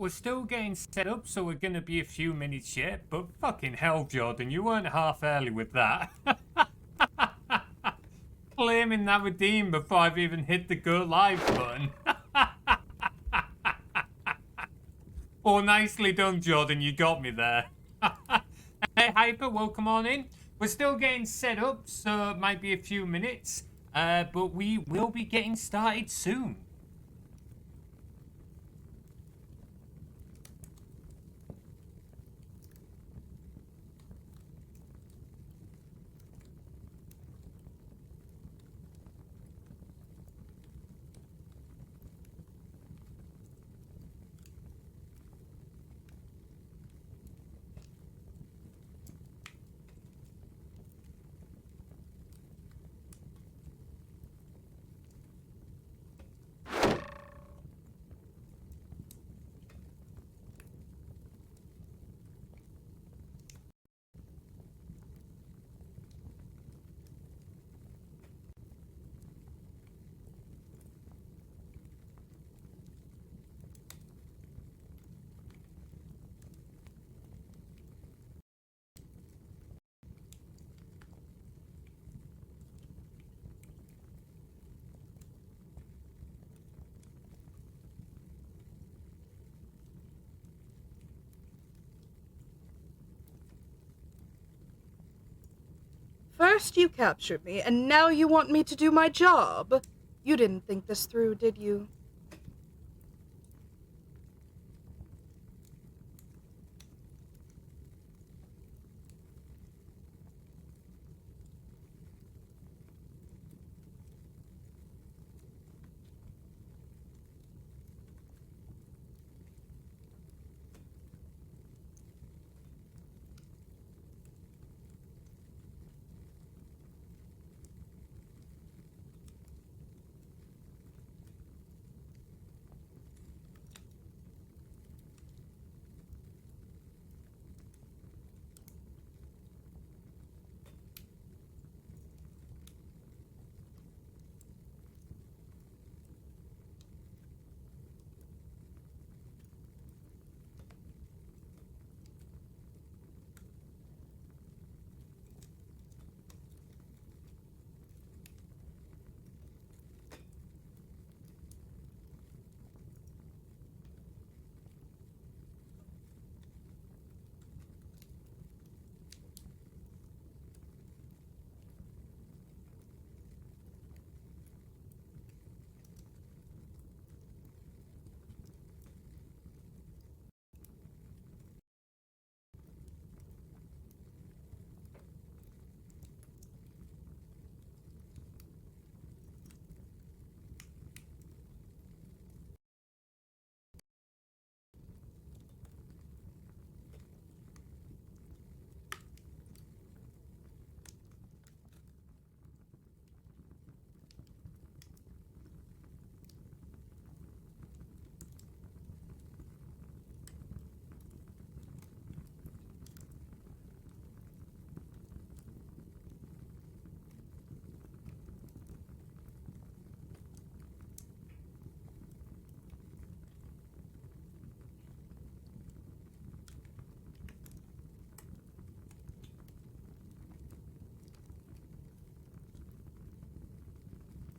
we're still getting set up, so we're gonna be a few minutes yet. But fucking hell, Jordan, you weren't half early with that. Claiming that redeem before I've even hit the go live button. Oh, nicely done, Jordan. You got me there. Hey, Hyper, welcome on in. We're still getting set up, so it might be a few minutes. But we will be getting started soon. First you captured me, and now you want me to do my job. You didn't think this through, did you?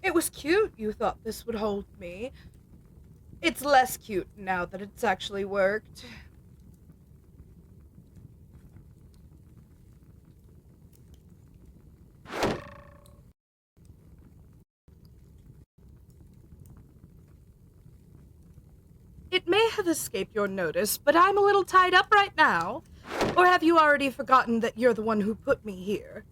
It was cute you thought this would hold me. It's less cute now that it's actually worked. It may have escaped your notice, but I'm a little tied up right now. Or have you already forgotten that you're the one who put me here?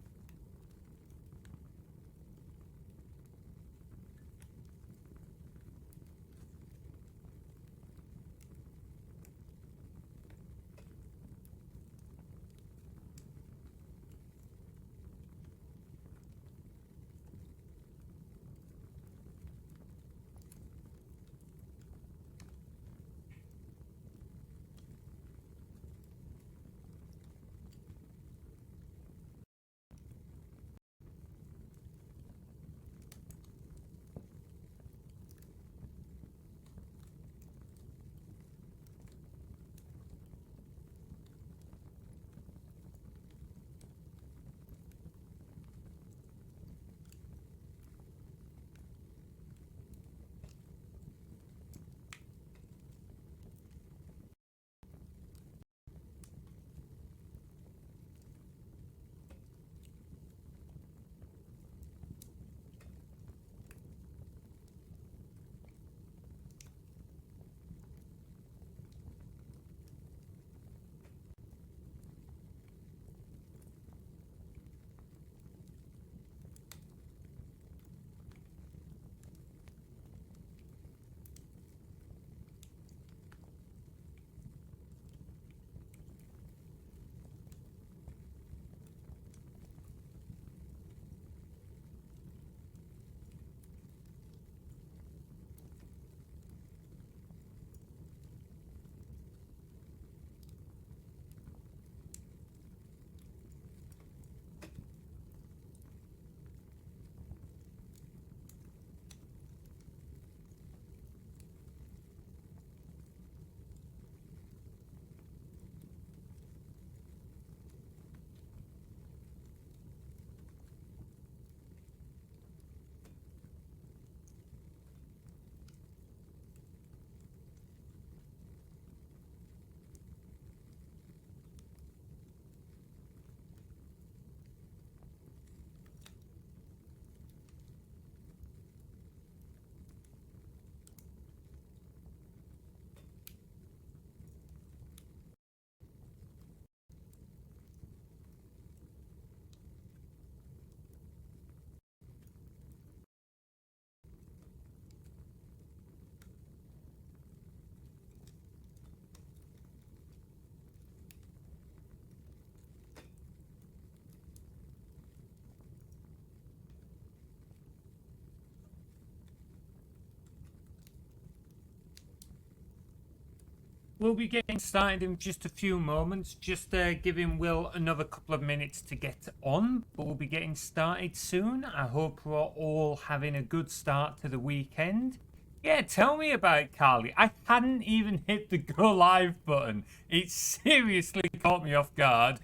we'll be getting started in just a few moments. Just giving Will another couple of minutes to get on, but we'll be getting started soon. I hope we're all having a good start to the weekend. Yeah, tell me about it, Carly. I hadn't even hit the go live button. It seriously caught me off guard.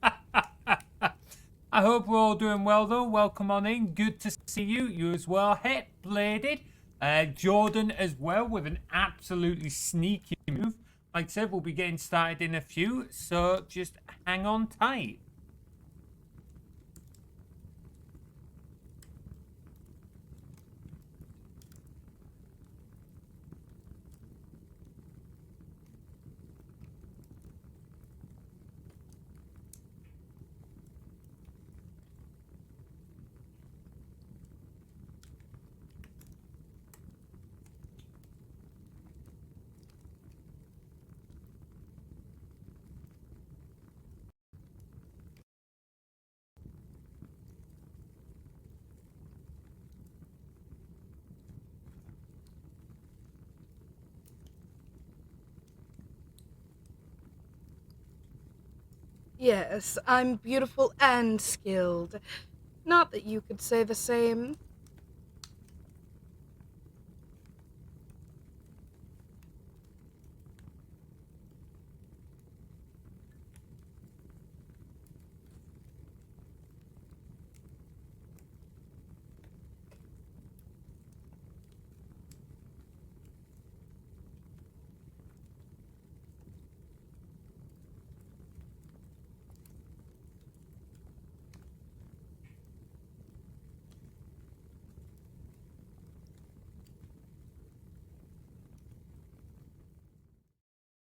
I hope we're all doing well, though. Welcome on in. Good to see you. You as well. Het Bladed. Jordan as well with an absolutely sneaky move. Like I said, we'll be getting started in a few, so just hang on tight. Yes, I'm beautiful and skilled. Not that you could say the same.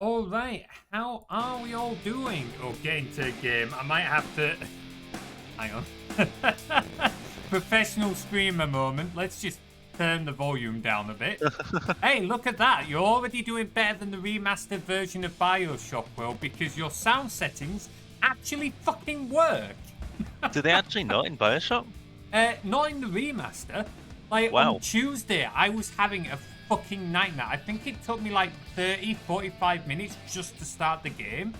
All right, how are we all doing? Oh, get into the game. I might have to... Hang on. Professional streamer moment. Let's just turn the volume down a bit. Hey, look at that. You're already doing better than the remastered version of BioShock World because your sound settings actually fucking work. Do they actually not in BioShock? Not in the remaster. Like, Wow. on Tuesday, I was having a fucking nightmare. I think it took me like 30, 45 minutes just to start the game.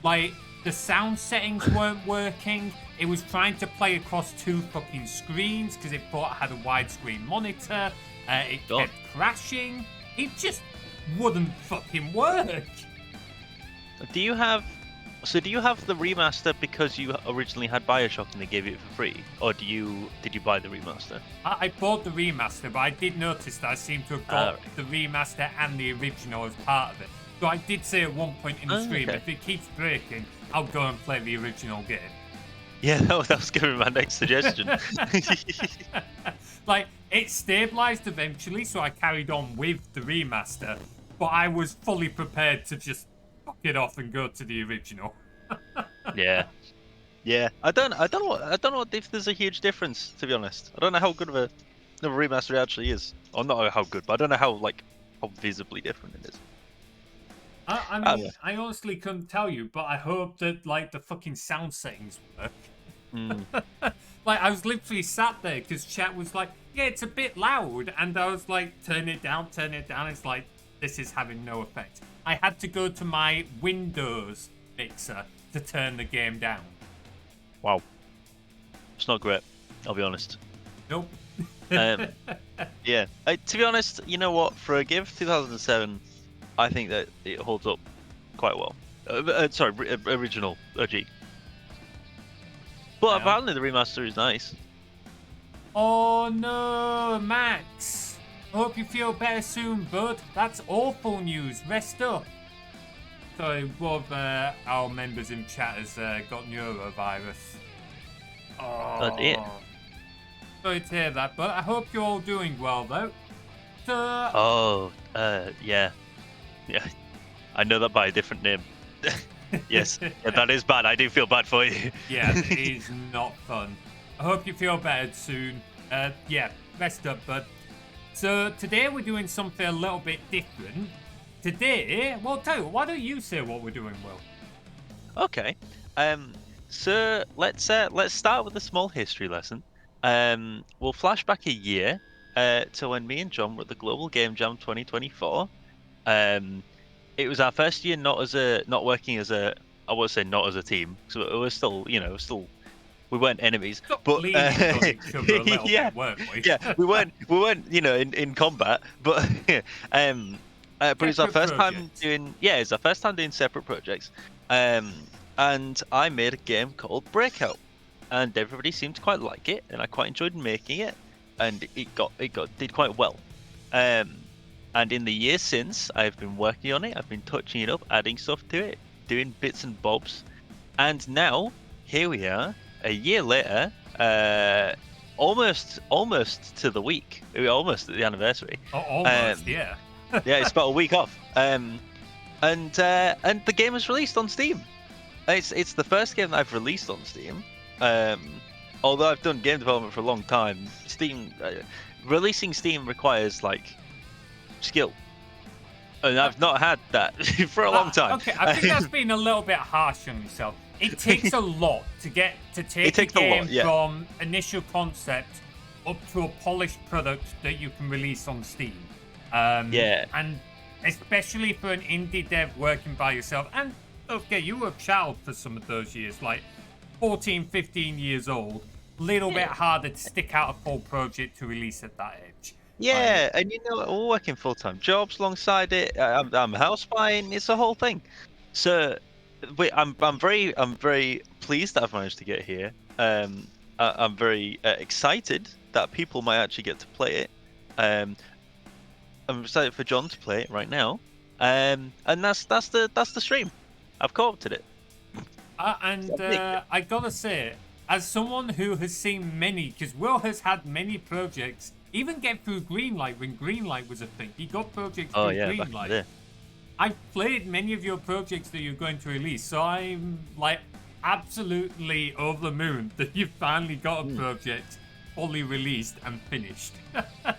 Like, the sound settings weren't working. It was trying to play across two fucking screens because it thought I had a widescreen monitor. It God. kept crashing. It just wouldn't fucking work. Do you have the remaster because you originally had BioShock and they gave it for free, or did you buy the remaster? I bought the remaster, but I did notice that I seem to have got Right. the remaster and the original as part of it. So I did say at one point in the stream, okay. if it keeps breaking, I'll go and play the original game. Yeah, that was going to be my next suggestion. Like, it stabilized eventually, so I carried on with the remaster, but I was fully prepared to just fuck it off and go to the original. Yeah. I don't know if there's a huge difference, to be honest. I don't know how good of a remaster it actually is. Or not how good, but I don't know how visibly different it is. I mean, I honestly couldn't tell you, but I hope that, like, the fucking sound settings work. Like, I was literally sat there because chat was like, yeah, it's a bit loud. And I was like, turn it down. It's like, this is having no effect. I had to go to my Windows mixer to turn the game down. Wow. It's not great, I'll be honest. Nope. Yeah. To be honest, you know what? For a Give 2007, I think that it holds up quite well. Sorry, original OG. But apparently the remaster is nice. Oh no, Max. Hope you feel better soon, bud. That's awful news. Rest up. Sorry, one of our members in chat has got neurovirus. Oh dear. Sorry to hear that, but I hope you're all doing well, though. So... Oh, yeah. Yeah. I know that by a different name. Yes, yeah, that is bad. I do feel bad for you. Yeah, it is not fun. I hope you feel better soon. Yeah, rest up, bud. So today we're doing something a little bit different. Today, well, tell you, why don't you say what we're doing, Will? Okay. So let's start with a small history lesson. We'll flash back a year to when me and John were at the Global Game Jam 2024. it was our first year not working as a, I would say not as a team, so it was still, you know, we weren't enemies, Got but leaning on each other a little yeah, bit, weren't we? yeah, we weren't, you know, in combat, but but it's our Separate first time projects. doing, yeah, it's our first time doing separate projects, and I made a game called Breakout, and everybody seemed to quite like it, and I quite enjoyed making it, and it did quite well, and in the years since, I've been working on it, I've been touching it up, adding stuff to it, doing bits and bobs, and now here we are, a year later, almost to the week. We're almost at the anniversary. Oh, almost, yeah. Yeah, it's about a week off. And the game is released on Steam. It's the first game that I've released on Steam. Although I've done game development for a long time, Steam releasing Steam requires like skill, and I've not had that for a long time. Okay, I think that's been a little bit harsh on yourself. It takes a lot to take a game from initial concept up to a polished product that you can release on Steam. And especially for an indie dev working by yourself. And okay, you were a child for some of those years, like 14, 15 years old. Little bit harder to stick out a full project to release at that age. Yeah, and you know, we're working full-time jobs alongside it. I'm house buying. It's a whole thing. So, I'm very pleased that I've managed to get here. I'm very excited that people might actually get to play it. I'm excited for John to play it right now. And that's the stream. I've co-opted it. I gotta say, as someone who has seen many, because Will has had many projects, even get through Greenlight when Greenlight was a thing. He got projects through Greenlight. I've played many of your projects that you're going to release, so I'm like absolutely over the moon that you've finally got a project fully released and finished.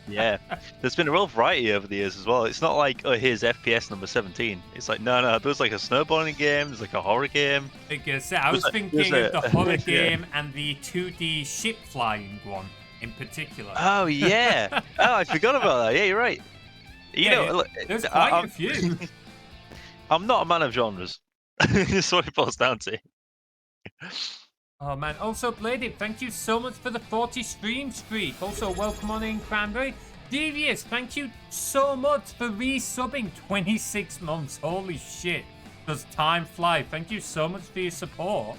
Yeah, there's been a real variety over the years as well. It's not like, oh, here's FPS number 17. It's like, no, there's like a snowballing game, there's like a horror game. I was thinking of the horror game and the 2D ship flying one in particular. Oh yeah, oh, I forgot about that. Yeah, you're right. You know, look, there's quite a few. I'm not a man of genres. That's what it boils down to. Oh man, also Bladed, thank you so much for the 40 stream streak. Also, welcome on in, Cranberry. Devious, thank you so much for resubbing 26 months. Holy shit, does time fly? Thank you so much for your support.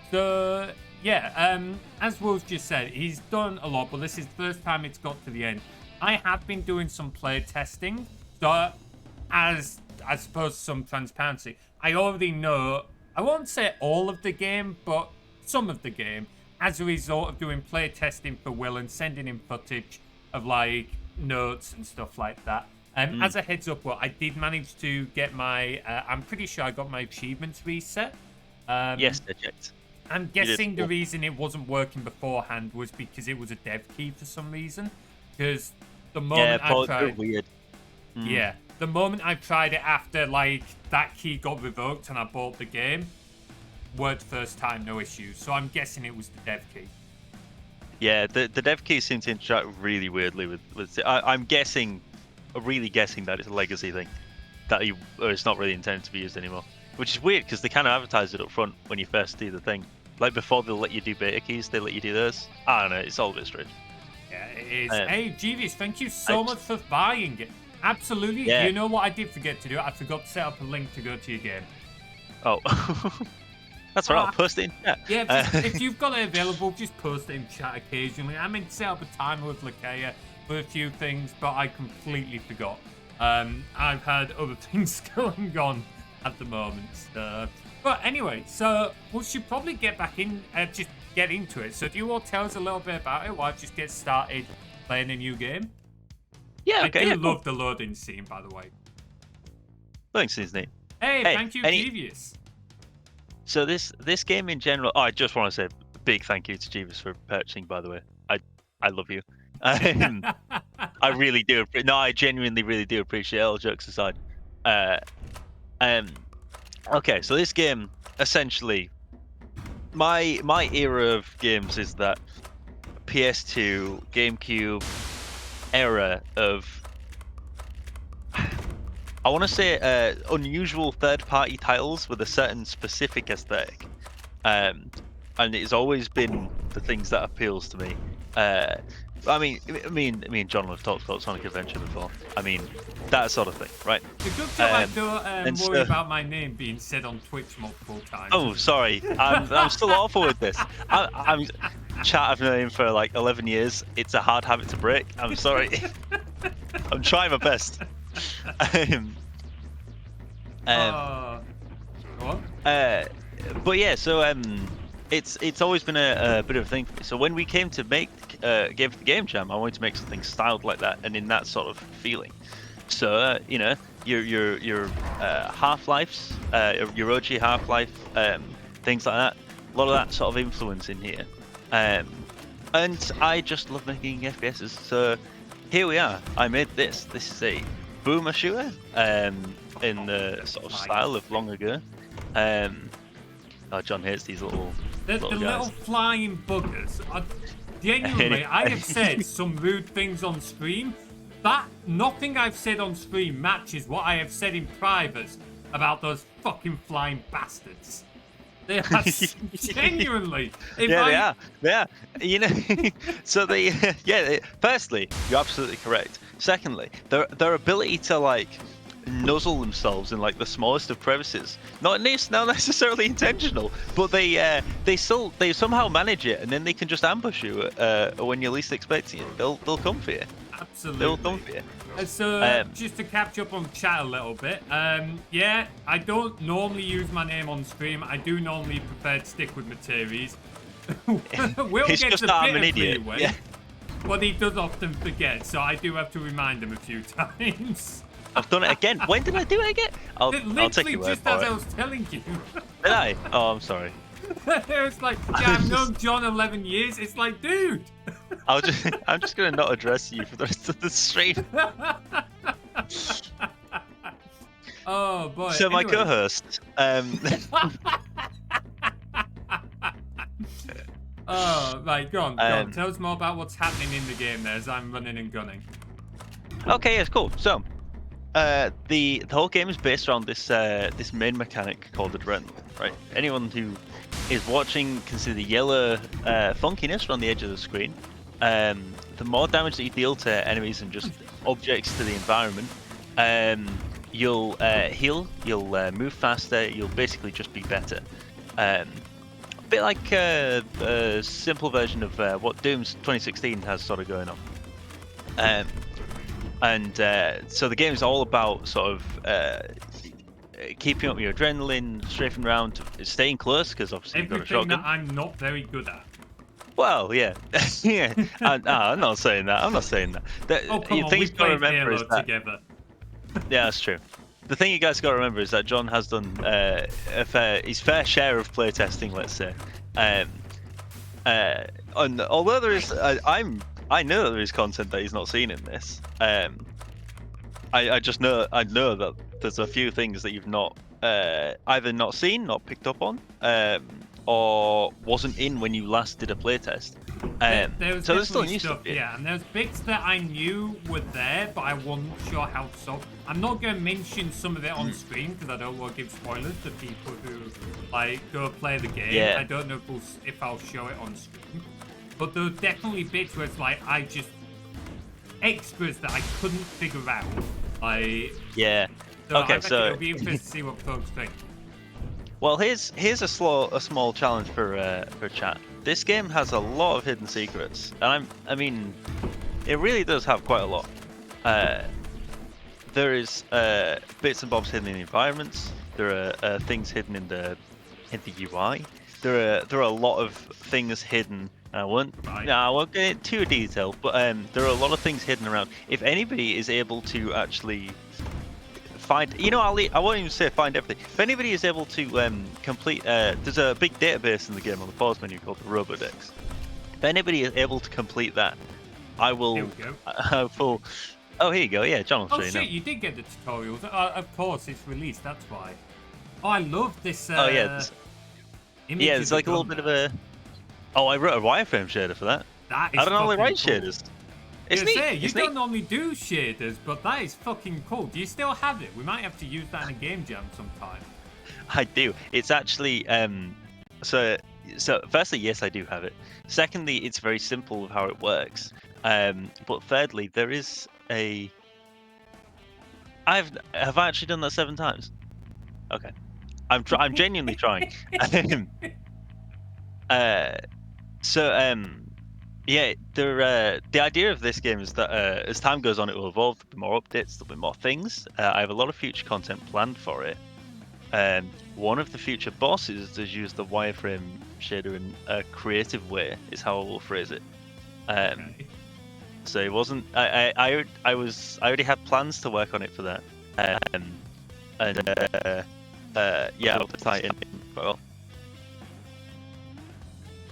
So, yeah, as Will's just said, he's done a lot, but this is the first time it's got to the end. I have been doing some play testing, so as I suppose some transparency, I already know, I won't say all of the game, but some of the game, as a result of doing play testing for Will and sending him footage of like notes and stuff like that. As a heads up, well, I did manage to get my, I'm pretty sure I got my achievements reset. Yes, I checked. I'm guessing the reason it wasn't working beforehand was because it was a dev key for some reason. Because the moment I tried, weird. Yeah, the moment I tried it after like that key got revoked and I bought the game, worked first time, no issues. So I'm guessing it was the dev key. Yeah, the dev key seems to interact really weirdly with I'm guessing, really guessing that it's a legacy thing, or it's not really intended to be used anymore. Which is weird because they kind of advertise it up front when you first do the thing. Like before they'll let you do beta keys, they let you do those. I don't know, it's all a bit strange. Yeah, it is. Hey, Jeevious, thank you so much for buying it. Absolutely. Yeah. You know what I did forget to do? I forgot to set up a link to go to your game. Oh. That's all right, I'll post it in chat. Yeah, if you've got it available, just post it in chat occasionally. I mean, set up a timer with Lakea for a few things, but I completely forgot. I've had other things going on at the moment. But anyway, so we should probably get back in, just get into it. So do you all tell us a little bit about it while I just get started playing a new game? Yeah, okay. I do love the loading scene, by the way. Loading scene's neat. Hey, thank you, Jeevious. So this game in general, I just want to say a big thank you to Jeevious for purchasing, by the way. I love you. I really do. No, I genuinely really do appreciate it, all jokes aside. Okay, so this game, essentially, my era of games is that PS2, GameCube era of I want to say unusual third-party titles with a certain specific aesthetic, and it's always been the things that appeals to me. I mean, John have talked about Sonic Adventure before. I mean, that sort of thing, right? The good thing I don't worry so- about my name being said on Twitch multiple times. Oh, sorry, I'm still awful with this. I'm chat. I've known him for like 11 years. It's a hard habit to break. I'm sorry. I'm trying my best. Go on. But yeah, so it's always been a bit of a thing for me. So when we came to make Game for the Game Jam, I wanted to make something styled like that and in that sort of feeling. So you know, your Half-Lives, your OG Half-Life, things like that. A lot of that sort of influence in here. And I just love making FPSs. So here we are. I made this. This is a boomer shooter in the sort of style of long ago. Oh, John hates these little The guys. little flying buggers. Genuinely, I have said some rude things on stream. That nothing I've said on stream matches what I have said in private about those fucking flying bastards. They are genuinely. Yeah, they are. You know, so firstly, you're absolutely correct. Secondly, their ability to like nuzzle themselves in like the smallest of crevices, not necessarily intentional, but they somehow manage it, and then they can just ambush you when you're least expecting it. They'll come for you. Absolutely. They'll come for you. So just to catch up on chat a little bit, yeah, I don't normally use my name on stream. I do normally prefer to stick with Materies. Will It's gets just a that bit I'm an of idiot. leeway, Yeah. but he does often forget, so I do have to remind him a few times. I've done it again. When did I do it again? I'll take Literally your word just for as it. I was telling you. Did I? Oh, I'm sorry. It's like, yeah, I've known John 11 years. It's like, dude. I'm just gonna not address you for the rest of the stream. Oh boy. So my Anyway. co-host, Oh, right, go on. Tell us more about what's happening in the game there as I'm running and gunning. okay, it's cool. So, the whole game is based around this this main mechanic called adrenaline, right? Anyone who is watching can see the yellow funkiness around the edge of the screen. The more damage that you deal to enemies and just objects to the environment, you'll heal, you'll move faster, you'll basically just be better. A bit like a simple version of what Doom's 2016 has sort of going on. So the game is all about sort of keeping up your adrenaline, strafing around, staying close because obviously you've got a Everything shotgun. that I'm not very good at. Well, yeah, yeah. I'm not saying that. I'm not saying that. Oh, come on, we Things you gotta played remember Halo is that. together. Yeah, that's true. The thing you guys got to remember is that John has done his fair share of playtesting, let's say. And although there is, I know that there is content that he's not seen in this. I know that there's a few things that you've not either not seen, not picked up on, or wasn't in when you last did a playtest. There was So there's still definitely new stuff, stuff. yeah, and there's bits that I knew were there, but I wasn't sure how to solve. I'm not going to mention some of it on stream because I don't want to give spoilers to people who like go play the game. Yeah. I don't know if I'll show it on stream, but there were definitely bits where it's like I just extras that I couldn't figure out. Like, Yeah. so I Okay, reckon so it'll be interesting to see what folks think. well, here's a small challenge for chat. This game has a lot of hidden secrets, and I mean, it really does have quite a lot. There is bits and bobs hidden in the environments. There are things hidden in the UI. There are a lot of things hidden. I won't get into too detail, but there are a lot of things hidden around. If anybody is able to actually find, I won't even say find everything. If anybody is able to complete, there's a big database in the game on the pause menu called the Robodex. If anybody is able to complete that, I will. Here we go. Oh, here you go. Yeah, John will show Oh you shit, now. you did get the tutorials. Of course, it's released, that's why. Oh, I love this Oh yeah, image yeah. of It's the like a little gun bit of there. a. Oh, I wrote a wireframe shader for that. That is I don't normally fucking write cool. shaders. It's I neat. say, you it's don't neat. normally do shaders, but that is fucking cool. Do you still have it? We might have to use that in a game jam sometime. I do. It's actually so firstly, yes, I do have it. Secondly, it's very simple of how it works. But thirdly, there is a. Have I actually done that 7 times? Okay, I'm genuinely trying. uh, yeah, the idea of this game is that as time goes on, it will evolve. There'll be more updates. There'll be more things. I have a lot of future content planned for it. One of the future bosses does use the wireframe shader in a creative way, is how I will phrase it. Okay. So it wasn't. I already had plans to work on it for that. Yeah, I'll tie in. Well,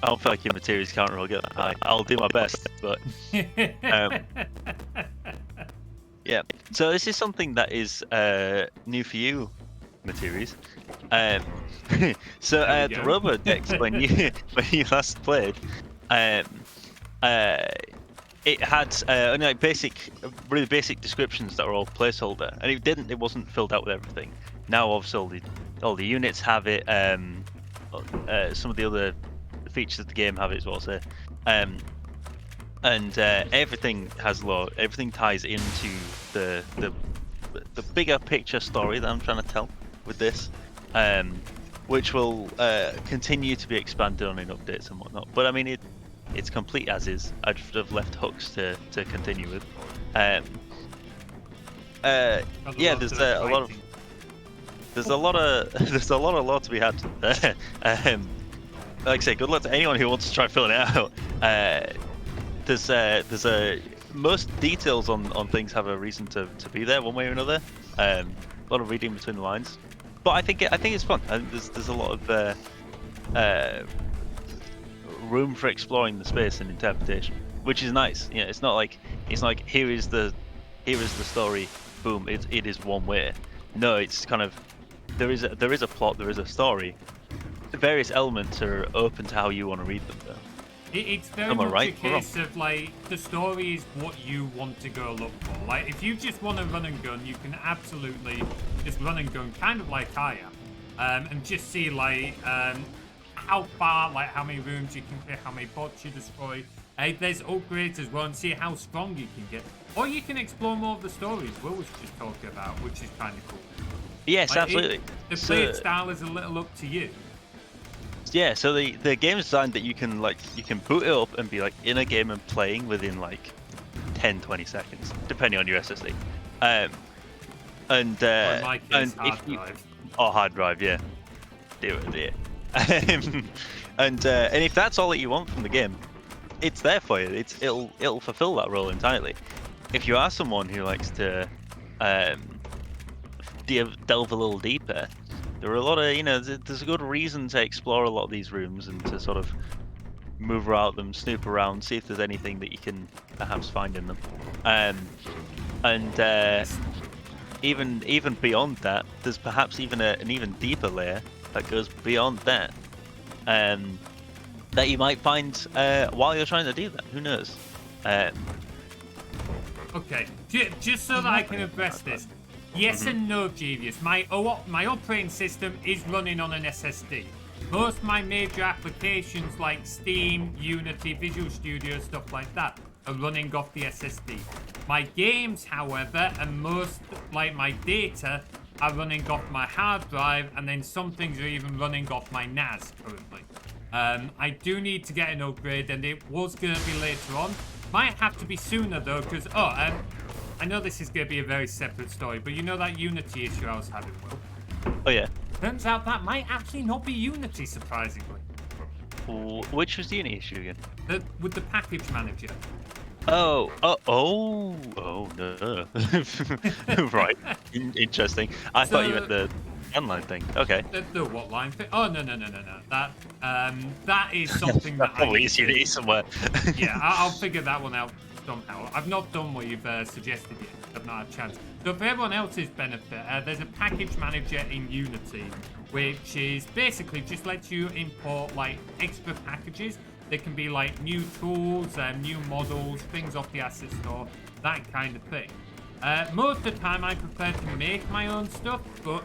I don't feel like your Materies counter will get that high. I'll do my best, but yeah. So this is something that is new for you, Materies. So There we the go. Robodex when you last played, it had only like really basic descriptions that were all placeholder, and it wasn't filled out with everything. Now obviously all the units have it. Some of the other features of the game have it as well. So, and everything has everything ties into the bigger picture story that I'm trying to tell with this, which will continue to be expanded on in updates and whatnot. But I mean, it's complete as is. I just have left hooks to continue with. Yeah, there's a lot of there's a lot of lore to be had. Like I say, good luck to anyone who wants to try filling it out. There's a most details on things have a reason to be there one way or another. A lot of reading between the lines, but I think it's fun. I think there's a lot of room for exploring the space and interpretation, which is nice. You know, it's not like here is the story, boom, it is one way. No, it's kind of there is a plot, there is a story. The various elements are open to how you want to read them, though. It's very much a case of like the story is what you want to go look for. Like if you just want to run and gun, you can absolutely just run and gun, kind of like I am, and just see like how far, like how many rooms you can clear, how many bots you destroy. There's upgrades as well, and see how strong you can get. Or you can explore more of the stories Will was just talking about, which is kind of cool. Yes, like, absolutely. The play style is a little up to you. Yeah, so the game is designed that you can boot it up and be like in a game and playing within like 10-20 seconds, depending on your SSD. In my case, hard drive, yeah. Do it. And if that's all that you want from the game, it's there for you. It'll fulfill that role entirely. If you are someone who likes to delve a little deeper, there are a lot of, there's a good reason to explore a lot of these rooms and to sort of move around them, snoop around, see if there's anything that you can perhaps find in them. Even beyond that, there's perhaps even an even deeper layer that goes beyond that, that you might find while you're trying to do that. Who knows? Okay, just so that I can address this. Yes and no, Genius. My operating system is running on an SSD. Most of my major applications like Steam, Unity, Visual Studio, stuff like that are running off the SSD. My games, however, and most, like my data, are running off my hard drive, and then some things are even running off my NAS currently. I do need to get an upgrade, and it was going to be later on. Might have to be sooner though, because I know this is going to be a very separate story, but you know that Unity issue I was having, Will? Oh yeah. Turns out that might actually not be Unity, surprisingly. Which was the Unity issue again? With the package manager. Oh no. Right. Interesting. I thought you meant the online thing. Okay. The what line thing? Oh no. That is something that probably is Unity somewhere. Yeah, I'll figure that one out somehow. I've not done what you've suggested yet. I've not had a chance. So for everyone else's benefit, there's a package manager in Unity, which is basically just lets you import like extra packages. They can be like new tools, new models, things off the asset store, that kind of thing. Most of the time I prefer to make my own stuff, but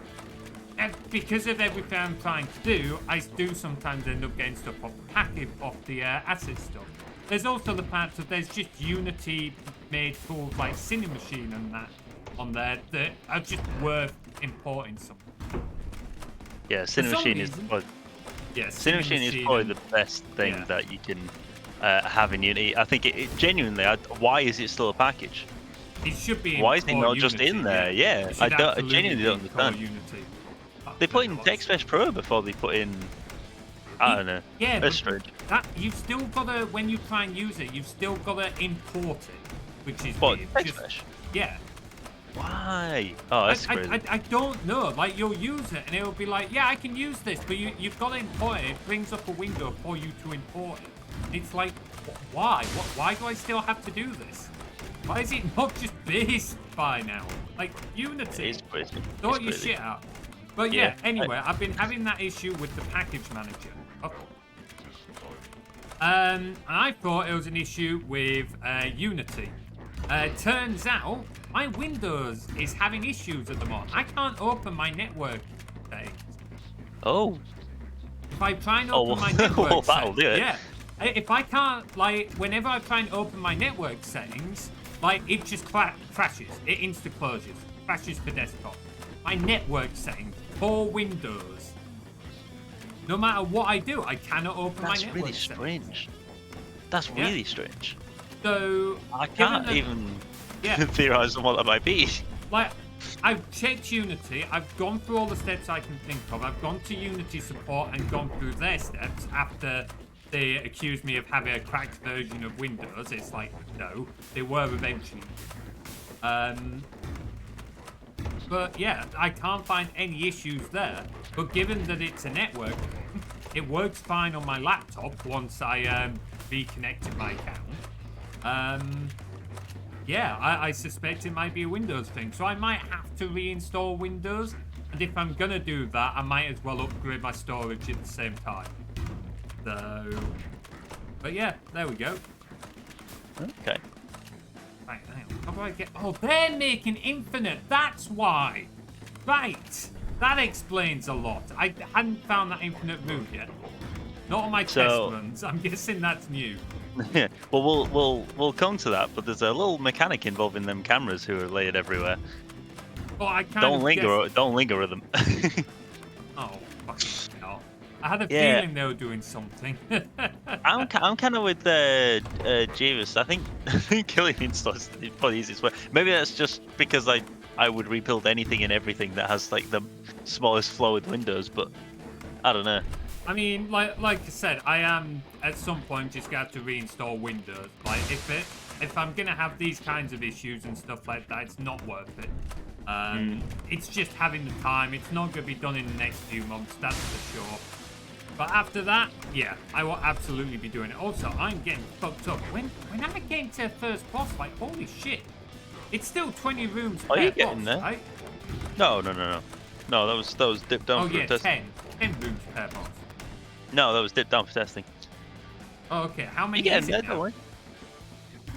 because of everything I'm trying to do, I do sometimes end up getting stuff off the asset stuff. There's also the fact that there's just Unity-made tools like Cinemachine and that on there that are just worth importing something. Yeah, Cinemachine is. Yeah, Cinemachine is probably the best thing that you can have in Unity. I think it genuinely. Why is it still a package? It should be. Why is it not Unity, just in there? Yeah, I genuinely don't understand. Unity. They put in TextMesh Pro before they put in. I don't know. Yeah, that's strange. That you've still got to, when you try and use it, you've still got to import it, which is what, weird. TextMesh? Yeah. Why? Oh, that's crazy. I don't know. Like, you'll use it, and it'll be like, yeah, I can use this, but you've got to import it. It brings up a window for you to import it. It's like, why? Why do I still have to do this? Why is it not just based by now? Like, Unity. It's crazy. Sort your shit out. But yeah, anyway, I've been having that issue with the package manager. I thought it was an issue with Unity. Turns out my Windows is having issues at the moment. I can't open my network settings. Oh. If I try and open my network that'll do it. Yeah. If I can't, like, whenever I try and open my network settings, like, it just crashes. It insta-closes. Crashes for desktop. My network settings for Windows. No matter what I do, I cannot open my network really settings. Strange. That's really strange. So I can't even theorize on what that might be. Like, I've checked Unity. I've gone through all the steps I can think of. I've gone to Unity support and gone through their steps after they accused me of having a cracked version of Windows. It's like, no, they were eventually. But yeah, I can't find any issues there. But given that it's a network, it works fine on my laptop once I reconnected my account. Yeah, I suspect it might be a Windows thing. So I might have to reinstall Windows. And if I'm gonna do that, I might as well upgrade my storage at the same time. So, but yeah, there we go. Okay. Right, hang on. How do I get... Oh, they're making infinite. That's why. Right. That explains a lot. I hadn't found that infinite route yet. Not on my test runs. I'm guessing that's new. Yeah. Well, we'll come to that. But there's a little mechanic involving them cameras who are layered everywhere. Oh, I kind don't linger. Don't linger with them. Oh, fucking hell. I had a feeling they were doing something. I'm kind of with Jeeves. I think killing installs is probably the easiest way. Maybe that's just because I would rebuild anything and everything that has like the smallest flow with Windows, but I don't know. I mean, like I said, I am at some point just gonna have to reinstall Windows. Like if I'm gonna have these kinds of issues and stuff like that, it's not worth it. It's just having the time. It's not gonna be done in the next few months, that's for sure. But after that, yeah, I will absolutely be doing it. Also, I'm getting fucked up. When am I getting to first boss? Like, holy shit. It's still 20 rooms per you boss, getting there? right? No, that was dipped down for testing. 10 rooms per boss. No, that was dipped down for testing. Oh, okay. How many You're is getting it there, now? don't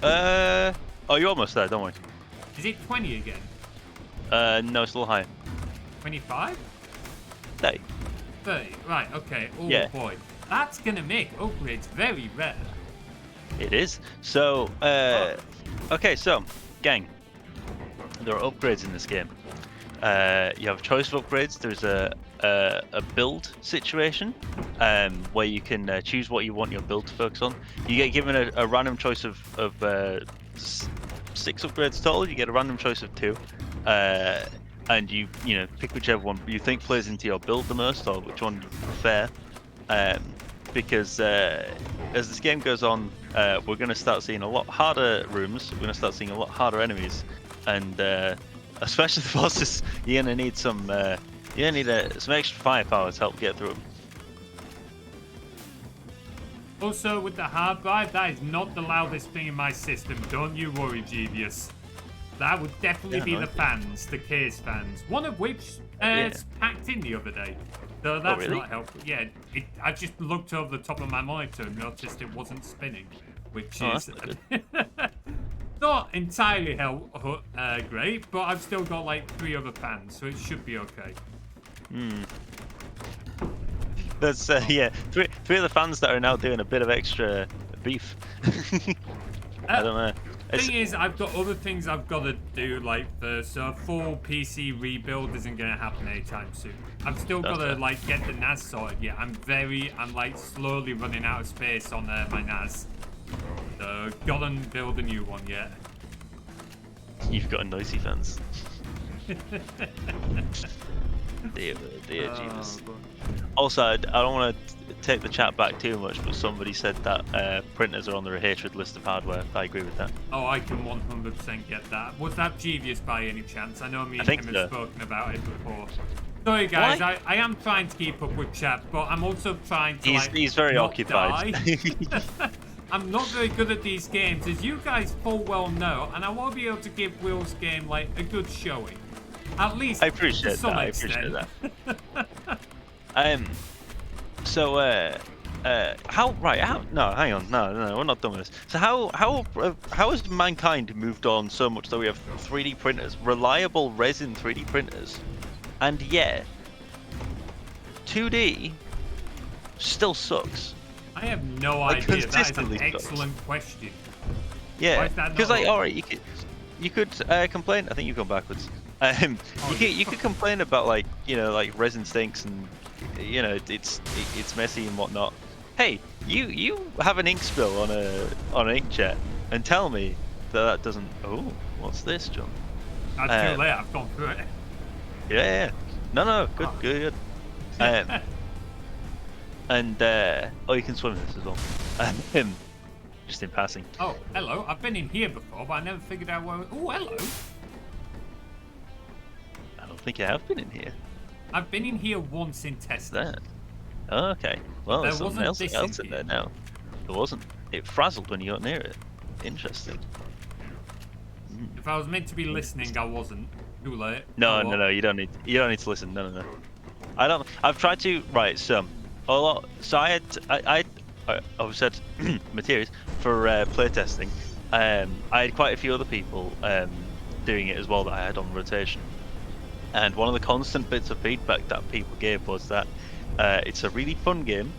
worry. Oh, you're almost there, don't worry. Is it 20 again? No, it's a little higher. 25? 30. 30, right, okay. Oh boy. That's gonna make upgrades very rare. It is. So, okay, so, gang, there are upgrades in this game. You have a choice of upgrades. There's a build situation where you can choose what you want your build to focus on. You get given a random choice of 6 upgrades total. You get a random choice of 2. And you pick whichever one you think plays into your build the most, or which one you prefer. Because as this game goes on, we're going to start seeing a lot harder rooms. We're going to start seeing a lot harder enemies, and especially the bosses. You're going to need some. You're going to need some extra firepower to help get through them. Also, with the hard drive, that is not the loudest thing in my system. Don't you worry, Jeevius. That would definitely Yeah, be no, the I see. fans, the case fans. One of which Yeah. packed in the other day. So that's really? not helpful. Yeah, I just looked over the top of my monitor and noticed it wasn't spinning, which Oh, is that's not good. not entirely great, but I've still got like 3 other fans, so it should be okay. That's yeah, three of the fans that are now doing a bit of extra beef. I don't know. Thing is, I've got other things I've got to do, like so a full PC rebuild isn't going to happen anytime soon. I've still got to Okay. like get the NAS sorted. Yeah, I'm like slowly running out of space on my NAS. So gotta build a new one yet. You've got a noisy fans. dear Jeeves. Also, I don't want to take the chat back too much, but somebody said that printers are on the hatred list of hardware. I agree with that. Oh, I can 100% get that. Was that Jeevious by any chance? I know me and think him so. have spoken about it before. Sorry guys, Why? I am trying to keep up with chat, but I'm also trying to He's very not occupied. die. I'm not very good at these games, as you guys full well know, and I want to be able to give Will's game like a good showing. At least I appreciate to some that. extent. I appreciate that. So how right? How no? Hang on. No, we're not done with this. So how has mankind moved on so much that we have 3D printers, reliable resin 3D printers, and yet 2D still sucks? I have no Like, idea. That is an consistently sucks. excellent question. Why Yeah, is that because not like, open? all right, you could complain. I think you've gone backwards. You could complain about like like resin stinks and it's messy and whatnot. Hey, you have an ink spill on an inkjet and tell me that doesn't. Oh, what's this, John? That's too late. I've gone through it. Yeah. No, good. And you can swim in this as well. Just in passing. Oh, hello. I've been in here before, but I never figured out where. Oh, hello. I don't think I have been in here. I've been in here once in testing. That. Oh, okay. Well, There there's something wasn't else this in in there here. now. There wasn't. It frazzled when you got near it. Interesting. If I was meant to be listening, I wasn't. Too late. No, Oh, no, well. no. You don't need to listen. No. I don't. I've tried to. Right. So a lot. So I said Materies for playtesting. I had quite a few other people doing it as well that I had on rotation. And one of the constant bits of feedback that people gave was that it's a really fun game,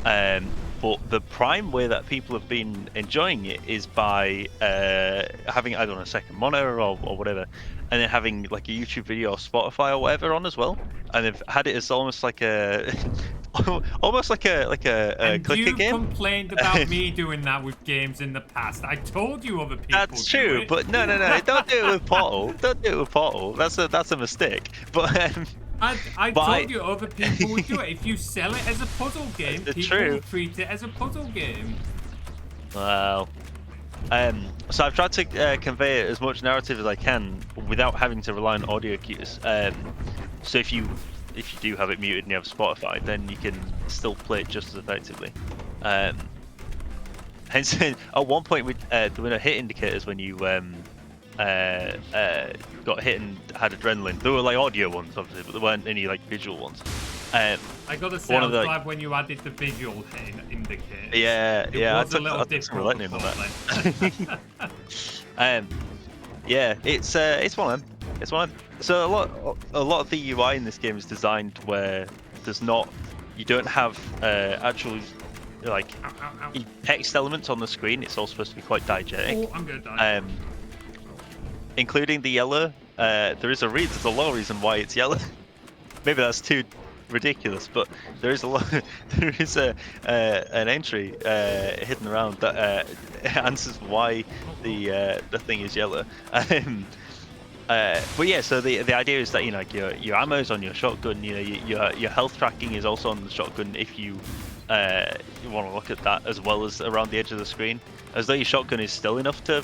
but the prime way that people have been enjoying it is by having, I don't know, a second monitor or whatever, and then having like a YouTube video or Spotify or whatever on as well, and they've had it as almost like a And clicker you game. complained about me doing that with games in the past. I told you other people. That's do true, it. but no, don't do it with Portal. Don't do it with Portal. That's a mistake. But I but told you other people would do it. If you sell it as a puzzle game, It's people true. will treat it as a puzzle game. Well, so I've tried to convey as much narrative as I can without having to rely on audio cues. So if you do have it muted and you have Spotify, then you can still play it just as effectively. Hence, at one point there were no hit indicators when you got hit and had adrenaline. There were like audio ones, obviously, but there weren't any like visual ones. I gotta say, One I of was the- glad when you added the visual indicator. Yeah, It yeah, was a little I took some difficult lightning on before that. then. Yeah, it's one of them. It's one of them. So a lot of the UI in this game is designed where you don't have actual like Ow, ow, ow. text elements on the screen. It's all supposed to be quite diegetic. Oh, I'm gonna die. Including the yellow. There's a lot of reason why it's yellow. Maybe that's too ridiculous, but there is an entry hidden around that answers why the thing is yellow. But yeah, so the idea is that like your ammo is on your shotgun. Your health tracking is also on the shotgun if you want to look at that, as well as around the edge of the screen. As though your shotgun is still enough to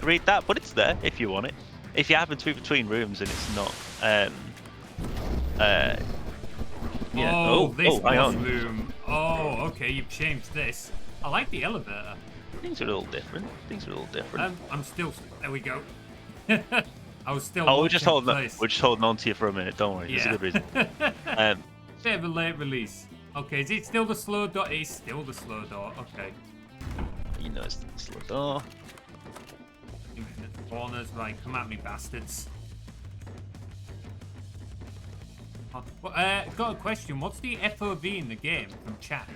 read that, but it's there if you want it. If you happen to be between rooms and it's not, yeah. Oh, this hang was on. room. Oh, okay, you've changed this. I like the elevator. Things are a little different. I'm still. There we go. I was still. Oh, we're just holding place. we're just holding on to you for a minute. Don't worry, there's a good reason. Bit of a late release. Okay, is it still the slow door? It's still the slow door. Okay. You know it's the slow door. Infinite corners, right? Come at me, bastards. Got a question. What's the FOV in the game from chat?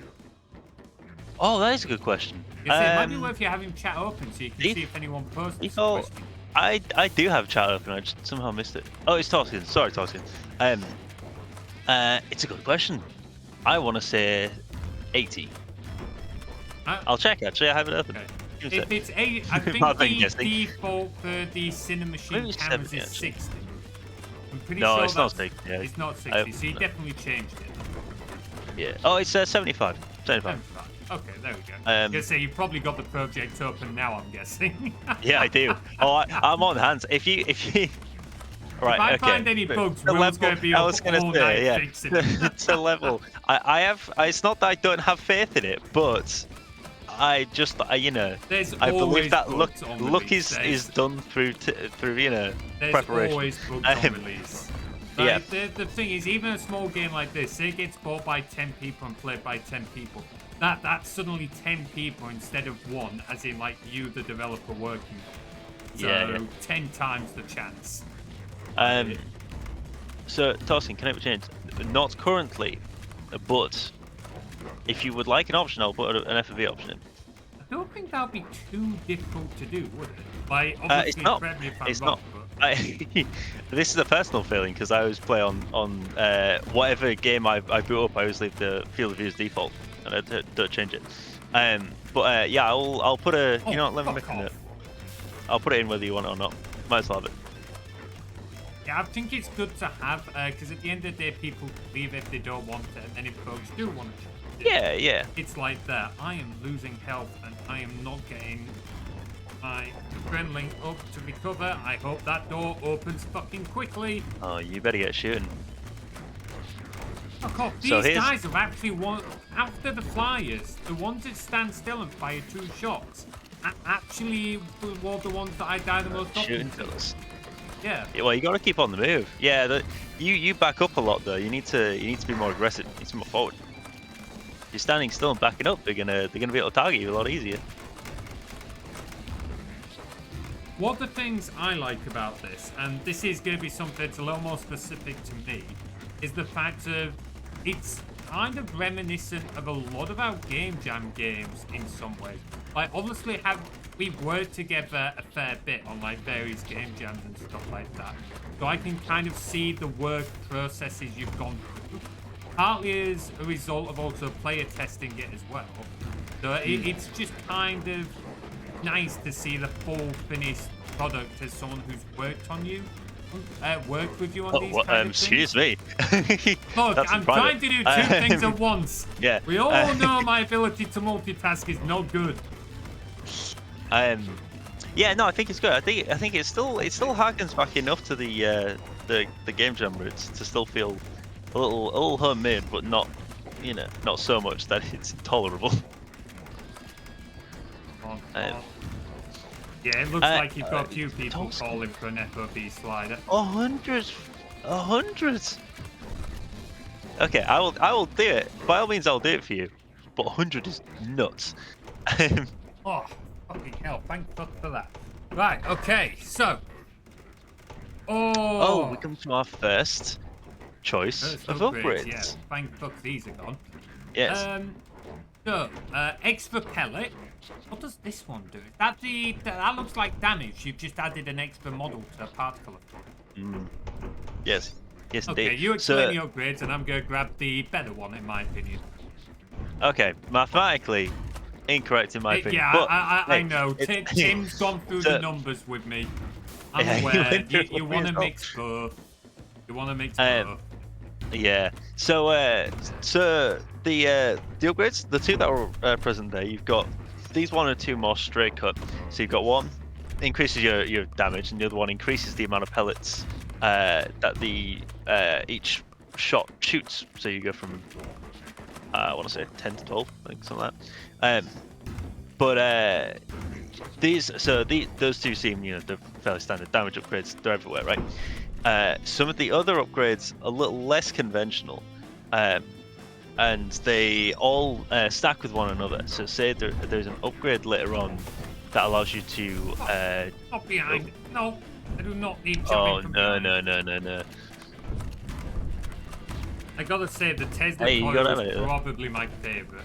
Oh, that is a good question. It might be worth you having chat open so you can see if anyone posts a question. I do have chat open. I just somehow missed it. Oh, it's Toskin. Sorry, Toskin. It's a good question. I want to say 80. I'll check. Actually, I have it open. Okay. If it's 80, I think the default for the Cinemachine cameras is 60. I'm pretty sure it's not 60. Yeah. It's not 60, so you definitely changed it. Yeah. Oh, it's 75. 75. Okay, there we go. I was gonna say you probably got the project open now. I'm guessing. Yeah, I do. Oh, I'm on hands. If you right, if I find any bugs, Will's gonna be up all night fixing it. It's a level. I have. It's not that I don't have faith in it, but I just, you know, I believe that luck is done through you know, preparation. There's always bugs on release. Like, yeah. The thing is, even a small game like this, say it gets bought by 10 people and played by 10 people, that's suddenly 10 people instead of one, as in like you, the developer, working. So 10 times the chance. So Tosin, can I change? Not currently, but if you would like an option, I'll put an FOV option in. I don't think that would be too difficult to do, would it? Like, obviously, it's not. correct me if I'm It's wrong, not. But... This is a personal feeling because I always play on whatever game I boot up. I always leave the field of view as default and I don't change it. But yeah, I'll put a. You know what? Let me make a note. I'll put it in whether you want it or not. Might as well have it. Yeah, I think it's good to have because at the end of the day, people leave if they don't want it, and then if folks do want it. Yeah. It's like that. I am losing health and I am not getting my adrenaline up to recover. I hope that door opens fucking quickly. Oh, you better get shooting. Fuck off. These guys have actually after the flyers, the ones that stand still and fire 2 shots, actually were the ones that I die the most often. Shooting killers. Yeah. Well, you got to keep on the move. Yeah, you back up a lot though. You need to be more aggressive. You need to move forward. If you're standing still and backing up, they're gonna be able to target you a lot easier. One of the things I like about this, and this is going to be something that's a little more specific to me, is the fact of it's kind of reminiscent of a lot of our Game Jam games in some ways. Like, obviously, we've worked together a fair bit on like various Game Jams and stuff like that. So I can kind of see the work processes you've gone through. Partly as a result of also player testing it as well. So it's just kind of nice to see the full finished product as someone who's worked with you on these kind of things. Excuse me. Look, I'm trying to do 2 things at once. Yeah. We all know my ability to multitask is not good. Yeah, no, I think it's good. I think it still harkens back enough to the Game Jam roots to still feel a little homemade, but not, you know, not so much that it's intolerable. Yeah, it looks like you've got a few people calling for an FOB slider. 100. Okay, I will do it. By all means, I'll do it for you. But 100 is nuts. Oh, fucking hell! Thank fuck for that. Right. Okay. So. Oh, we come to our first choice of upgrades. Yeah. Thank fuck these are gone. Yes. So, extra pellet. What does this one do? That looks like damage. You've just added an extra model to a particle effect. Yes. Yes, indeed. Okay, you explain the upgrades, and I'm going to grab the better one, in my opinion. Okay, mathematically incorrect in my opinion. Yeah, but, I know. Tim's gone through the numbers with me. I'm aware. You want to mix both. Yeah. So the upgrades, the 2 that are present there, you've got these 1 and 2 more straight cut. So you've got one increases your damage, and the other one increases the amount of pellets that the each shot shoots. So you go from I want to say 10 to 12, I think, something like that. But those two seem, they're fairly standard damage upgrades. They're everywhere, right? Some of the other upgrades a little less conventional, and they all stack with one another. So say there's an upgrade later on that allows you to. Not behind. No, I do not need jumping Oh from no behind. no! I gotta say the Tesla Hey, you coil got is it. probably my favorite.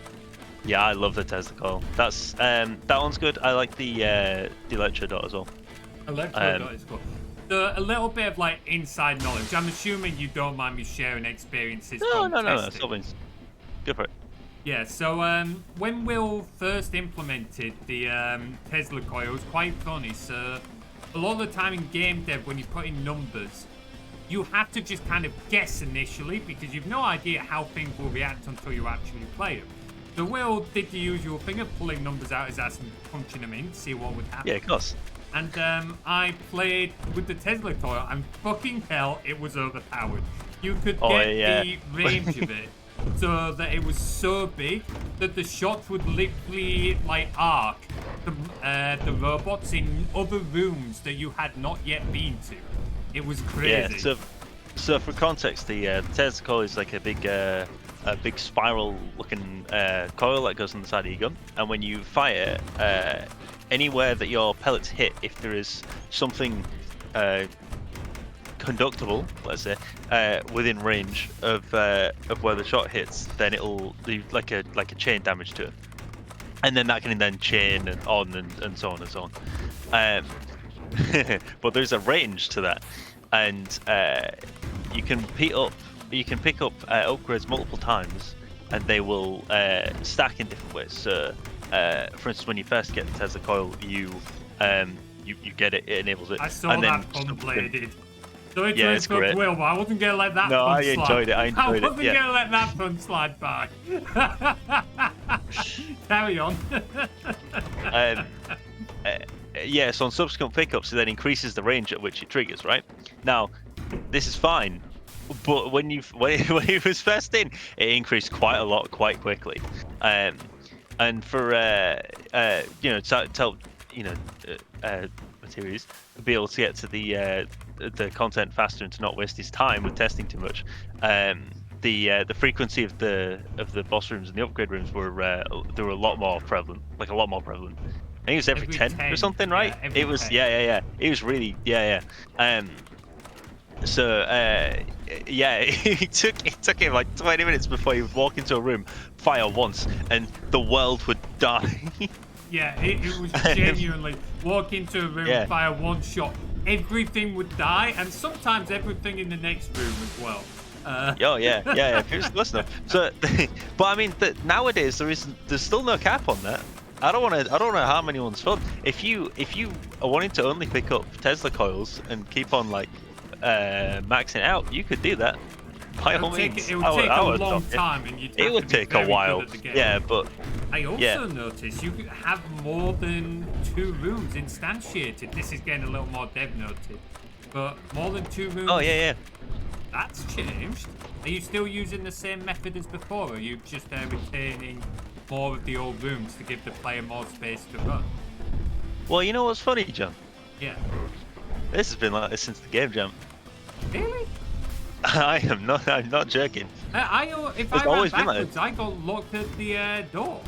Yeah, I love the Tesla coil. That's that one's good. I like the Electro Dot as well. Electro is cool. A little bit of like inside knowledge. I'm assuming you don't mind me sharing experiences from No. testing. Something's go for it. Yeah, so when Will first implemented the Tesla coil, it was quite funny. So a lot of the time in game dev, when you put in numbers, you have to just kind of guess initially because you've no idea how things will react until you actually play them. So Will did the usual thing of pulling numbers out his ass and punching them in, see what would happen. Yeah, of course. And I played with the Tesla coil, and fucking hell, it was overpowered. You could get the range of it so that it was so big that the shots would literally like arc the robots in other rooms that you had not yet been to. It was crazy. Yeah. So for context, the Tesla coil is like a big spiral-looking coil that goes on the side of your gun, and when you fire, anywhere that your pellets hit, if there is something conductible, let's say, within range of where the shot hits, then it'll do like a chain damage to it, and then that can then chain and on and so on and so on. But there's a range to that, and you can pick up upgrades multiple times, and they will stack in different ways. So, for instance, when you first get the Tesla coil, you get it, it enables it. I saw and that pun bladed. So it yeah, it's great. Will, but I wasn't gonna let that No, pun I slide. enjoyed it. I enjoyed it. I wasn't Yeah. gonna let that pun slide by. Carry on. Yeah, so on subsequent pickups, it then increases the range at which it triggers. Right now, this is fine, but when it was first in, it increased quite a lot, quite quickly. And for to help Materies be able to get to the content faster and to not waste his time with testing too much. The frequency of the boss rooms and the upgrade rooms were a lot more prevalent, I think it was every 10 or something, right? Yeah, It was 10. yeah. It was really yeah. So it took him like 20 minutes before he would walk into a room, fire once, and the world would die. Yeah, it was genuinely walk into a room, fire one shot, everything would die, and sometimes everything in the next room as well. Yeah. It was close enough. So, but I mean, nowadays there's still no cap on that. I don't want to harm anyone's fun. If you are wanting to only pick up Tesla coils and keep on like maxing out, you could do that. By all means. It would take a long time, and it would take a while. Yeah, but I also noticed you could have more than 2 rooms instantiated. This is getting a little more dev noted, but more than 2 rooms. Oh yeah. That's changed. Are you still using the same method as before, or are you just retaining more of the old rooms to give the player more space to run? Well, you know what's funny, John? Yeah. This has been like this since the game jam. Really? I'm not joking. If I ran backwards, I got locked at the door.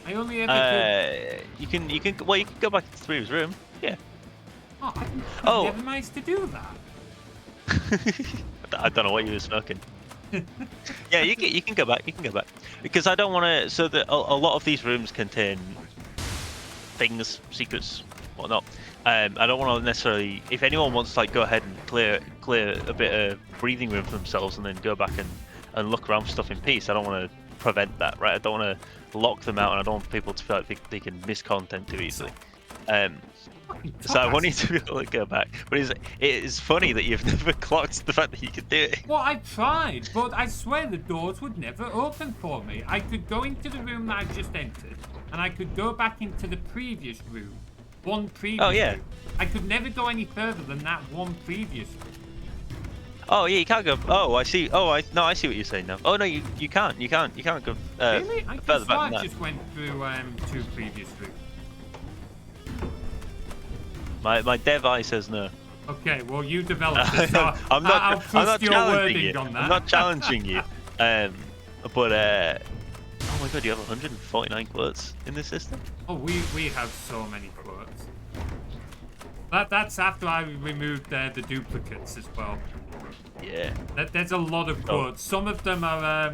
I only ever could... You can go back to Three's room. Yeah. Oh, I never managed to do that. I don't know what you were smoking. Yeah, you can go back. You can go back because I don't want to. So that a lot of these rooms contain things, secrets, whatnot. I don't want to necessarily. If anyone wants to like go ahead and clear a bit of breathing room for themselves and then go back and look around for stuff in peace, I don't want to prevent that, right? I don't want to lock them out, and I don't want people to feel like they can miss content too easily. So I want you to be able to go back, but it is funny that you've never clocked the fact that you could do it. Well, I tried, but I swear the doors would never open for me. I could go into the room that I just entered, and I could go back into the previous room. Room. I could never go any further than that one previous room. Oh yeah, you can't go. Oh, I see. I see what you're saying now. Oh no, you can't. You can't go Really? I further just back than that. just went through 2 previous rooms. My dev eye says no. Okay, well you developed it, so I'm I'll not trust your challenging wording you. on that. I'm not challenging you. But oh my god, you have 149 quotes in this system. Oh, we have so many quotes. That's after I removed the duplicates as well. Yeah. There's a lot of quotes. Some of them are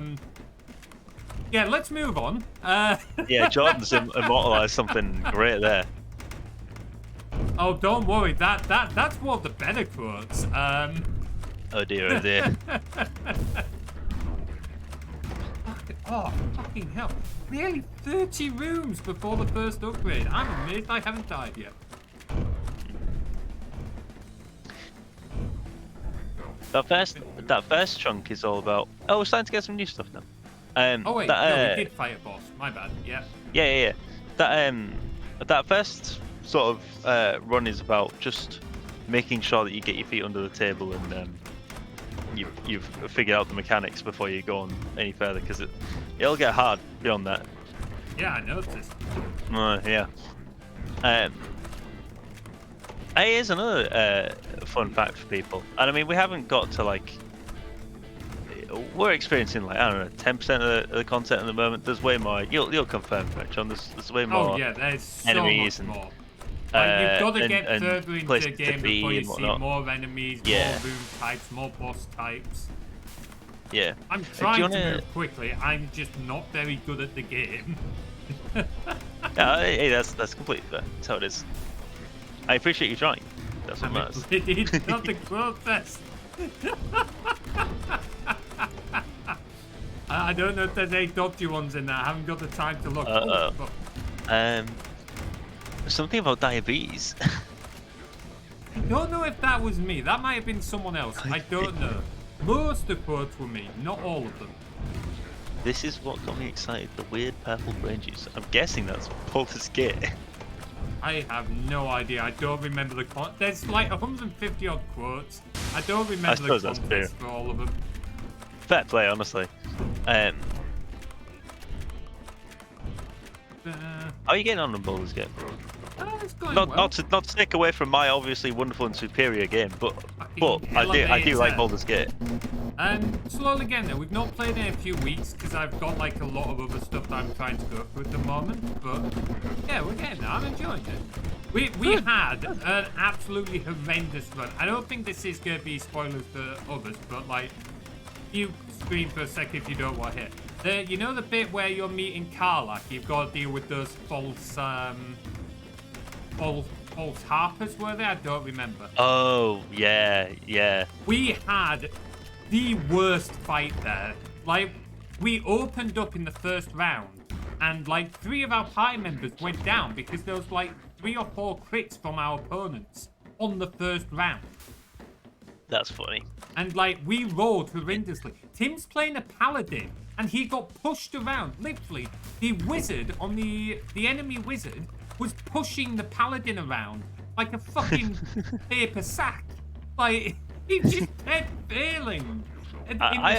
yeah, let's move on. Yeah, Jordan's immortalized something great there. Oh, don't worry. That's one of the better quotes. Oh dear, oh dear. Oh, fucking hell. Nearly 30 rooms before the first upgrade. I'm amazed I haven't died yet. That first chunk is all about. Oh, we're starting to get some new stuff now. Oh wait, no, we did fight a boss. My bad. Yeah. Yeah. That first sort of run is about just making sure that you get your feet under the table and you've figured out the mechanics before you go on any further, because it'll get hard beyond that. Yeah, I noticed. Yeah. Here's another fun fact for people, and I mean we haven't got to like. We're experiencing like, I don't know, 10% of the content at the moment. There's way more. You'll confirm, right, John? There's way more. Oh yeah, there's so enemies much and, more. Like, you've got to get and further into places the to game be before you and see whatnot. more enemies, Yeah. more room types, more boss types. Yeah. I'm trying to move quickly. I'm just not very good at the game. Yeah, hey, that's completely fair. That's how it is. I appreciate you trying. That's what matters. It's not the quote fest. I don't know if there's any dodgy ones in there. I haven't got the time to look. Something about diabetes. I don't know if that was me. That might have been someone else. I don't know. Most of the quotes were me, not all of them. This is what got me excited. The weird purple brain juice. I'm guessing that's Baldur's Gate. I have no idea. I don't remember the There's like 150 odd quotes. I don't remember the context for all of them. Fair play, honestly. How are you getting on in Baldur's Gate? It's going Not well. not to take away from my obviously wonderful and superior game, but I do like Baldur's Gate. Slowly getting there. We've not played in a few weeks because I've got like a lot of other stuff that I'm trying to go through at the moment. But yeah, we're getting there. I'm enjoying it. We had an absolutely horrendous run. I don't think this is going to be spoilers for others, but like, you scream for a second if you don't want to hear. You know the bit where you're meeting Karlach? You've got to deal with those false harpers, were they? I don't remember. Oh, yeah. We had the worst fight there. Like, we opened up in the first round, and like 3 of our party members went down because there was like 3 or 4 crits from our opponents on the first round. That's funny. And like, we rolled horrendously. Tim's playing a paladin, and he got pushed around. Literally, the wizard on the enemy wizard was pushing the paladin around like a fucking paper sack. Like, he just kept failing. I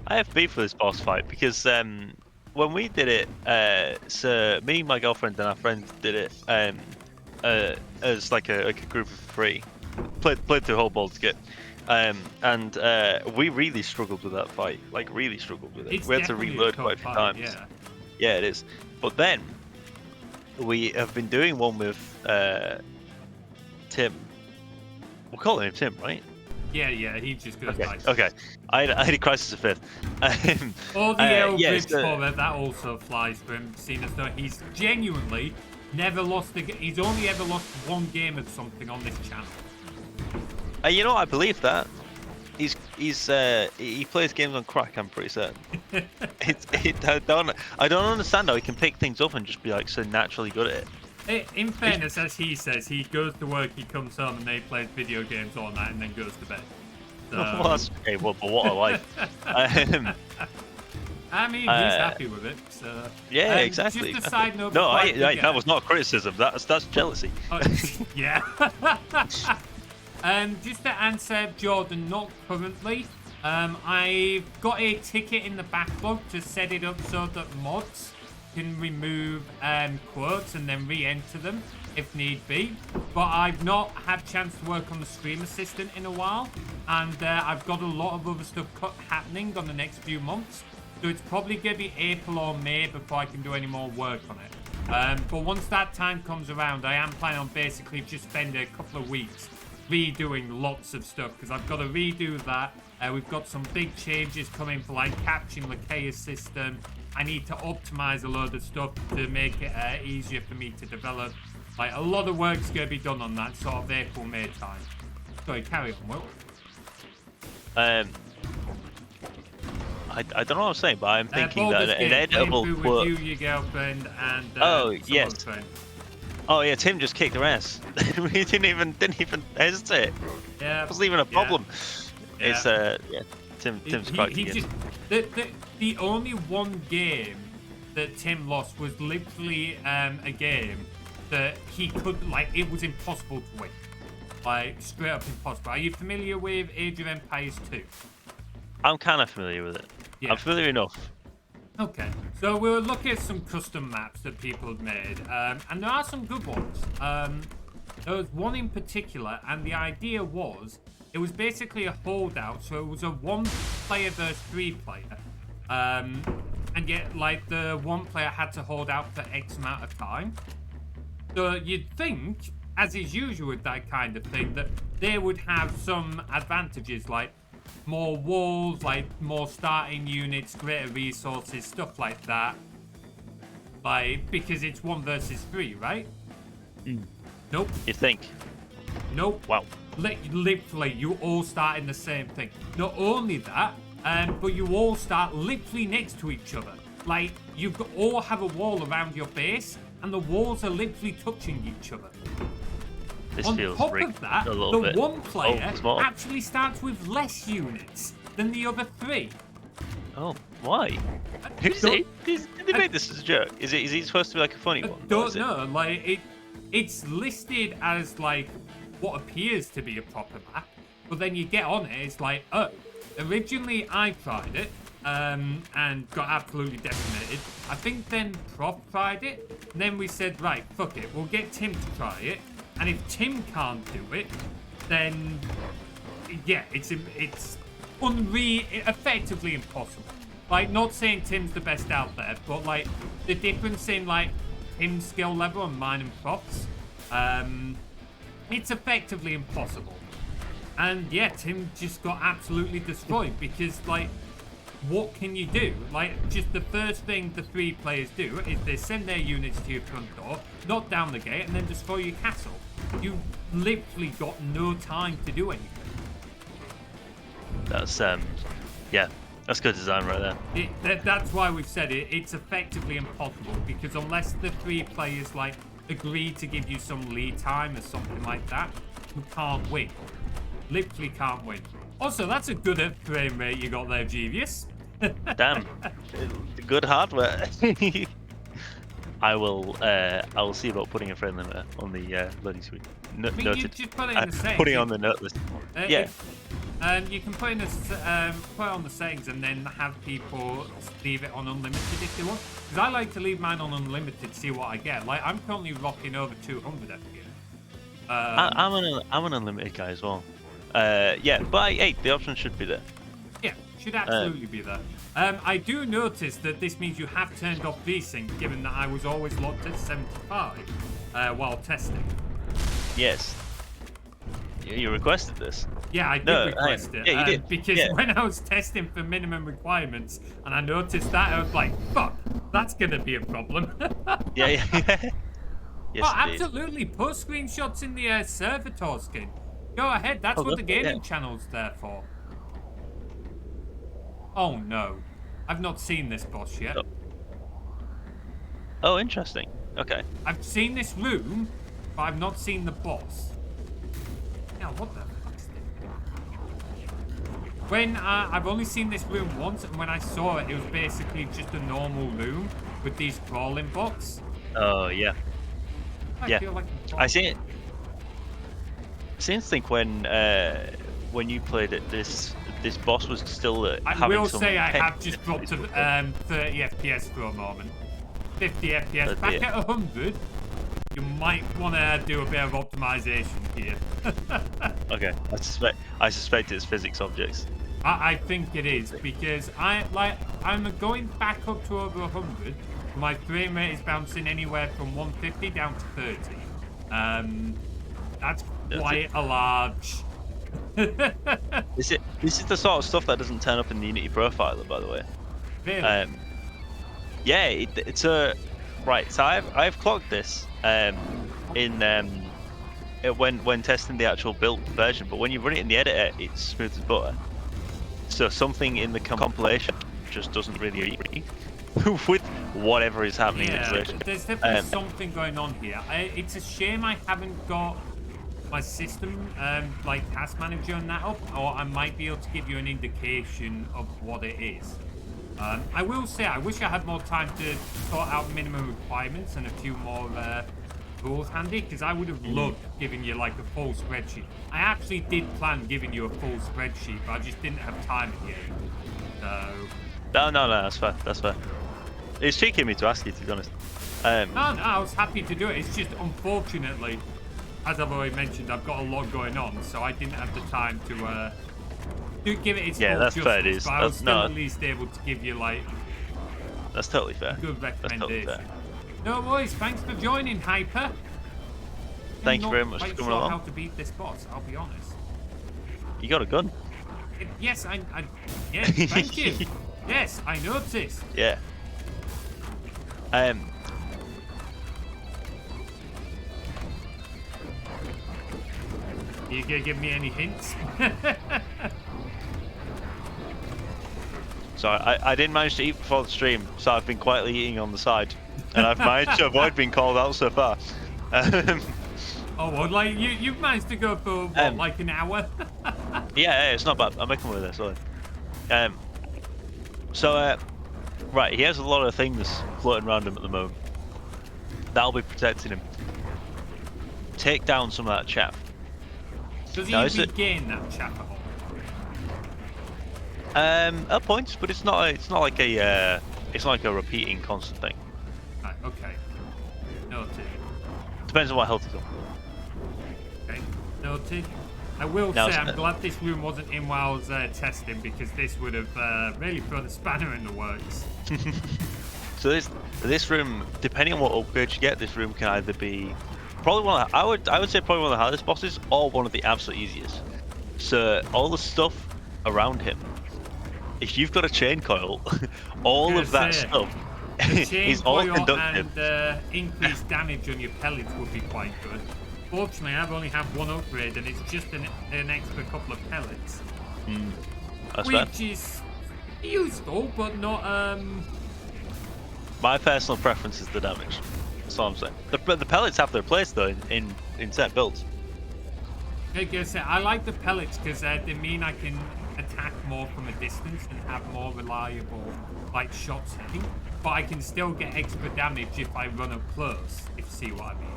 have beef with this boss fight because when we did it, so me, my girlfriend, and our friend did it as like a group of 3, played through whole Baldur's Gate. And we really struggled with that fight. Like, really struggled with it. We had to reload quite a few times. Yeah, it is. But then we have been doing one with Tim. We'll call him Tim, right? Yeah, he just goes like. Okay. I had a crisis of faith. Or the Eldritch Horror, that also flies for him, seeing as though he's genuinely never lost he's only ever lost 1 game of something on this channel. You know what, I believe that. He plays games on crack, I'm pretty certain. I don't understand how he can pick things up and just be like so naturally good at it. In fairness, as he says, he goes to work, he comes home, and then he plays video games all night, and then goes to bed. So... Well, that's okay. Well, but what a life. I mean, he's happy with it. So yeah, exactly. Just a side note. No, that was not criticism. That's jealousy. Oh, yeah. Just to answer Jordan, not currently. I've got a ticket in the backlog to set it up so that mods can remove quotes and then re-enter them if need be. But I've not had chance to work on the Stream Assistant in a while, and I've got a lot of other stuff happening on the next few months. So it's probably going to be April or May before I can do any more work on it. But once that time comes around, I am planning on basically just spending a couple of weeks redoing lots of stuff, because I've got to redo that. We've got some big changes coming for like capturing Lakea's system. I need to optimize a load of stuff to make it easier for me to develop. Like, a lot of work's going to be done on that sort of April, May time. Sorry, carry on, Will. I don't know what I'm saying, but I'm thinking that an editable quote. With you, your girlfriend, and oh yes. Oh yeah, Tim just kicked their ass. We didn't even hesitate. Yeah. It wasn't even a problem. Yeah. It's yeah. Tim's quite good. Just the only one game that Tim lost was literally a game that he could, like, it was impossible to win. Like, straight up impossible. Are you familiar with Age of Empires 2? I'm kind of familiar with it. Yeah. I'm familiar enough. Okay, so we'll look at some custom maps that people have made, and there are some good ones. There was one in particular, and the idea was, it was basically a holdout, so it was a 1 player versus 3 player, and yet, like, the 1 player had to hold out for X amount of time. So you'd think, as is usual with that kind of thing, that they would have some advantages, like more walls, like more starting units, greater resources, stuff like that. Like, because it's 1 versus 3, right? Nope. You think? Nope. Wow. Literally, you all start in the same thing. Not only that, but you all start literally next to each other. Like, you all have a wall around your base, and the walls are literally touching each other. This On feels top rigged of that, a little the bit. 1 player small. actually starts with less units than the other 3. Oh, why? Who's it? Did they make this as a joke? Is he supposed to be like a funny one? Don't know. Like, it's listed as like what appears to be a proper map, but then you get on it, it's like, oh, originally I tried it and got absolutely decimated. I think then Prof tried it, and then we said, right, fuck it, we'll get Tim to try it, and if Tim can't do it, then yeah, it's effectively impossible. Like, not saying Tim's the best out there, but like the difference in like Tim's skill level and mine and Prof's, it's effectively impossible. And yeah, Tim just got absolutely destroyed because, like, what can you do? Like, just the first thing the 3 players do is they send their units to your front door, knock down the gate, and then destroy your castle. You literally got no time to do anything. That's yeah, that's good design right there. That's why we've said it. It's effectively impossible because unless the 3 players like agree to give you some lead time or something like that, you can't win. Literally can't win. Also, that's a good frame rate you got there, Jeevious. Damn, good hardware. I will see about putting a frame limiter on the loading screen. You just put it in the settings. Putting it on the note list. Yeah. You can put it on the settings and then have people leave it on unlimited if they want. Because I like to leave mine on unlimited to see what I get. Like, I'm currently rocking over 200 FPS. I'm an unlimited guy as well. Yeah, but hey, the option should be there. Yeah, should absolutely be there. I do notice that this means you have turned off VSync, given that I was always locked at 75 while testing. Yes. You requested this. Yeah, I did request it. Yeah, you did. Because when I was testing for minimum requirements and I noticed that, I was like, fuck, that's going to be a problem. Yeah. Yes, oh, absolutely. Post screenshots in the servitor skin. Go ahead. That's what the gaming channel's there for. Oh, no. I've not seen this boss yet. Oh, interesting. Okay. I've seen this room, but I've not seen the boss. Yeah, what the fuck is this? When I've only seen this room once, and when I saw it, it was basically just a normal room with these crawling bots. Oh, yeah. I feel like I see it. Since think when you played it, this boss was still I having will some say I tech have just dropped to 30 FPS for a moment. 50 FPS. Oh, Back dear. at 100, you might want to do a bit of optimization here. Okay, I suspect it's physics objects. I think it is because I'm going back up to over 100. My frame rate is bouncing anywhere from 150 down to 30. That's quite a large. This is the sort of stuff that doesn't turn up in the Unity profiler, by the way. Really? Yeah, it's a right. So I've clocked this when testing the actual built version, but when you run it in the editor, it's smooth as butter. So something in the compilation just doesn't really agree with whatever is happening in the version. There's definitely something going on here. It's a shame I haven't got my system like task manager on that up, or I might be able to give you an indication of what it is. I will say I wish I had more time to sort out minimum requirements and a few more rules handy, because I would have loved giving you like a full spreadsheet. I actually did plan giving you a full spreadsheet, but I just didn't have time at the end. So No, that's fair. That's fair. It's cheeky of me to ask you, to be honest. no, I was happy to do it. It's just unfortunately, as I've already mentioned, I've got a lot going on, so I didn't have the time to give it its full that's justice, fair, it is. but I was still No. at least able to give you like That's totally fair. good That's totally recommendation. fair. No worries, thanks for joining, Hyper. Thank you I'm very not much quite for coming sure along. how to beat this boss, I'll be honest. You got a gun? Yes, yeah, thank you. Yes, I noticed. Yeah. You gonna give me any hints? Sorry, I didn't manage to eat before the stream, so I've been quietly eating on the side, and I've managed to avoid being called out so far. Oh, well, like you've managed to go for what, like an hour? Yeah, it's not bad. I'm making with this. Sorry. Right, he has a lot of things floating around him at the moment. That'll be protecting him. Take down some of that chaff. Does he No, is it- regain that chaff at all? At points, but it's not like a repeating constant thing. Right, okay. Noted. Depends on what health he's on. Okay, noted. I will Now, say I'm glad this room wasn't in while I was testing, because this would have really thrown a spanner in the works. So this room, depending on what upgrade you get, this room can either be probably one of the, I would say probably one of the hardest bosses, or one of the absolute easiest. So all the stuff around him, if you've got a chain coil, all of that stuff Chain is all coil conductive. and increased damage on your pellets would be quite good. Fortunately, I've only had one upgrade, and it's just an extra couple of pellets, That's fair. which is useful, but not My personal preference is the damage. That's all I'm saying. The pellets have their place though in set builds. Like I said, I like the pellets because they mean I can attack more from a distance and have more reliable like shots hitting, but I can still get extra damage if I run up close, if you see what I mean.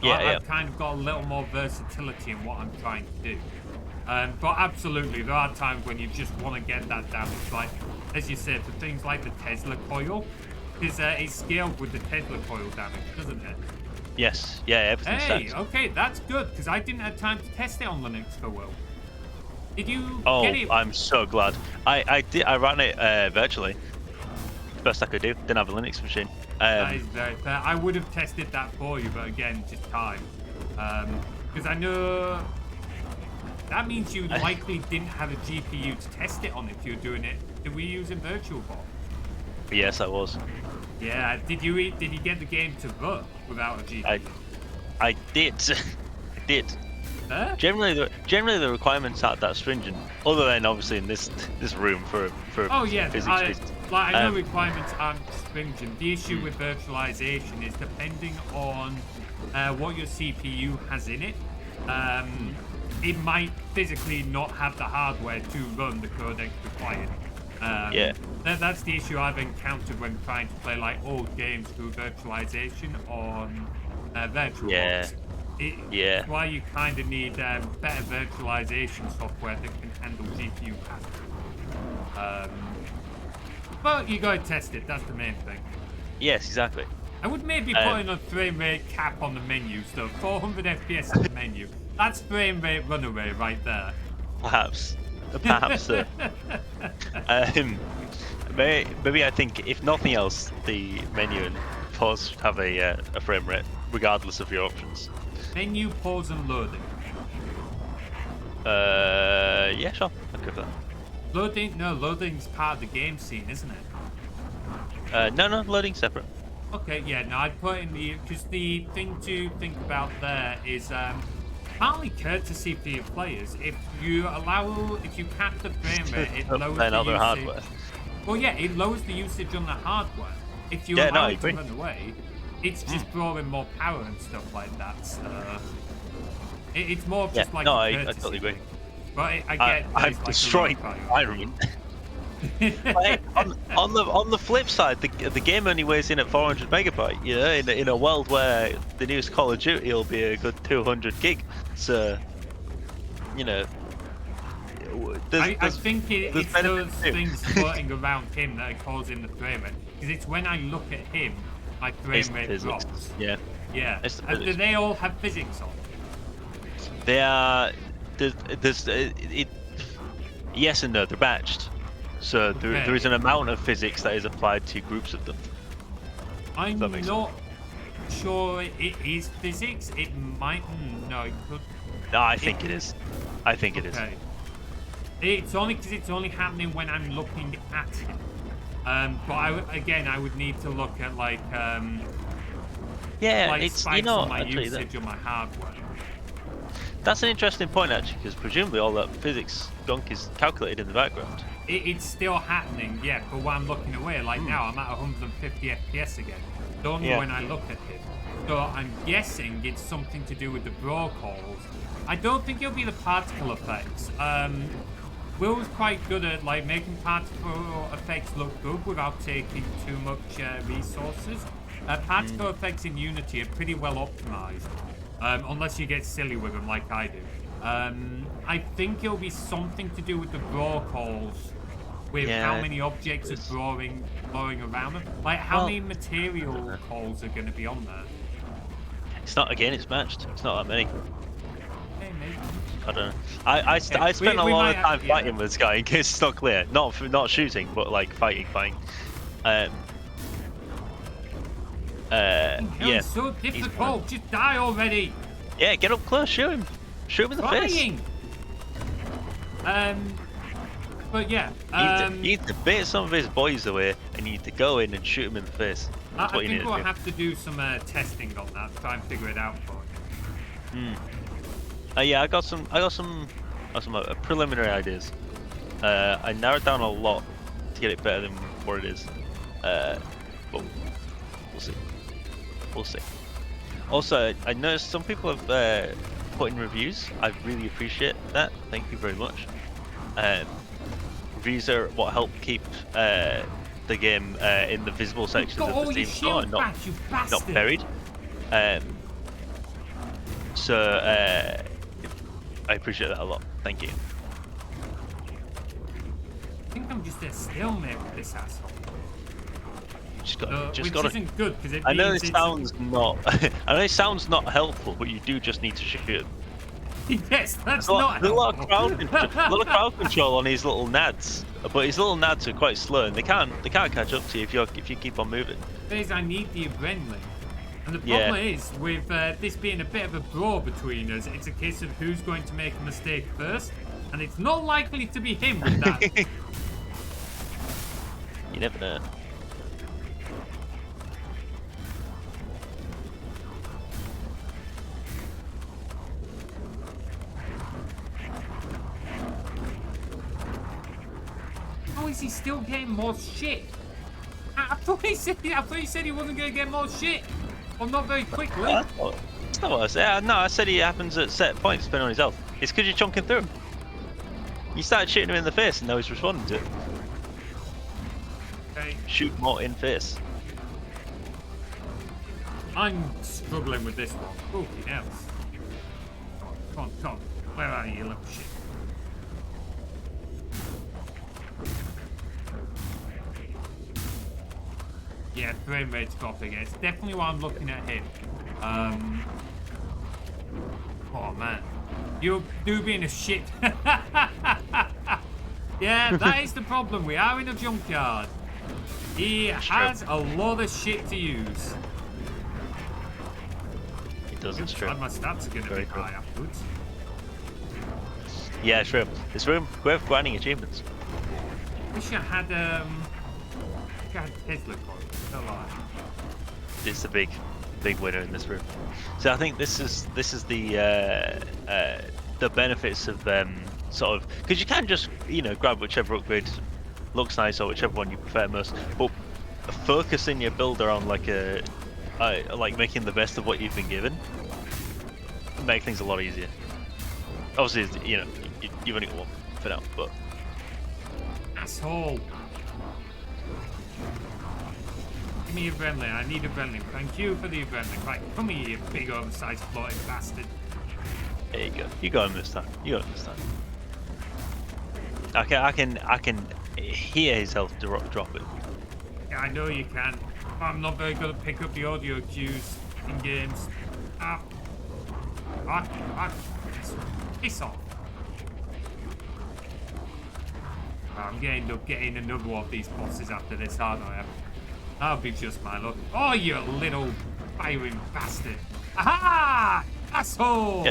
So Yeah, I've kind of got a little more versatility in what I'm trying to do. But absolutely, there are times when you just want to get that damage, like, as you said, for things like the Tesla coil, because it's scaled with the Tesla coil damage, doesn't it? Yes, yeah, everything's Hey, set. okay, that's good, because I didn't have time to test it on Linux for Will. Did you Oh, get it? I'm so glad. I ran it virtually. Best I could do. Didn't have a Linux machine. That is very fair. I would have tested that for you, but again, just time. Because I know that means you likely didn't have a GPU to test it on if you're doing it. Did we use a VirtualBox? Yes, I was. Yeah. Did you get the game to run without a GPU? I did. I did. Huh? Generally, the requirements aren't that stringent, other than obviously in this room for Oh yeah, physics reasons. I know requirements aren't stringent. The issue with virtualization is depending on what your CPU has in it. It might physically not have the hardware to run the codec required. Yeah. That's the issue I've encountered when trying to play like old games through virtualization on VirtualBox. Yeah. Yeah. That's why you kind of need better virtualization software that can handle GPU patterns. But you gotta test it. That's the main thing. Yes, exactly. I would maybe put in a frame rate cap on the menu, so 400 FPS on the menu. That's frame rate runaway right there. Perhaps, perhaps. Maybe I think if nothing else, the menu and pause should have a frame rate, regardless of your options. Menu, pause, and loading. Yeah, sure. I'll give that. Loading? No, loading's part of the game scene, isn't it? No, loading separate. Okay, yeah, no, I'd put in the... Because the thing to think about there is partly courtesy for your players. If you cap the frame rate, it lowers the usage. Hardware. Well, yeah, it lowers the usage on the hardware. If you allow it to run away, it's just drawing more power and stuff like that. So it's more of just like no, a I courtesy. totally agree. But I get I'm like destroying the environment. on the flip side, the game only weighs in at 400 megabyte. You know, in a world where the newest Call of Duty will be a good 200 gig. So, you know, I think it's those things floating around him that are causing the frame rate. Because it's when I look at him, my frame rate drops. Yeah. Yeah. Do they all have physics on? They are. Yes and no. They're batched. So there is an amount of physics that is applied to groups of them. I'm not sure it is physics. It might. No, it could. No, I think it is. I think it is. It's only because it's only happening when I'm looking at him. But I would need to look at like it's spikes on my usage on my hardware. That's an interesting point actually, because presumably all that physics gunk is calculated in the background. It's still happening, yeah. But while I'm looking away, like now I'm at 150 FPS again. Don't know when I look at him. So I'm guessing it's something to do with the brawl calls. I don't think it'll be the particle effects. Will's quite good at like making particle effects look good without taking too much resources. Particle effects in Unity are pretty well optimized, unless you get silly with them like I do. I think it'll be something to do with the brawl calls, with how many objects are blowing around them. Like how many material calls are going to be on there? It's not. Again, it's matched. It's not that many. Maybe. I don't know. I spent a lot of time fighting with this guy in case it's not clear. Not shooting, but like fighting. It's so difficult. Just die already. Yeah, get up close. Shoot him. Shoot him in the face. But yeah. You need to bait some of his boys away, and you need to go in and shoot him in the face. I think we'll have to do some testing on that. Try and figure it out for you. Yeah, I got some preliminary ideas. I narrowed down a lot to get it better than what it is. But we'll see. Also, I noticed some people have put in reviews. I really appreciate that. Thank you very much. Reviews are what help keep the game in the visible sections of the Steam store, not buried. So I appreciate that a lot. Thank you. I think I'm just a stalemate with this asshole. Just which isn't good because it I know means it sounds not. I know it sounds not helpful, but you do just need to shoot him. Yes, that's not helpful. A lot of crowd control on his little nads, but his little nads are quite slow, and they can't catch up to you if you keep on moving. I need the adrenaline. And the problem is, with this being a bit of a brawl between us, it's a case of who's going to make a mistake first, and it's not likely to be him with that. You never know. How is he still getting more shit? I thought he said he wasn't going to get more shit. Or not very quickly. That's not what I said. No, I said he happens at set points depending on his health. It's because you're chunking through him. You started shooting him in the face and now he's responding to it. Okay. Shoot more in face. I'm struggling with this one. Fucking hell. Come on. Where are you, little shit? Yeah, frame rate's dropping. It's definitely what I'm looking at here. Oh man, you do being a shit. Yeah, that is the problem. We are in a junkyard. He has a lot of shit to use. It doesn't strip. My stats are going to be high afterwards. Yeah, true. It's worth grinding achievements. Wish I had Tesla coin. Still alive. It's the big winner in this room. So I think this is the benefits of sort of, because you can just grab whichever upgrade looks nice or whichever one you prefer most, but focusing your build around like making the best of what you've been given make things a lot easier. Obviously, you've only got one for now, but asshole. Give me a adrenaline. I need adrenaline. Thank you for the adrenaline. Right, come here, you big oversized floating bastard. There you go. You got him this time. You got him this time. I can hear his health drop it. Yeah, I know you can. I'm not very good at picking up the audio cues in games. Piss off. I'm getting up getting another one of these bosses after this, aren't I? That'll be just my luck. Oh, you little firing bastard. Aha! Asshole!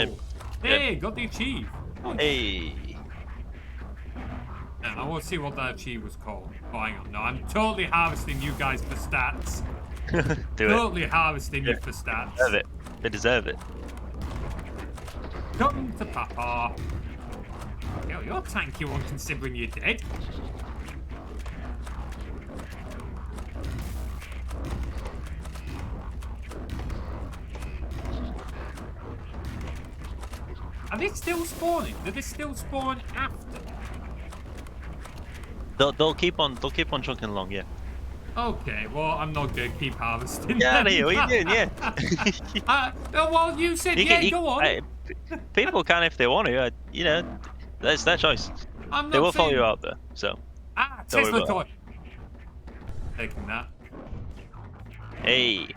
Hey, got the achieve. Oh, hey. I want to see what that achieve was called. Oh, hang on. No, I'm totally harvesting you guys for stats. Totally harvesting you for stats. Deserve it. They deserve it. Come to Papa. Yo, you're a tanky one considering you're dead. Are they still spawning? Do they still spawn after? They'll keep on chunking along, yeah. Okay, well I'm not gonna keep harvesting. Yeah, what are you doing? Yeah. Well, you said go on. People can if they want to. That's their choice. They will follow you out there. So. Tesla toy. Taking that. Hey.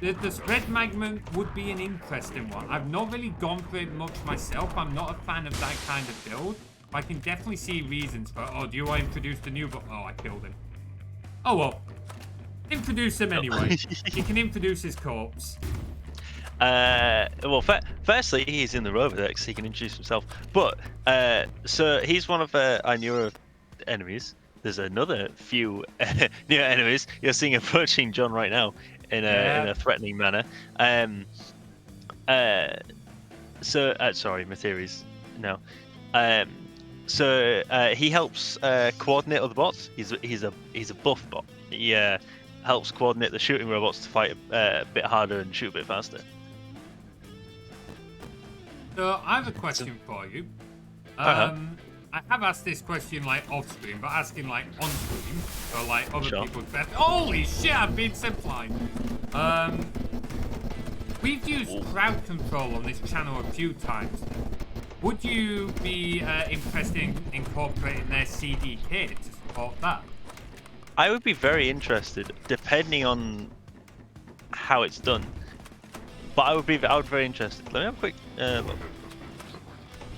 The spread magma would be an interesting one. I've not really gone for it much myself. I'm not a fan of that kind of build. I can definitely see reasons for. Oh, do you want to introduce the new? Oh, I killed him. Oh well. Introduce him anyway. He can introduce his corpse. Well, firstly, he's in the Robodex, so he can introduce himself. But so he's one of our newer enemies. There's another few newer enemies. You're seeing approaching John right now in a threatening manner. Sorry, Materies. No. So he helps coordinate other bots. He's a buff bot. He helps coordinate the shooting robots to fight a bit harder and shoot a bit faster. So I have a question for you. I have asked this question like off screen, but asking like on screen, so like other people's best. Holy shit! I've been ziplined. We've used crowd control on this channel a few times. Would you be interested in incorporating their CDK to support that? I would be very interested, depending on how it's done. But I would be very interested. Let me have a quick look.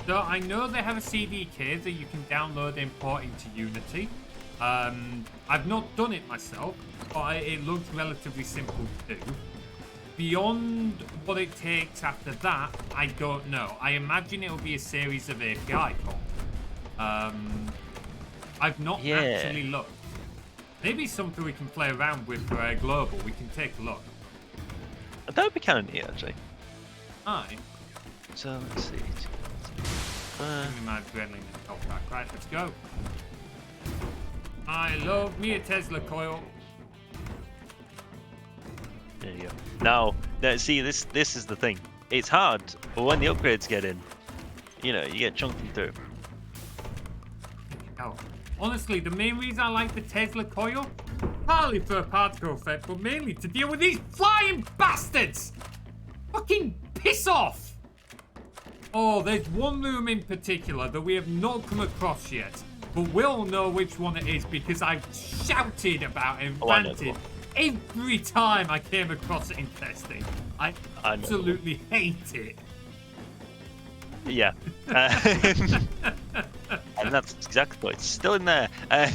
So I know they have a CDK that you can download and import into Unity. I've not done it myself, but it looks relatively simple to do. Beyond what it takes after that, I don't know. I imagine it'll be a series of API calls. I've not actually looked. Maybe something we can play around with for global. We can take a look. That would be kind of neat, actually. Aye. So let's see. Give me my adrenaline and top back. Right, let's go. I love me a Tesla coil. There you go. Now, see, this is the thing. It's hard, but when the upgrades get in, you get chunking through. Oh, honestly, the main reason I like the Tesla coil, partly for a particle effect, but mainly to deal with these flying bastards. Fucking piss off. Oh, there's one room in particular that we have not come across yet. but we'll know which one it is because I've shouted about it and Oh, I know the ranted one. every time I came across it in testing. I I know the one. absolutely hate it. Yeah. And that's exactly why it's still in there. Just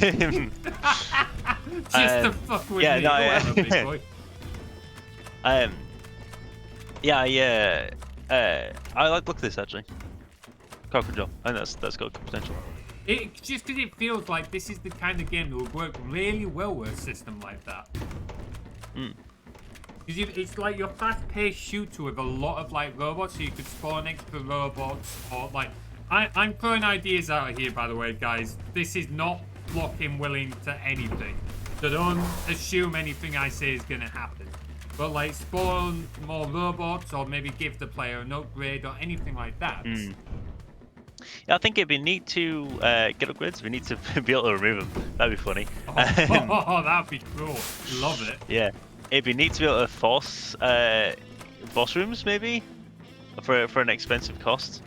to fuck with yeah, me. no, Oh, yeah. hello, big boy. Yeah. I like look at this actually. Cocker job. I think that's got good potential. Just because it feels like this is the kind of game that would work really well with a system like that. Because it's like your fast-paced shooter with a lot of like robots, so you could spawn extra robots or like. I'm throwing ideas out here, by the way, guys. This is not locking willing to anything. So don't assume anything I say is gonna happen. But like spawn more robots, or maybe give the player an upgrade or anything like that. Yeah, I think it'd be neat to get upgrades. We need to be able to remove them. That'd be funny. Oh, that'd be cool. Love it. Yeah, it'd be neat to be able to force boss rooms maybe for an expensive cost,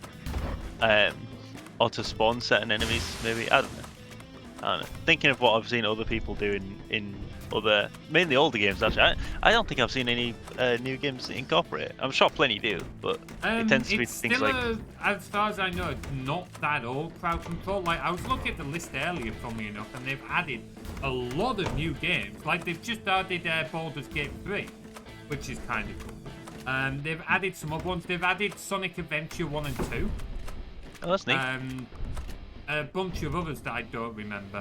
or to spawn certain enemies maybe. I don't know. Thinking of what I've seen other people do in other, mainly older games actually. I don't think I've seen any new games that incorporate it. I'm sure plenty do, but it tends to be it's things still like. as far as I know, it's not that old crowd control. Like I was looking at the list earlier, funnily enough, and they've added a lot of new games. Like they've just added Baldur's Gate 3, which is kind of cool. They've added some other ones. They've added Sonic Adventure 1 and 2. Oh, that's neat. A bunch of others that I don't remember.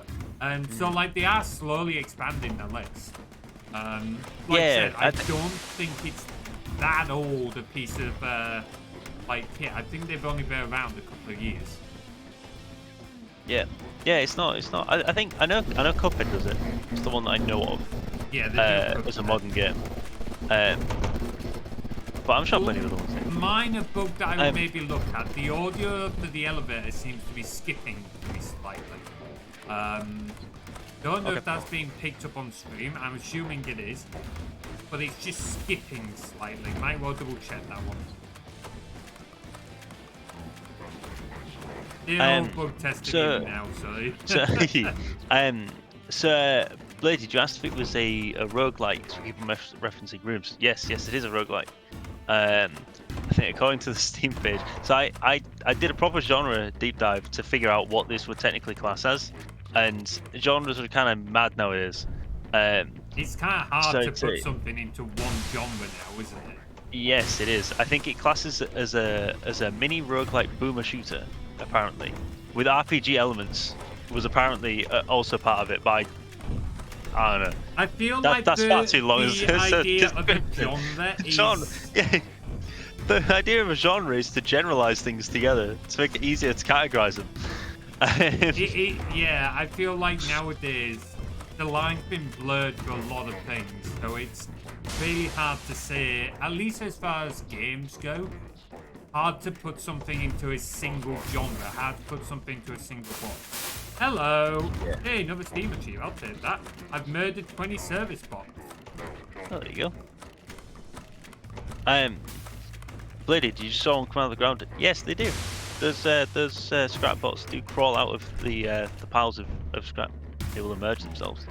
So like they are slowly expanding the list. Like Yeah, I said, I don't think it's that old a piece of like kit. I think they've only been around a couple of years. Yeah, it's not. I think I know Cuphead does it. It's the one that I know of. Yeah, they do. As a modern game. But I'm sure plenty of other ones. Minor bug that I would maybe look at. The audio for the elevator seems to be skipping me slightly. Don't know if that's being picked up on stream. I'm assuming it is. But it's just skipping slightly. Might well double check that one. Bug testing now, sorry. So Blady, you asked if it was a roguelike, so we keep referencing rooms. Yes, it is a roguelike. I think according to the Steam page. So I did a proper genre deep dive to figure out what this would technically class as, and genres are kind of mad nowadays. It's kind of hard to put something into one genre now, isn't it? Yes, it is. I think it classes as a mini roguelike boomer shooter, apparently, with RPG elements. Was apparently also part of it, but I don't know. I feel like that's far too long. The idea of a genre is... Yeah. The idea of a genre is to generalize things together to make it easier to categorize them. Yeah, I feel like nowadays the line's been blurred for a lot of things, so it's really hard to say, at least as far as games go, hard to put something into a single genre, hard to put something into a single box. Hello! Yeah. Hey, another Steam achieve, I'll take that. I've murdered 20 service bots. Oh, there you go. Blady, did you saw them come out of the ground? Yes, they do. Those scrap bots do crawl out of the piles of scrap. They will emerge themselves.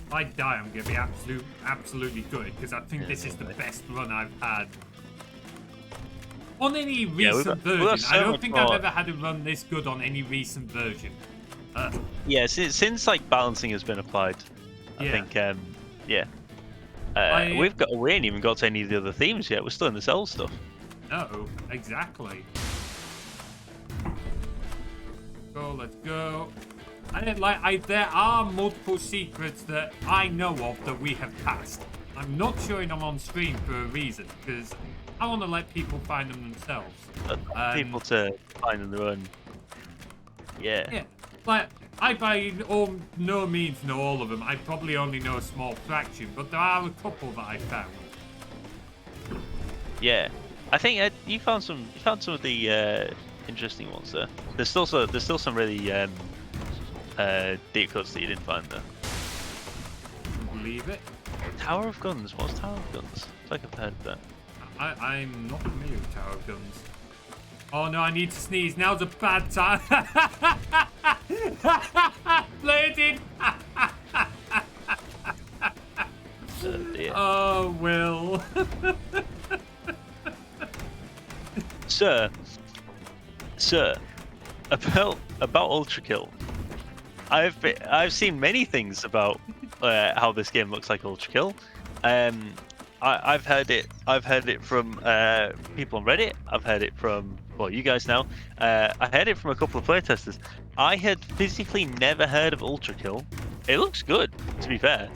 If I die, I'm gonna be absolutely good because I think this is the best run I've had on any recent version. I don't think I've ever had a run this good on any recent version. Yeah, since like balancing has been applied, I think we ain't even got to any of the other themes yet. We're still in the cell stuff. No, exactly. Let's go. There are multiple secrets that I know of that we have passed. I'm not showing them on stream for a reason, because I want to let people find them themselves. People to find on their own. Yeah. Yeah. Like, I by no means know all of them. I probably only know a small fraction, but there are a couple that I found. Yeah. I think you found some of the interesting ones there. There's still some really deep cuts that you didn't find there. Believe it. Tower of Guns. What's Tower of Guns? I think I've heard of that. I'm not familiar with Tower of Guns. Oh no, I need to sneeze. Now's a bad time. Bladed. Dear. Oh, Will. Sir, about Ultra Kill. I've seen many things about how this game looks like Ultra Kill. I've heard it from people on Reddit. I've heard it from you guys now. I heard it from a couple of playtesters. I had physically never heard of Ultra Kill. It looks good, to be fair.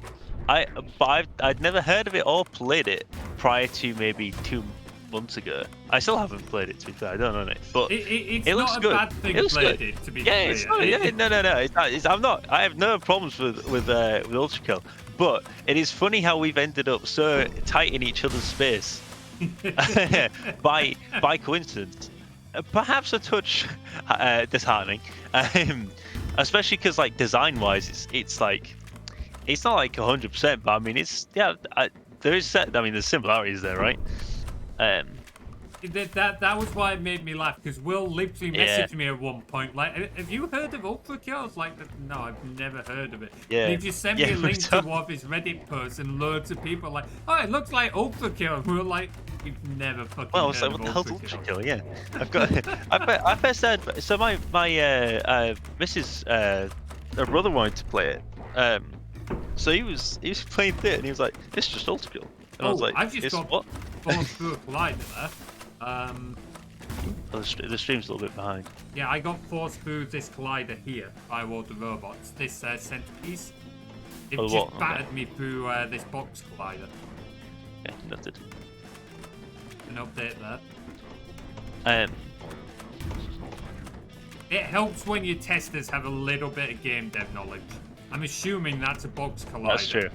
I'd never heard of it or played it prior to maybe 2 months ago. I still haven't played it, to be fair. I don't own it, but it's it looks not a good. bad thing It looks played good. it, to be Yeah, clear. it's not, yeah, no. I'm not. I have no problems with Ultra Kill, but it is funny how we've ended up so tight in each other's space by coincidence. Perhaps a touch disheartening, especially because like design-wise, it's like it's not like 100%, but I mean there's similarities there, right? That was why it made me laugh, because Will literally messaged me at one point like, have you heard of Ultra Kill? I was like, no, I've never heard of it. Yeah. And he just sent me a link to one of his Reddit posts, and loads of people are like, oh, it looks like Ultra Kill. And we were like, we've never fucking Well, I heard was like, of what the hell's Ultra Ultra Kill. Kill? Yeah, I've got. I first heard. So my Mrs. Her brother wanted to play it. So he was playing it, and he was like, "It's just Ultra Kill." And I was like, I've just "It's got what?" Force through a collider there. Oh, the stream's a little bit behind. Yeah, I got force through this collider here by Water Robots. This centerpiece. It Oh, just what? battered Okay. me through this box collider. Yeah, noted. An update there. Um, It helps when your testers have a little bit of game dev knowledge. I'm assuming that's a box collider. that's true.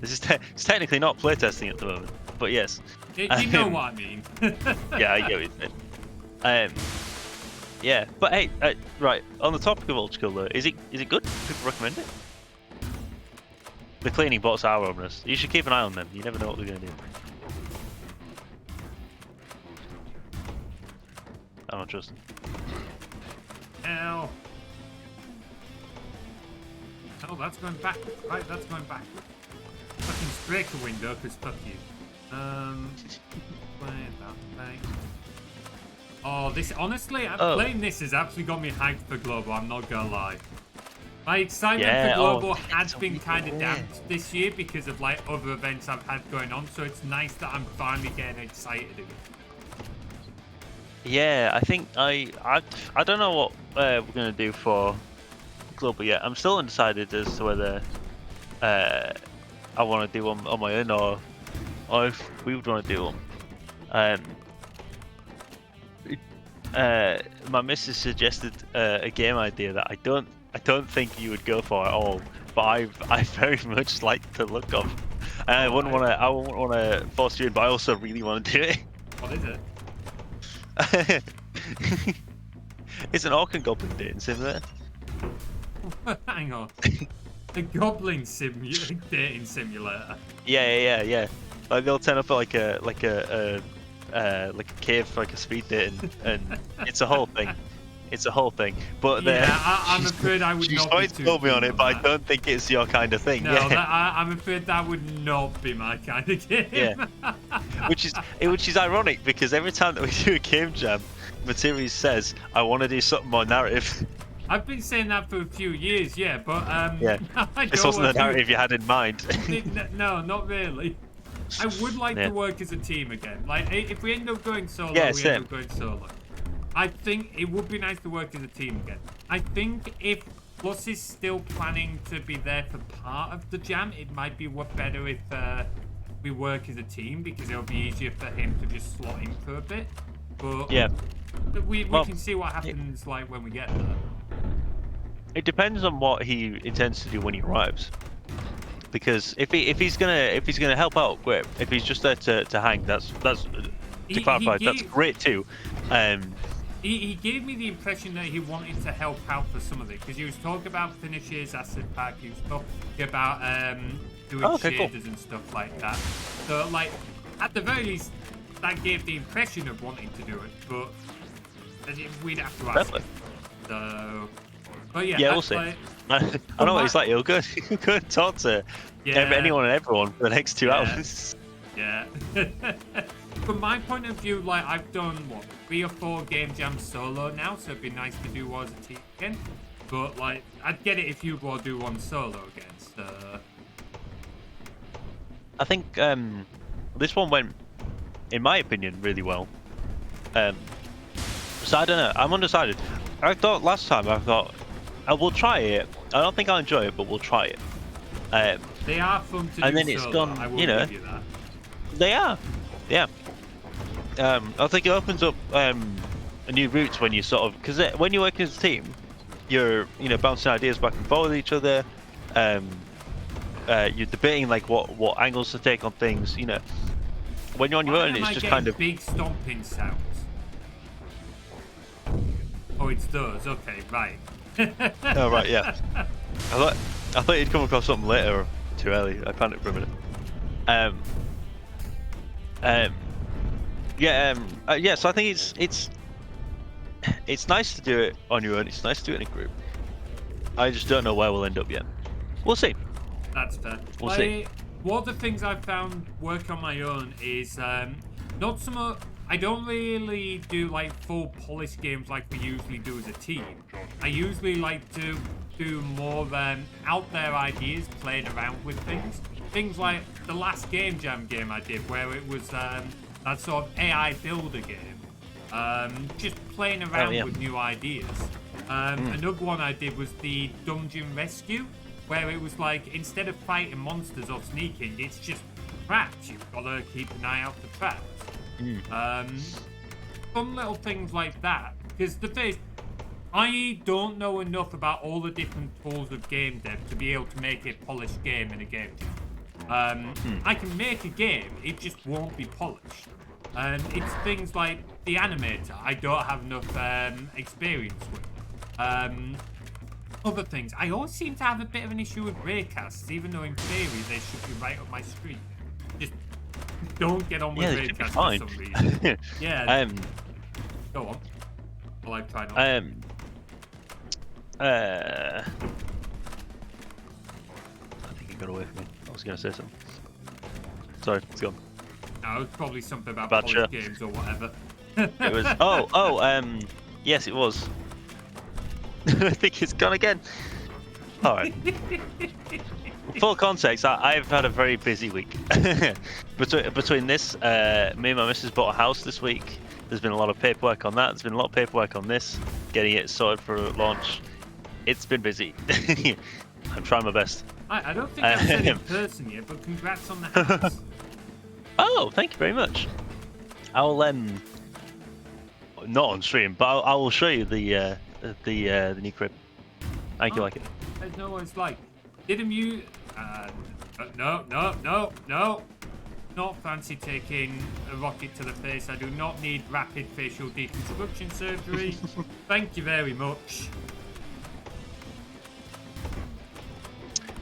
This is it's technically not playtesting at the moment, but yes. You know what I mean. Yeah, I get what you mean. Yeah, but hey, right on the topic of Ultra Kill though, is it good? People recommend it. The cleaning bots are ominous. You should keep an eye on them. You never know what they're going to do. I don't trust them. Hell. Oh, that's going back. Right, that's going back. Fucking break a window, because fuck you. Play that thing. Oh, this, honestly, playing this has actually got me hyped for Global, I'm not gonna lie. My excitement for Global had been kind of damped this year because of like other events I've had going on, so it's nice that I'm finally getting excited again. Yeah, I think I don't know what we're gonna do for Global yet. I'm still undecided as to whether I want to do one on my own or if we would want to do one. My missus suggested a game idea that I don't think you would go for at all, but I very much like the look of. And I wouldn't want to force you in, but I also really want to do it. What is it? It's an orc and goblin dating simulator. Hang on. The Goblin dating simulator. Yeah. Like they'll turn up at like a cave for like a speed dating, and it's a whole thing. It's a whole thing. But I'm afraid I would she's not. trying Be to tell me on it, but I don't think it's your kind of thing. No, Yeah. I'm afraid that would not be my kind of game. Yeah. which is ironic because every time that we do a game jam, Materies says, "I want to do something more narrative." I've been saying that for a few years, yeah, but Yeah. This wasn't the narrative you had in mind. No, not really. I would like to work as a team again. Like, if we end up going solo, Yeah, we end up going solo. I think it would be nice to work as a team again. I think if Plus is still planning to be there for part of the jam, it might be better if we work as a team, because it'll be easier for him to just slot in for a bit. But Yeah. we can see what happens like when we get there. It depends on what he intends to do when he arrives. Because if he's gonna help out, great. If he's just there to hang, that's to clarify, that's great too. He gave me the impression that he wanted to help out for some of it, because he was talking about finishes, asset pack, he was talking about doing shaders and stuff like that. So, like, at the very least, that gave the impression of wanting to do it, but we'd have to ask him. So, but yeah, we'll see. Like, I know what he's like. He'll go and talk to anyone and everyone for the next 2 hours. Yeah. From my point of view, like, I've done, 3 or 4 game jams solo now, so it'd be nice to do one as a team again. But, like, I'd get it if you go do one solo again, so... I think this one went, in my opinion, really well. So I don't know, I'm undecided. I thought last time, I will try it. I don't think I'll enjoy it, but we'll try it. They are fun to do and then solo, it's gone, I will give you that. They are, yeah. I think it opens up a new routes when you sort of, because when you work as a team, you're bouncing ideas back and forth with each other. You're debating like what angles to take on things. When you're on your own, it's just kind of big stomping sounds. Oh, it's those. Okay, right. Oh right, yeah. I thought you'd come across something later. Too early. I panicked for a minute. So I think it's nice to do it on your own. It's nice to do it in a group. I just don't know where we'll end up yet. We'll see. That's fair. We'll see. One of the things I've found work on my own is not so much. I don't really do like full polished games like we usually do as a team. I usually like to do more out there ideas, playing around with things. Things like the last game jam game I did, where it was that sort of AI builder game. Just playing around with new ideas. Another one I did was the dungeon rescue, where it was like, instead of fighting monsters or sneaking, it's just traps. You've got to keep an eye out for traps. Fun little things like that. Because the thing is, I don't know enough about all the different tools of game dev to be able to make a polished game in a game jam. I can make a game, it just won't be polished. It's things like the animator I don't have enough experience with. Other things, I always seem to have a bit of an issue with raycasts, even though in theory they should be right up my street. Just don't get on with raycasts for some reason. Yeah. Go on. Well, I try not. I think it got away from me. I was going to say something. Sorry, it's gone. No, it's probably something about Bad polished games or whatever. It was. Yes, it was. I think it's gone again. All right. Full context, I've had a very busy week. Between this, me and my missus bought a house this week. There's been a lot of paperwork on that. There's been a lot of paperwork on this, getting it sorted for launch. It's been busy. I'm trying my best. I don't think I've said it in person yet, but congrats on the house. Oh, thank you very much. I'll not on stream, but I will show you the new crib. I think you like it. I know what it's like. Didn't you? No. Not fancy taking a rocket to the face. I do not need rapid facial deconstruction surgery. Thank you very much.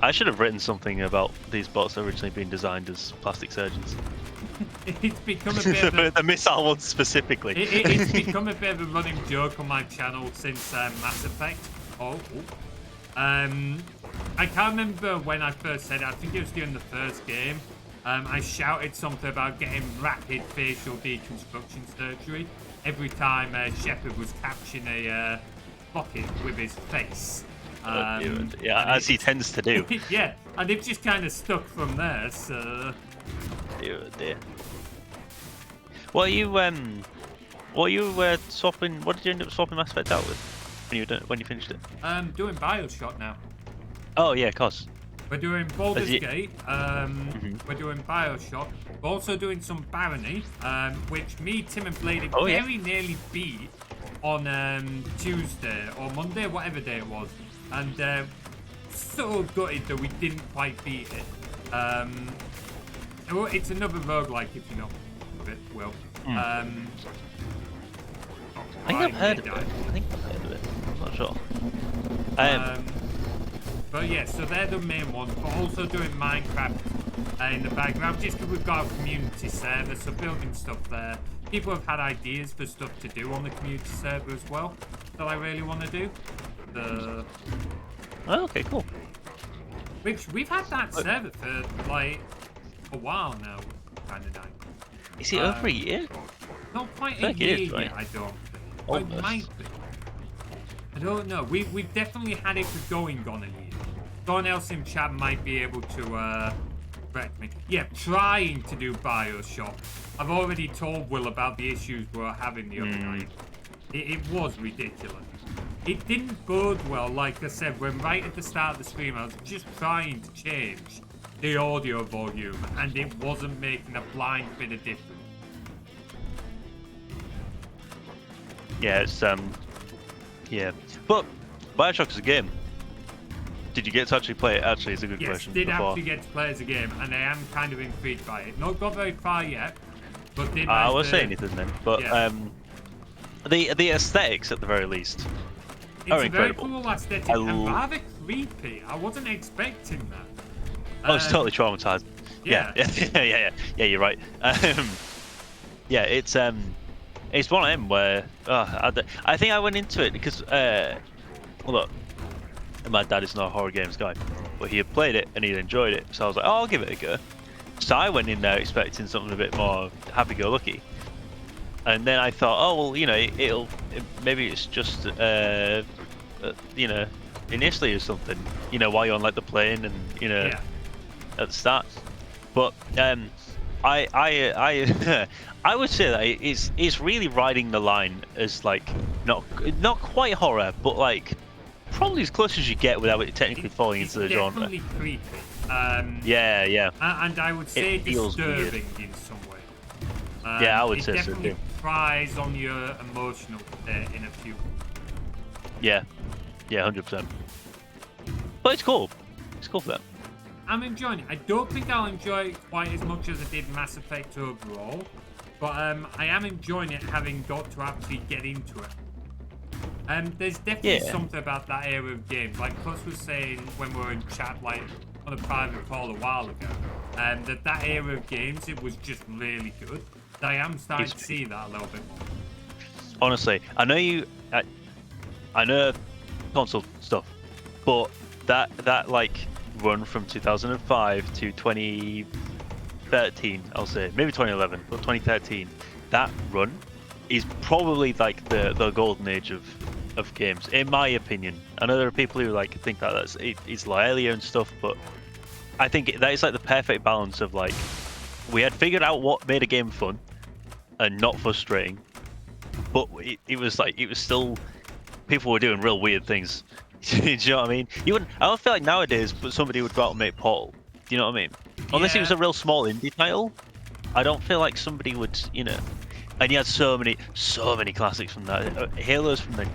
I should have written something about these bots originally being designed as plastic surgeons. It's become a bit of a... The missile ones specifically. It's become a bit of a running joke on my channel since Mass Effect. I can't remember when I first said it. I think it was during the first game. I shouted something about getting rapid facial deconstruction surgery every time Shepard was catching a rocket with his face. As he tends to do. Yeah, and it just kind of stuck from there, so... Dear. What you swapping? What did you end up swapping Mass Effect out with when you finished it? Doing Bioshock now. Oh yeah, of course. We're doing Baldur's Gate. We're doing Bioshock. We're also doing some Barony, which me, Tim, and Blade very nearly beat on Tuesday or Monday, whatever day it was, and so gutted that we didn't quite beat it. It's another roguelike if you know it, Will. I think I've heard of it. I'm not sure. But yeah, so they're the main ones, but also doing Minecraft in the background, just because we've got a community server, so building stuff there. People have had ideas for stuff to do on the community server as well that I really want to do. Oh, okay, cool. Which we've had that server for like a while now, kind of nice. Is it over a year? Not quite I a think year it is, right? yet, I don't think. But it might be. I don't know. We've definitely had it for going on a year. Someone else in chat might be able to correct me. Yeah, trying to do Bioshock. I've already told Will about the issues we were having the other night. It was ridiculous. It didn't bode well, like I said, when right at the start of the stream I was just trying to change the audio volume and it wasn't making a blind bit of difference. Yeah, it's yeah. But Bioshock is a game. Did you get to actually play it? Actually, it's a good question. Yes, did actually get to play as a game, and I am kind of intrigued by it. Not got very far yet, but did. I was saying anything then, but yeah. the aesthetics at the very least are It's a very incredible. cool aesthetic and rather creepy. I wasn't expecting that. Oh, it's totally traumatized. Yeah. Yeah. You're right. Yeah, it's one of them where I think I went into it because well, look, my dad is not a horror games guy, but he had played it and he'd enjoyed it, so I was like, oh, I'll give it a go. So I went in there expecting something a bit more happy-go-lucky, and then I thought, oh well, you know, maybe it's just you know, initially or something, you know, while you're on like the plane and you know at the start. But I would say that it's really riding the line as like not quite horror, but like probably as close as you get without it technically falling into the genre. It's definitely creepy. Yeah. And I would say disturbing in some way. Yeah, I would say so too. It definitely too. pries on your emotional state in a few. Yeah, 100%. But it's cool. It's cool for that. I'm enjoying it. I don't think I'll enjoy it quite as much as I did Mass Effect overall, but I am enjoying it having got to actually get into it. There's definitely something about that era of games. Like Plus was saying when we were in chat, like on a private call a while ago, that era of games, it was just really good. I am starting to see that a little bit more. Honestly, I know I know console stuff, but that like run from 2005 to 2013, I'll say maybe 2011, but 2013, that run is probably like the golden age of games, in my opinion. I know there are people who like think that it's Lakea and stuff, but I think that is like the perfect balance of like we had figured out what made a game fun and not frustrating, but it was still people were doing real weird things. Do you know what I mean? I don't feel like nowadays, but somebody would go out and make Portal. Do you know what I mean? Unless it was a real small indie title, I don't feel like somebody would, you know. And you had so many classics from that. Halo's from then,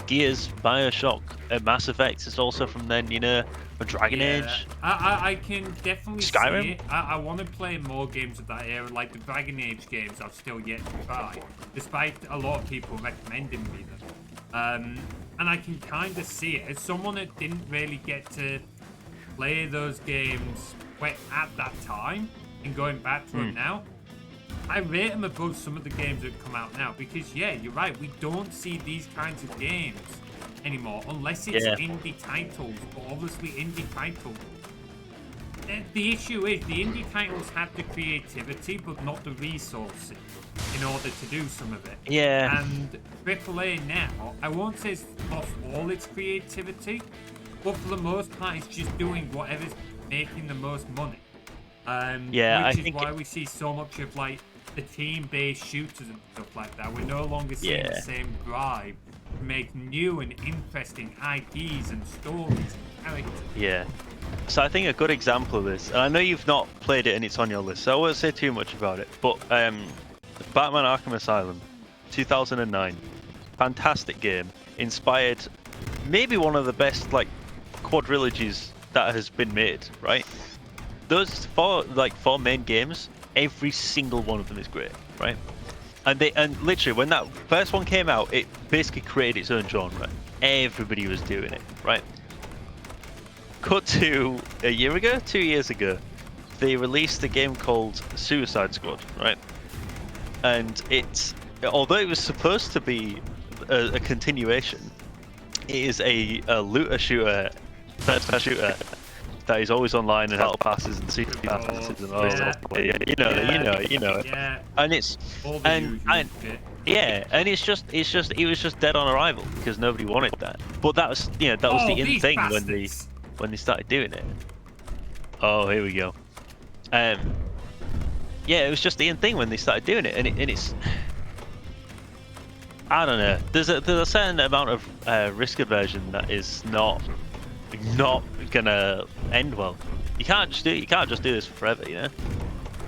Gears, Bioshock, Mass Effect is also from then, you know, for Dragon Age. I can definitely Skyrim? see it. I want to play more games of that era, like the Dragon Age games I've still yet to try, despite a lot of people recommending me them. And I can kind of see it. As someone that didn't really get to play those games at that time and going back to them now, I rate them above some of the games that come out now because, yeah, you're right, we don't see these kinds of games anymore unless it's indie titles, but obviously indie titles. The issue is the indie titles have the creativity but not the resources in order to do some of it. Yeah. And AAA now, I won't say it's lost all its creativity, but for the most part it's just doing whatever's making the most money. Which is why we see so much of like the team-based shooters and stuff like that. We're no longer seeing the same drive to make new and interesting IPs and stories and characters. Yeah. So I think a good example of this, and I know you've not played it and it's on your list, so I won't say too much about it, but Batman Arkham Asylum, 2009, fantastic game, inspired maybe one of the best like quadrilogies that has been made, right? Those four main games, every single one of them is great, right? and literally when that first one came out, it basically created its own genre. Everybody was doing it, right? Cut to a year ago, 2 years ago, they released a game called Suicide Squad, right? And it's, although it was supposed to be a continuation, it is a looter shooter, third-person shooter that is always online and battle passes and season passes and all yeah. that. You know it. Yeah. And it's All the usual shit. yeah, and it was just dead on arrival because nobody wanted that. But that was that was the in these thing bastards. when they started doing it. Oh, here we go. Yeah, it was just the in thing when they started doing it, and it's I don't know. There's a certain amount of risk aversion that is not gonna end well. You can't just do this forever, you know.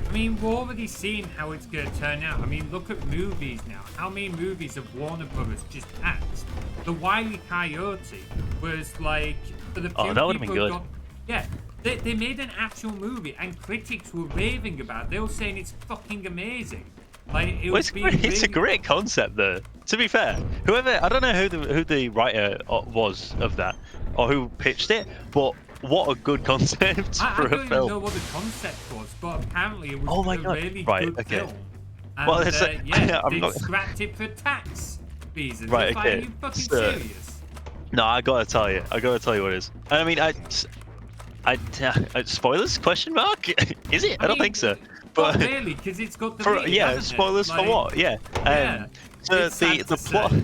I mean, we're already seeing how it's going to turn out. I mean, look at movies now. How many movies have Warner Brothers just axed? The Wile E. Coyote was like, for the few that would have people been who good. got, yeah, they made an actual movie, and critics were raving about it. They were saying it's fucking amazing. Like, It's a great concept, though. To be fair, I don't know who the writer was of that, or who pitched it, but what a good concept for I a don't even film. know what the concept was, but apparently it was Oh my a God. really Right, good okay. film. And Well, it's yeah, I'm they not... scrapped it for tax reasons. Right, It's like, okay. are you fucking So- serious? No, I gotta tell you what it is. I mean, spoilers? Question mark? Is it? I don't mean, think so. Not But really, because it's got the yeah, spoilers for what? Yeah. Yeah. So It's sad the to plot. say.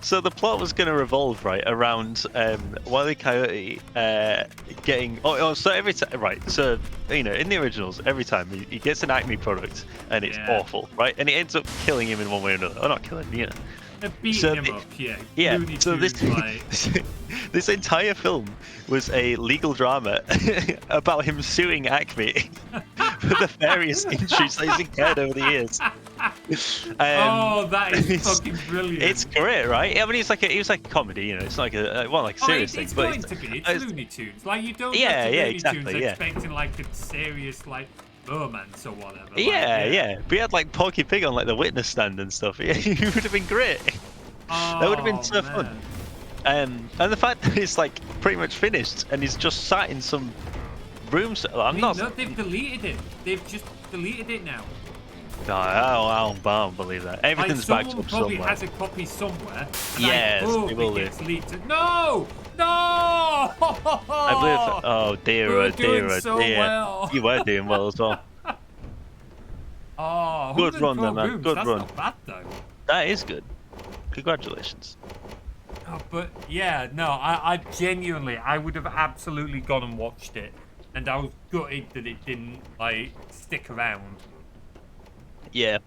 So the plot was going to revolve around Wile E. Coyote getting. So every time, right? So in the originals, every time he gets an Acme product and it's awful, right? And it ends up killing him in one way or another. Or not killing, They're beating him up, yeah. Yeah. Looney So Tunes, like... this entire film was a legal drama about him suing Acme for the various injuries that he's incurred over the years. Oh, that is fucking brilliant. It's great, right? I mean, it was like a comedy, It's like a serious thing. It's But going to be. It's Looney Tunes. Like, you don't go Yeah, to yeah, Looney exactly, Tunes yeah. expecting, like, a serious, like, romance or whatever. Like, yeah. But he had like Porky Pig on like the witness stand and stuff. Yeah, it would have been great. Oh, That would have been so man. fun. And the fact that it's like pretty much finished and he's just sat in some rooms. No, they've deleted it. They've just deleted it now. No, I don't believe that. Everything's like, backed someone up probably somewhere. has a copy somewhere. And Yes, I hope they will it do. gets leaked. No! No! I believe. Oh dear, We were oh dear, doing oh so dear. well. You were doing well as well. Oh, Good run, 112 man. rooms. Good That's run. not bad, though. That is good. Congratulations. Oh, but yeah, no, I genuinely, I would have absolutely gone and watched it, and I was gutted that it didn't like stick around. Yeah,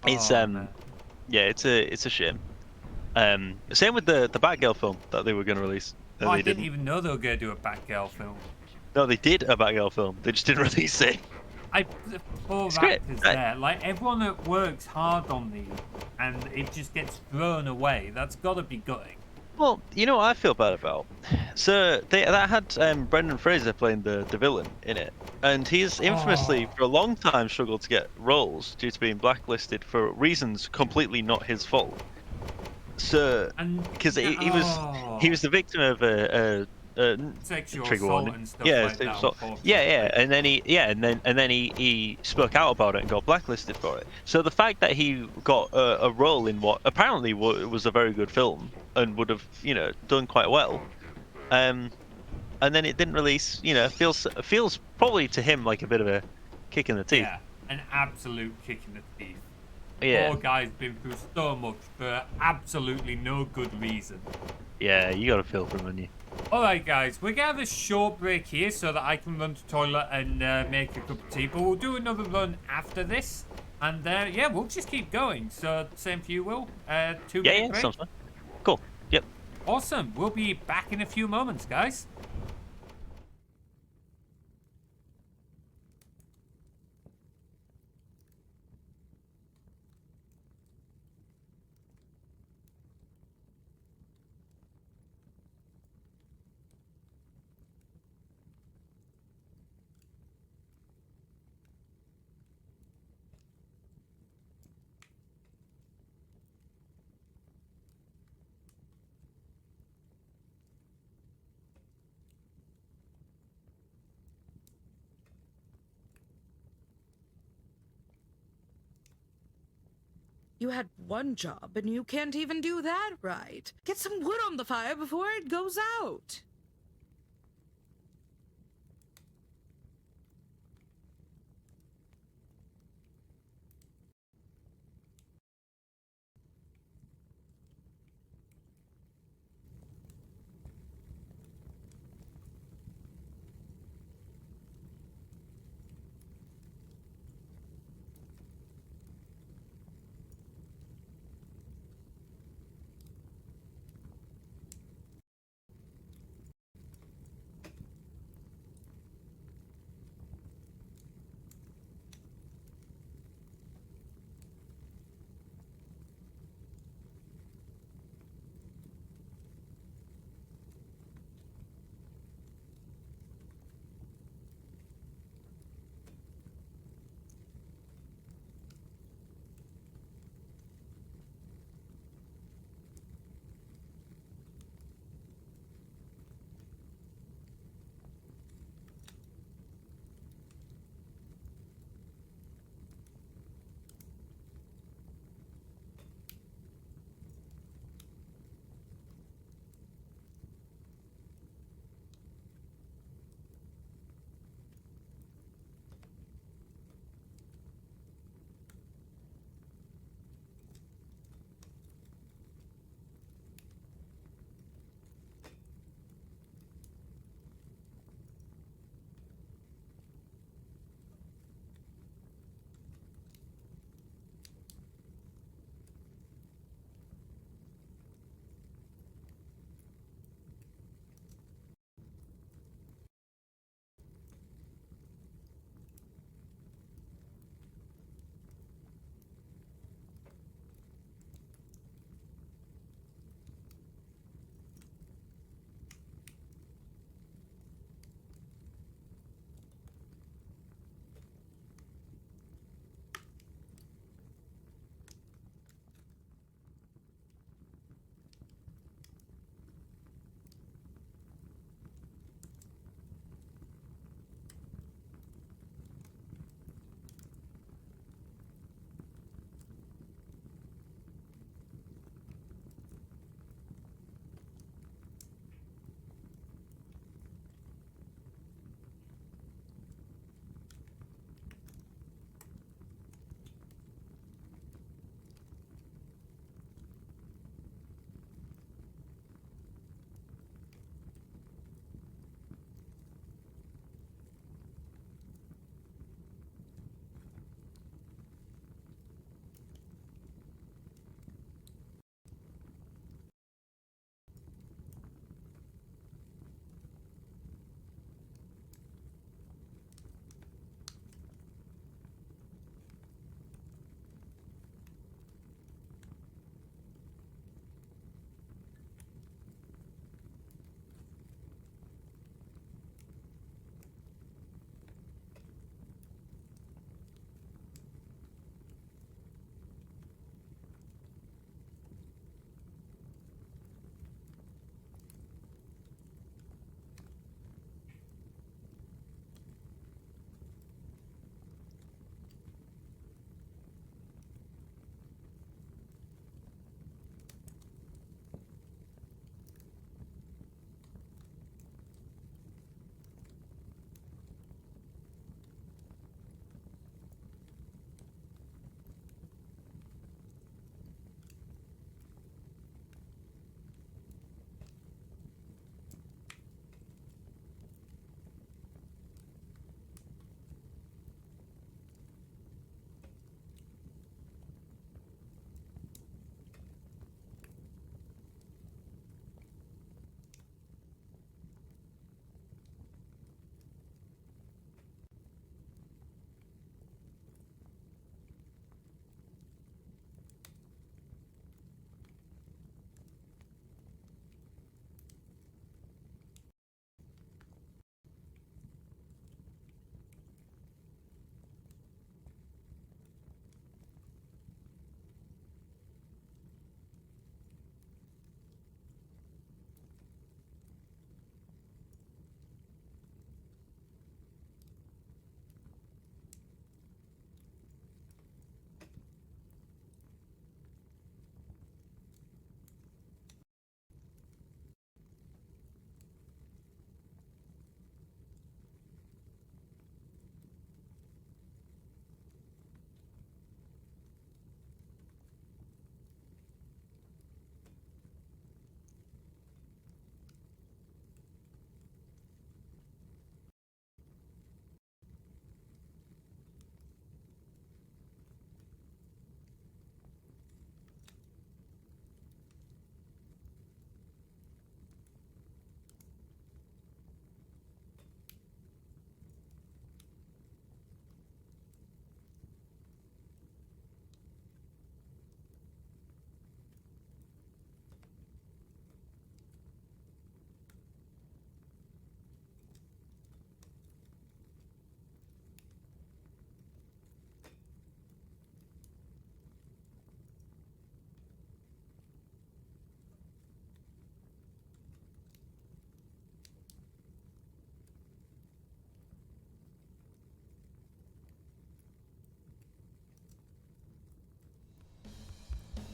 it's Man. yeah, it's a shame. Same with the Batgirl film that they were going to release. Oh, No, I they didn't didn't. even know they were going to do a Batgirl film. No, they did a Batgirl film. They just didn't release it. The poor It's great. actors there, like everyone that works hard on these, and it just gets thrown away. That's got to be gutting. Well, you know what I feel bad about? So that had Brendan Fraser playing the villain in it, and he's infamously for a long time struggled to get roles due to being blacklisted for reasons completely not his fault. So, because he was the victim of a Sexual trigger assault warning. and stuff Yeah, like sexual that. assault. Yeah, and then he spoke out about it and got blacklisted for it. So the fact that he got a role in what apparently was a very good film and would have done quite well, and then it didn't release, feels probably to him like a bit of a kick in the teeth. Yeah, an absolute kick in the teeth. Yeah. Poor guy's been through so much for absolutely no good reason. Yeah, you gotta feel for him, haven't you? Alright guys, we're gonna have a short break here so that I can run to the toilet and make a cup of tea, but we'll do another run after this, and yeah, we'll just keep going. So same for you, Will. 2 minute break. Sounds fun. Cool. Yep. Awesome. We'll be back in a few moments, guys. You had one job and you can't even do that right. Get some wood on the fire before it goes out.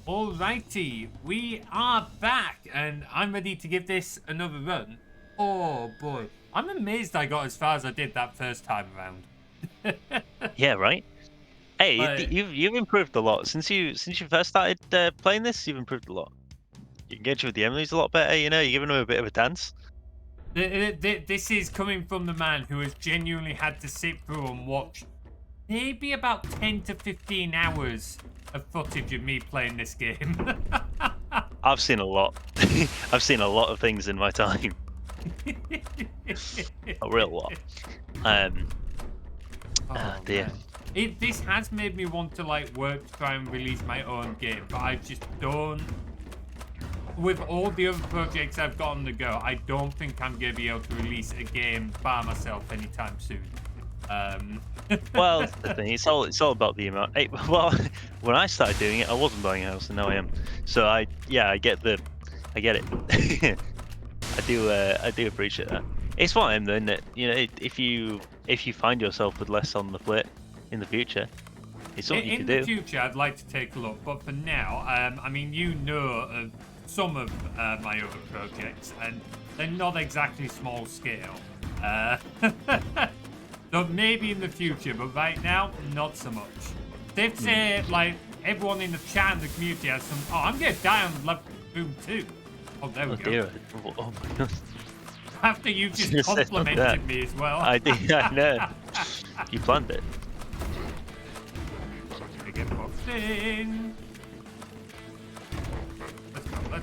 Alrighty, we are back, and I'm ready to give this another run. Oh boy, I'm amazed I got as far as I did that first time around. Yeah, right. Hey, But you've improved a lot since you first started playing this. You've improved a lot. You engage with the Emotes a lot better. You know, you're giving them a bit of a dance. this is coming from the man who has genuinely had to sit through and watch maybe about 10 to 15 hours of footage of me playing this game. I've seen a lot. I've seen a lot of things in my time. A real lot. Oh, dear. Man. This has made me want to like work to try and release my own game, but I just don't. With all the other projects I've got on the go, I don't think I'm going to be able to release a game by myself anytime soon. Well, that's the thing. It's all about the amount. Hey, well, when I started doing it, I wasn't buying a house, and now I am. So I get it. I do appreciate that. It's one of them, though, isn't it? You know, if you find yourself with less on the plate in the future, it's something you can do. In the future, I'd like to take a look, but for now, I mean, you know of some of my other projects, and they're not exactly small scale. So maybe in the future, but right now, not so much. They'd say, like, everyone in the chat and the community has some. Oh, I'm gonna die on level boom 2. Oh, there we go. Dear. Oh my god. After you just complimented me as well. I did. I know. You planned it. We get boxed in. Let's go.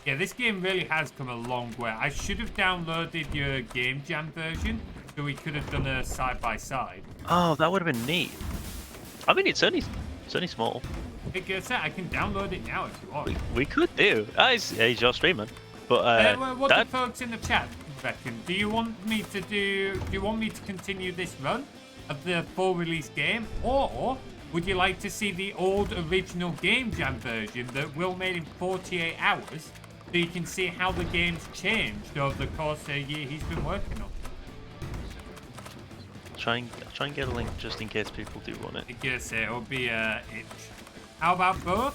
Yeah, this game really has come a long way. I should have downloaded your Game Jam version so we could have done a side-by-side. Oh, that would have been neat. I mean, it's only small. I can download it now if you want. We could do. It's your stream, man. But what do folks in the chat reckon? Do you want me to continue this run of the full release game, or would you like to see the old original Game Jam version that Will made in 48 hours, so you can see how the game's changed over the course of a year he's been working on? Try and get a link just in case people do want it. I guess it'll be itch. How about both?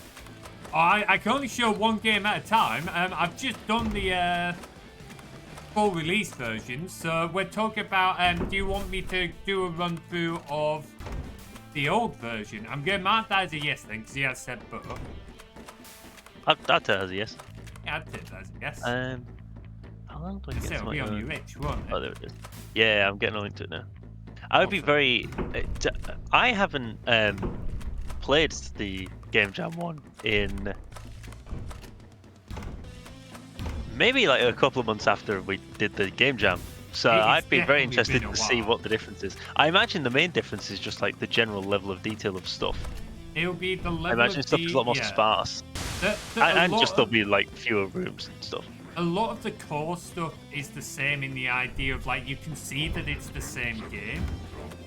Oh, I can only show one game at a time. I've just done the full release version, so we're talking about. Do you want me to do a run through of the old version? I'm going to mark that as a yes then, because he has said both. I'd take it as a yes. Yeah, I'd take that as a yes. How long do I get It'll be on your itch, won't it? Oh, there it is. Yeah, I'm getting a link to it now. I would be very. I haven't played the Game Jam one in maybe like a couple of months after we did the Game Jam. So I'd be very interested to see what the difference is. I imagine the main difference is just like the general level of detail of stuff. It'll be the level. I imagine stuff is a lot more sparse. And just there'll be like fewer rooms and stuff. A lot of the core stuff is the same in the idea of like you can see that it's the same game,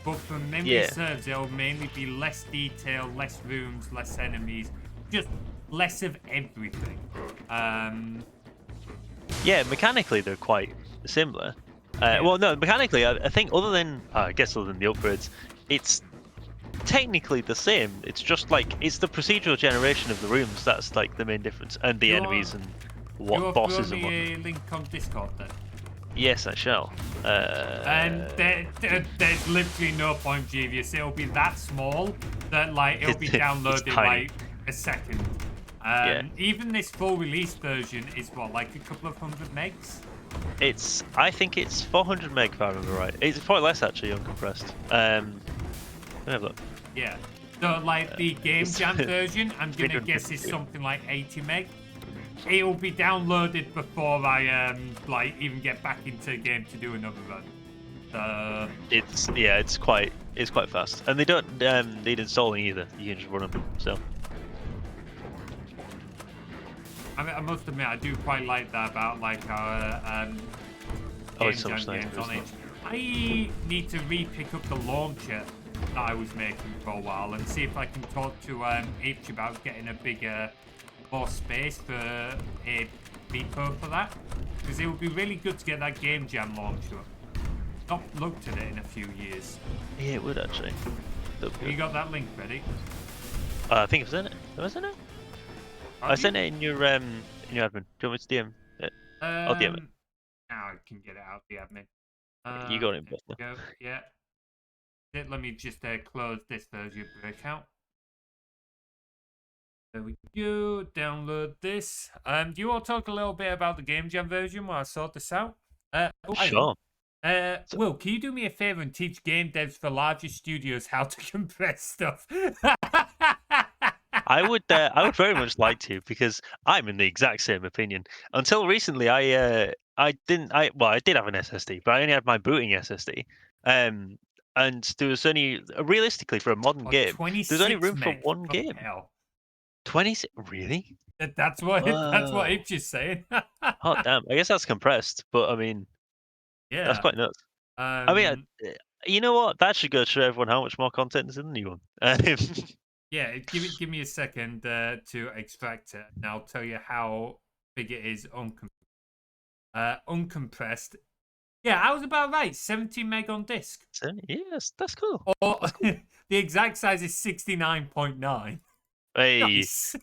but for memory serves, it'll mainly be less detail, less rooms, less enemies, just less of everything. Yeah, mechanically they're quite similar. Well, no, mechanically I think other than the upgrades, it's technically the same. It's just like it's the procedural generation of the rooms that's like the main difference, and the enemies and what bosses and what. You a link on Discord then? Yes, I shall. And there's literally no point, Jeevious. It'll be that small that like it'll be downloaded in like a second. Even this full release version is what, like a couple of 100 megs? I think it's 400 meg if I remember right. It's probably less actually uncompressed. Let me have a look. Yeah. So like the Game Jam version, I'm gonna guess is something like 80 meg. It'll be downloaded before I like even get back into the game to do another run. It's quite fast, and they don't need installing either. You can just run them. So I mean, I must admit I do quite like that about like our Game Jam games on it. I need to re-pick up the launcher that I was making for a while and see if I can talk to H about getting a bigger. More space for a repo for that, because it would be really good to get that Game Jam launcher up. Not looked at it in a few years. Yeah, it would actually. Have you got that link ready? I think it was in it. Was it? I sent it in your admin. Do you want me to DM it? I'll DM it. Now I can get it out the admin. You got it, There we go. Yeah. Let me just close this version of Breakout. There we go. Download this. Do you want to talk a little bit about the Game Jam version while I sort this out? Sure. Will, can you do me a favor and teach game devs for larger studios how to compress stuff? I would very much like to, because I'm in the exact same opinion. Until recently, I did have an SSD, but I only had my booting SSD. And there was only realistically for a modern game, there's only room for one game. Hell. 20, really? That's what Itch is saying. Oh damn! I guess that's compressed, but I mean, yeah, that's quite nuts. I mean, you know what? That should go to show everyone how much more content is in the new one. Yeah, give me a second to extract it, and I'll tell you how big it is uncompressed. Yeah, I was about right. 17 meg on disk. Yes, that's cool. Or that's cool. the exact size is 69.9. Hey. Nice.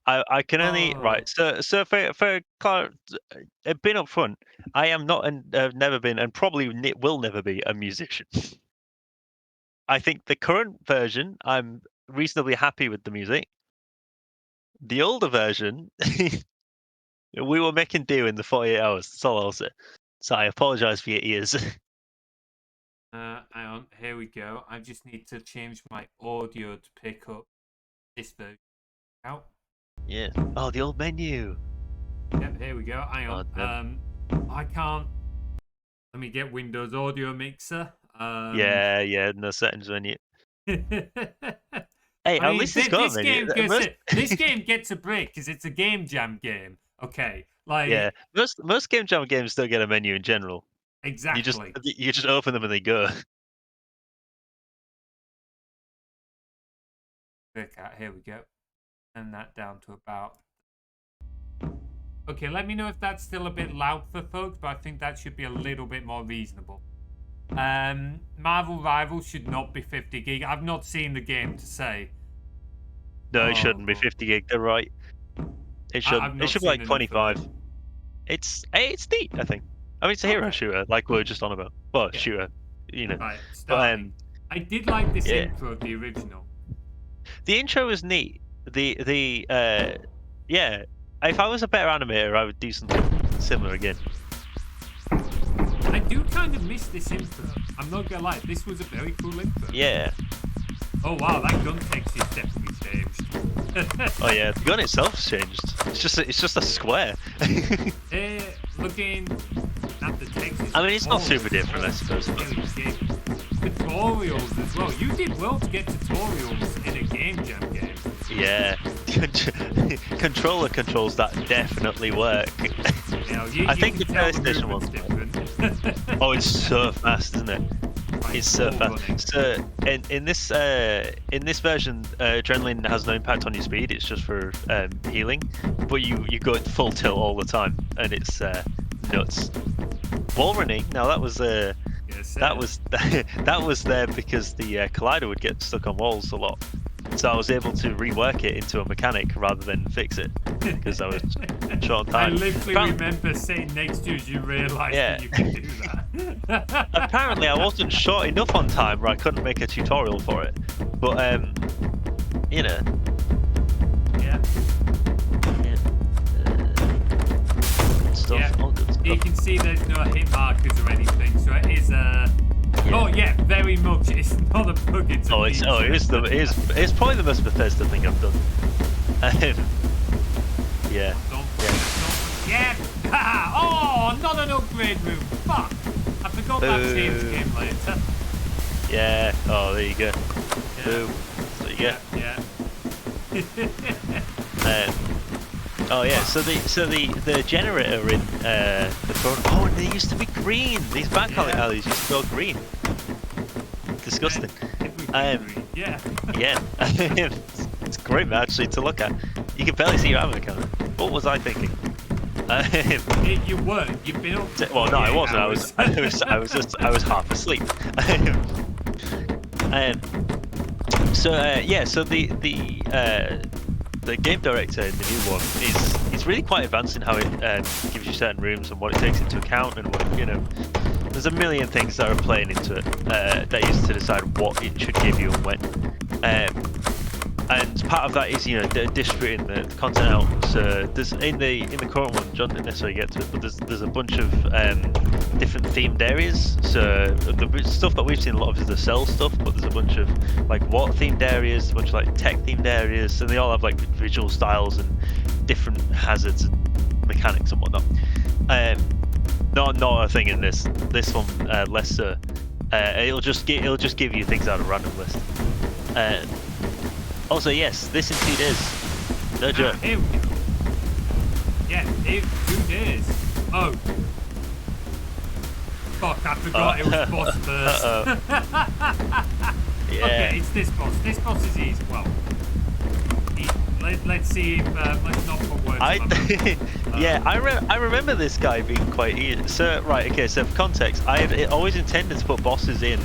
I can only right. So for being up front, I am not and never been and probably will never be a musician. I think the current version, I'm reasonably happy with the music. The older version, we were making do in the 48 hours. That's all I'll say. So I apologize for your ears. Hang on, here we go. I just need to change my audio to pick up this version out. Yeah. Oh, the old menu. Yep, here we go. Hang on. I can't. Let me get Windows Audio Mixer. Yeah, no settings menu. Hey, at least it's got a menu. This game gets a break because it's a game jam game. Okay, like yeah, most game jam games don't get a menu in general. Exactly. You just open them and they go. Here we go. And that down to about. Okay, let me know if that's still a bit loud for folks, but I think that should be a little bit more reasonable. Marvel Rivals should not be 50 gig. I've not seen the game to say. No, it shouldn't be 50 gig. They're right. It should. It should be like 25. It's neat, I think. I mean, it's a hero shooter, like we were just on about. Well, shooter, you know. Right, but, I did like this intro of the original. The intro was neat. Yeah. If I was a better animator, I would do something similar again. I do kind of miss this intro. I'm not gonna lie, this was a very cool intro. Yeah. Oh wow, that gun text is definitely changed. Oh yeah, the gun itself's changed. It's just a square. Looking at the text. I mean, it's not super different, I suppose. Tutorials as well. You did well to get tutorials in a game jam game. Yeah. Controller controls that definitely work. I think the PlayStation one's different. Oh, it's so fast, isn't it? It's so fast. So in this version, adrenaline has no impact on your speed. It's just for healing, but you go at full tilt all the time, and it's nuts. Wall running. Now that was there because the collider would get stuck on walls a lot. So I was able to rework it into a mechanic rather than fix it because I was short on time. I literally remember sitting next to you as you realised that you could do that. Apparently I wasn't short enough on time where I couldn't make a tutorial for it. But, you know. Yeah. Stuff, all good stuff. You can see there's no hit markers or anything, so it is Oh yeah, very much. It's not a bug. It's it's probably the most Bethesda thing I've done. Yeah. Yeah. Oh, not an upgrade room. Fuck. I forgot that change came later. Yeah. Oh, there you go. Yeah. Boom. There you go. Yeah. Oh yeah. So the generator in the front. Oh, and they used to be green. These back alleys used to go green. Disgusting. Yeah. Yeah. It's great actually to look at. You can barely see your avatar. What was I thinking? You weren't. You've been up. For Well, no, I 48 wasn't. hours. I was half asleep. So the game director in the new one is really quite advanced in how it gives you certain rooms and what it takes into account, and what, there's a million things that are playing into it that is to decide what it should give you and when. And part of that is distributing the content out. So there's in the current one, John didn't necessarily get to it, but there's a bunch of different themed areas. So the stuff that we've seen a lot of is the cell stuff, but there's a bunch of like water themed areas, a bunch of like tech themed areas, and they all have like visual styles and different hazards and mechanics and whatnot. Not a thing in this one, less so. It'll just give you things out of a random list. Also, yes, this in 2 days. No joke. Here we go. Yeah, 2 days. Oh. Fuck, I forgot it was boss first. Yeah. Okay, it's this boss. This boss is easy. Well, let's see if, let's not put words on it. Yeah, I remember this guy being quite easy. So, right, okay, so for context, I had always intended to put bosses in,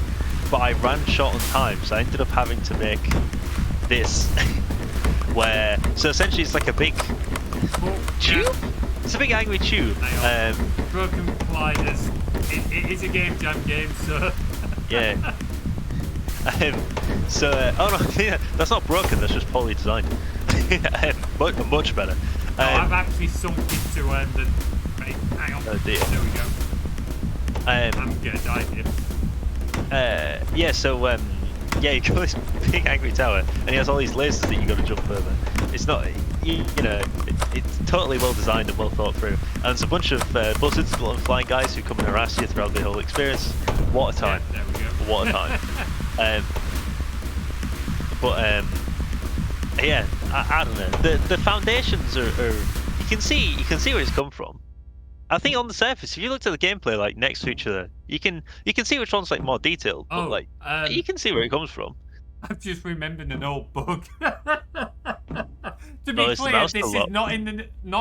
but I ran short on time, so I ended up having to make this where so essentially it's like a big tube. It's a big angry tube. Broken Colliders. It is a game jam game, so yeah. Oh no, yeah, that's not broken. That's just poorly designed. Much better. No, I've actually sunk into the. Right, hang on. Oh dear. There we go. I'm gonna die here. Yeah. So yeah, you got this big angry tower, and he has all these lasers that you got to jump over. It's not, it's totally well designed and well thought through. And there's a bunch of buzzards and flying guys who come and harass you throughout the whole experience. What a time! Yeah, there we go. What a time! Yeah, I don't know. The foundations are you can see where it's come from. I think on the surface, if you looked at the gameplay like next to each other, you can see which one's like more detailed, but like you can see where it comes from. I've just remembered an old bug. To be Listen, clear, that this was is a lot. not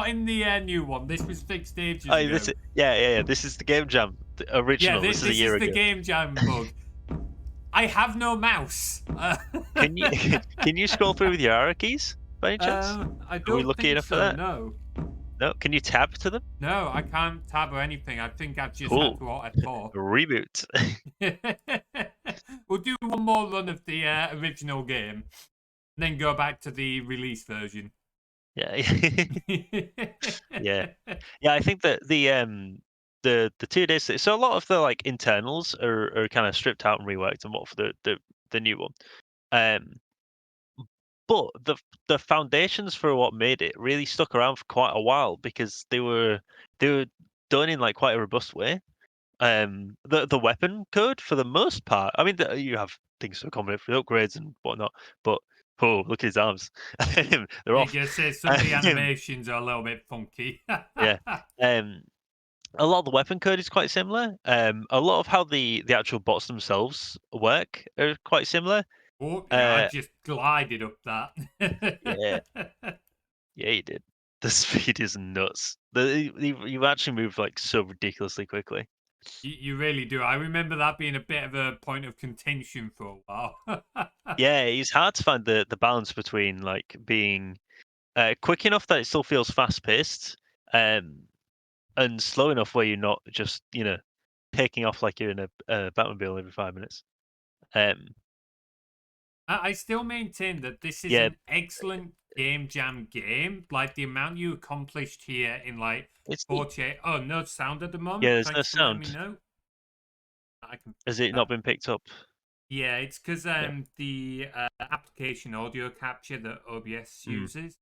in the new one. This was fixed ages ago. This is the game jam, the original. Yeah, this is a year the ago. game jam bug. I have no mouse. Can you scroll through with your arrow keys by any chance? I don't Are we lucky think enough so, for that? No. No. Can you tab to them? No, I can't tab or anything. I think I've just Cool. had to alt F4. Reboot. We'll do one more run of the original game, and then go back to the release version. Yeah. Yeah. I think that the 2 days. So a lot of the like internals are kind of stripped out and reworked and what for the new one. But the foundations for what made it really stuck around for quite a while because they were done in like quite a robust way. The weapon code for the most part. I mean, you have things to accommodate for upgrades and whatnot, but look at his arms. They're off. You say some of the animations are a little bit funky. Yeah. A lot of the weapon code is quite similar. A lot of how the actual bots themselves work are quite similar. Oh, yeah, I just glided up that. Yeah. Yeah, you did. The speed is nuts. You actually move like so ridiculously quickly. You really do. I remember that being a bit of a point of contention for a while. Yeah, it's hard to find the balance between like being quick enough that it still feels fast paced, and slow enough where you're not just taking off like you're in a Batmobile every 5 minutes. I still maintain that this is an excellent game jam game. Like the amount you accomplished here in like 48. Oh, no sound at the moment. Yeah, there's Thanks no for letting sound. me know. Has it not been picked up? Yeah, it's because the application audio capture that OBS uses.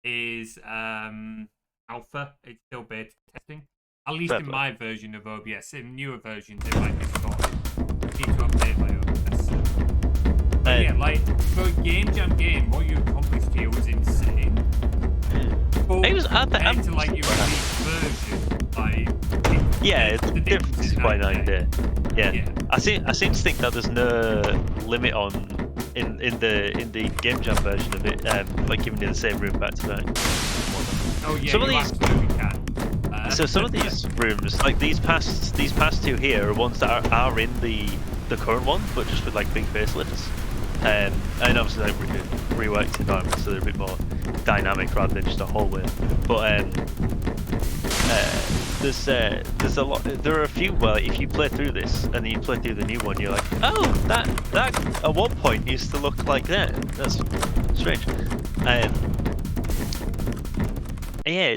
Is alpha. It's still beta testing. At least in my version of OBS. In newer versions, it might be sorted. Need to update my OBS. But yeah, like for a game jam game, what you accomplished here was insane. But it was at the compared to like your release version, like the difference is quite nice there. Yeah. I seem to think that there's no limit on in the game jam version of it, like giving you the same room back to back. Oh yeah, Some of you these- absolutely can. So some of these rooms, like these past two here, are ones that are in the current one, but just with like big facelifts. And obviously they reworked environments, so they're a bit more dynamic rather than just a hallway. But there's a lot. There are a few where if you play through this and then you play through the new one, you're like, oh, that at one point used to look like that. That's strange. Yeah,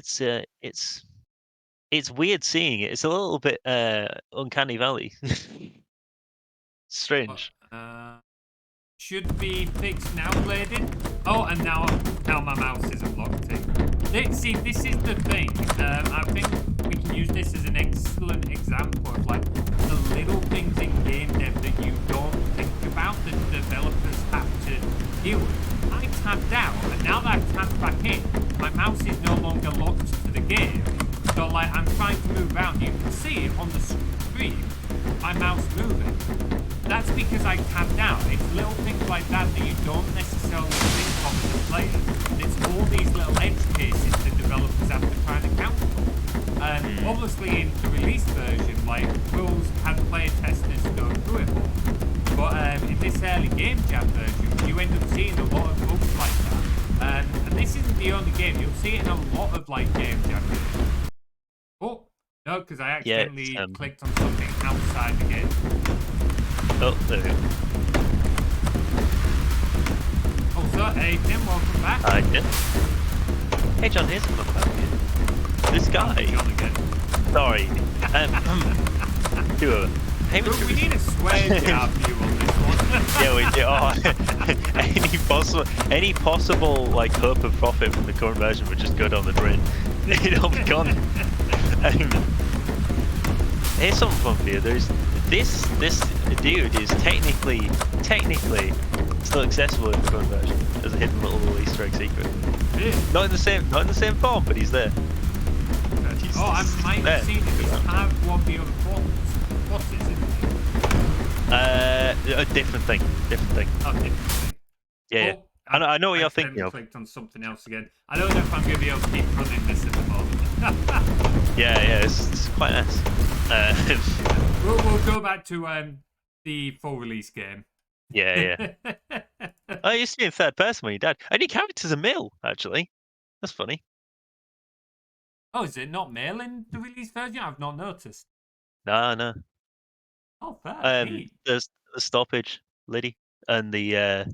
it's weird seeing it. It's a little bit uncanny valley. Strange. Should be fixed now, Bladed. Oh, and now my mouse isn't locked in. See, this is the thing. I think we can use this as an excellent example of like the little things in game dev that you don't think about that developers have to deal with. I tabbed out, and now that I've tabbed back in, my mouse is no longer locked to the game. So like I'm trying to move out, and you can see it on the screen, my mouse moving. That's because I tabbed out. It's little things like that that you don't necessarily think of as a player. And it's all these little edge cases that developers have to try and account for. Obviously in the release version, like, we'll have player testers go through it all. But in this early game jam version, you end up seeing a lot of bugs like that. And this isn't the only game. You'll see it in a lot of like game jam games. Oh, no, because I accidentally clicked on something outside the game. Oh, there we go. Oh, so, hey, Tim, welcome back. Hi, Tim. Hey, John, here's a fun fact for you. This guy... John again. Sorry. Hey, But we need a swear jar for you on this one. Yeah, we do. Oh, any possible like hope of profit from the current version would just go down the drain. It'll be gone. Here's something fun for you. There's this dude is technically still accessible in the current version as a hidden little Easter egg secret. Really? Not in the same form, but he's there. I might have seen it. He's kind of one of the other forms. What is it? A different thing. Oh, different thing. Yeah. Oh, I know what you're thinking of. Clicked on something else again. I don't know if I'm going to be able to keep running this at the moment. Yeah, it's quite nice. We'll go back to the full release game. Yeah. Oh, you're seeing third person when you died. And your character's a male, actually. That's funny. Oh, is it not male in the release version? I've not noticed. No. Oh, fair. There's the stoppage lady and the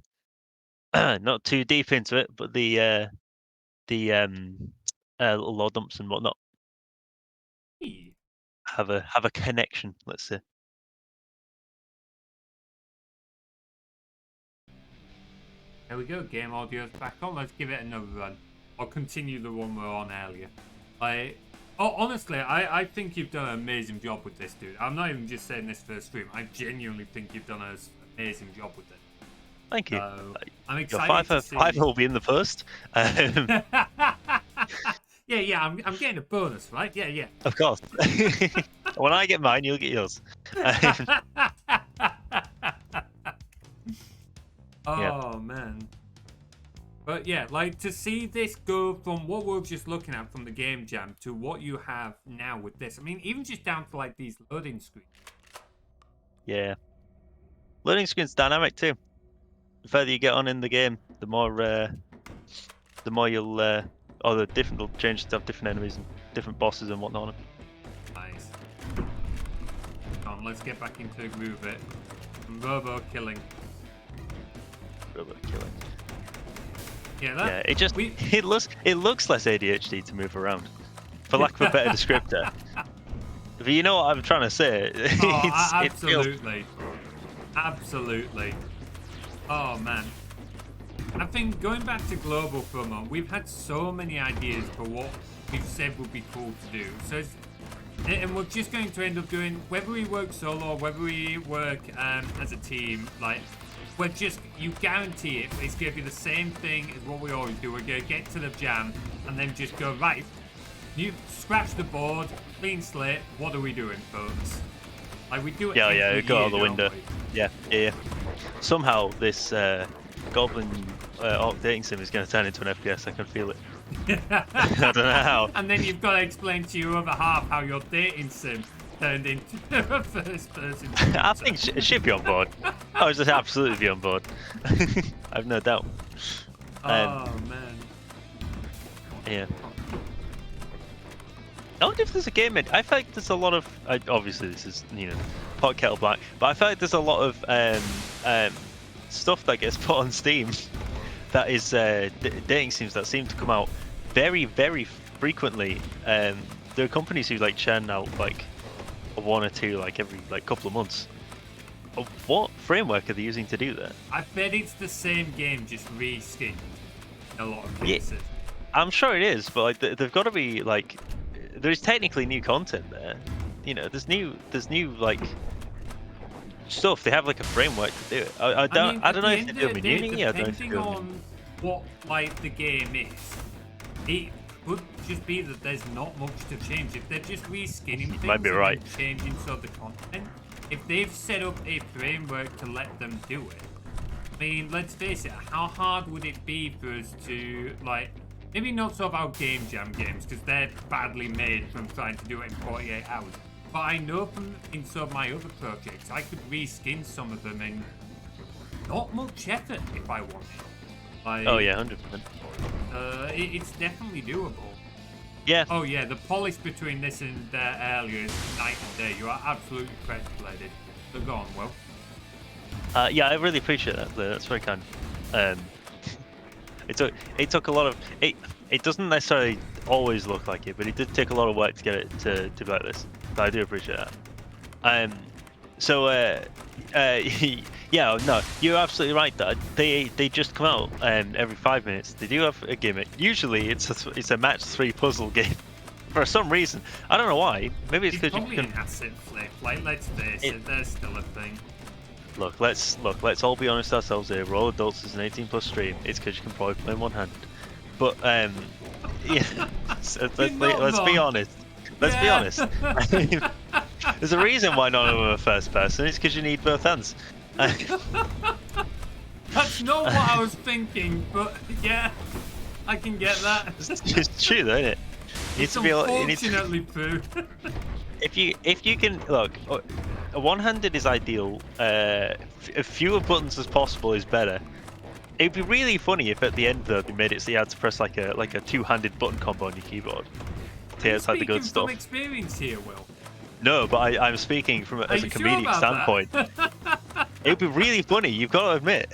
not too deep into it, but the little law dumps and whatnot have a connection. Let's say. There we go. Game audio's back on. Let's give it another run. I'll continue the one we were on earlier. Honestly, I think you've done an amazing job with this, dude. I'm not even just saying this for the stream. I genuinely think you've done an amazing job with it. Thank you. I'm excited to see. Five will be in the first. Yeah. I'm getting a bonus, right? Yeah. Of course. When I get mine, you'll get yours. Oh man. But yeah, like to see this go from what we were just looking at from the game jam to what you have now with this. I mean, even just down to like these loading screens. Yeah. Loading screen's dynamic too. The further you get on in the game, the more you'll or the different will change to have different enemies and different bosses and whatnot. Nice. Come on, let's get back into the groove of it. Robo killing. Yeah, it looks less ADHD to move around, for lack of a better descriptor. But you know what I'm trying to say. Absolutely. Oh man, I think going back to global for a moment, we've had so many ideas for what we've said would be cool to do. So, and we're just going to end up doing, whether we work solo or whether we work as a team, like. You guarantee it, it's going to be the same thing as what we always do. We're going to get to the jam and then just go, right, you scratch the board, clean slate, what are we doing, folks? Like, we do it we go out the window. We? Yeah. Somehow this Goblin Orc dating sim is going to turn into an FPS, I can feel it. I don't know how. And then you've got to explain to your other half how your dating sim turned into a first-person shooter. I think she'd be on board. I was just absolutely be on board. I've no doubt. Oh man. Yeah. I wonder if there's a game in. I feel like there's a lot of. Obviously, this is pot kettle black, but I feel like there's a lot of stuff that gets put on Steam that is dating sims that seem to come out very, very frequently. There are companies who like churn out like one or two like every couple of months. What framework are they using to do that? I bet it's the same game, just reskinned in a lot of cases. Yeah, I'm sure it is, but like they've got to be like. There's technically new content there. There's new like stuff. They have like a framework to do it. I don't know if they do it in Unity. I don't know if they do it on what like the game is, it could just be that there's not much to change. If they're just reskinning things might be and right. then changing some of the content, if they've set up a framework to let them do it, I mean, let's face it, how hard would it be for us to like? Maybe not sort of our game jam games, because they're badly made from trying to do it in 48 hours. But I know from in some of my other projects, I could reskin some of them in not much effort if I wanted. Like, Oh yeah, 100%. It's definitely doable. Yeah. Oh yeah, the polish between this and earlier is night and day. You are absolutely correct, Bladed. So go on, Will. Yeah, I really appreciate that. That's very kind. It took a lot of it doesn't necessarily always look like it, but it did take a lot of work to get it to be like this. So I do appreciate that. Yeah, no, you're absolutely right that they just come out every 5 minutes. They do have a gimmick. Usually it's a match 3 puzzle game. For some reason, I don't know why. Maybe it's because you probably can. an asset flip. Like, let's face it, there's still a thing. Look, let's all be honest ourselves here. We're all adults. It's an 18+ stream. It's because you can probably play in one hand. But yeah, so let's be honest. Let's be honest. There's a reason why none of them are first person. It's because you need both hands. That's not what I was thinking, but yeah, I can get that. It's true, though, isn't it? It's unfortunately true. If you can look, one-handed is ideal. Fewer buttons as possible is better. It'd be really funny if at the end though they made it so you had to press like a two-handed button combo on your keyboard to get like the good stuff. From experience here, Will. No, but I'm speaking from as a comedic standpoint. It'd be really funny. You've got to admit.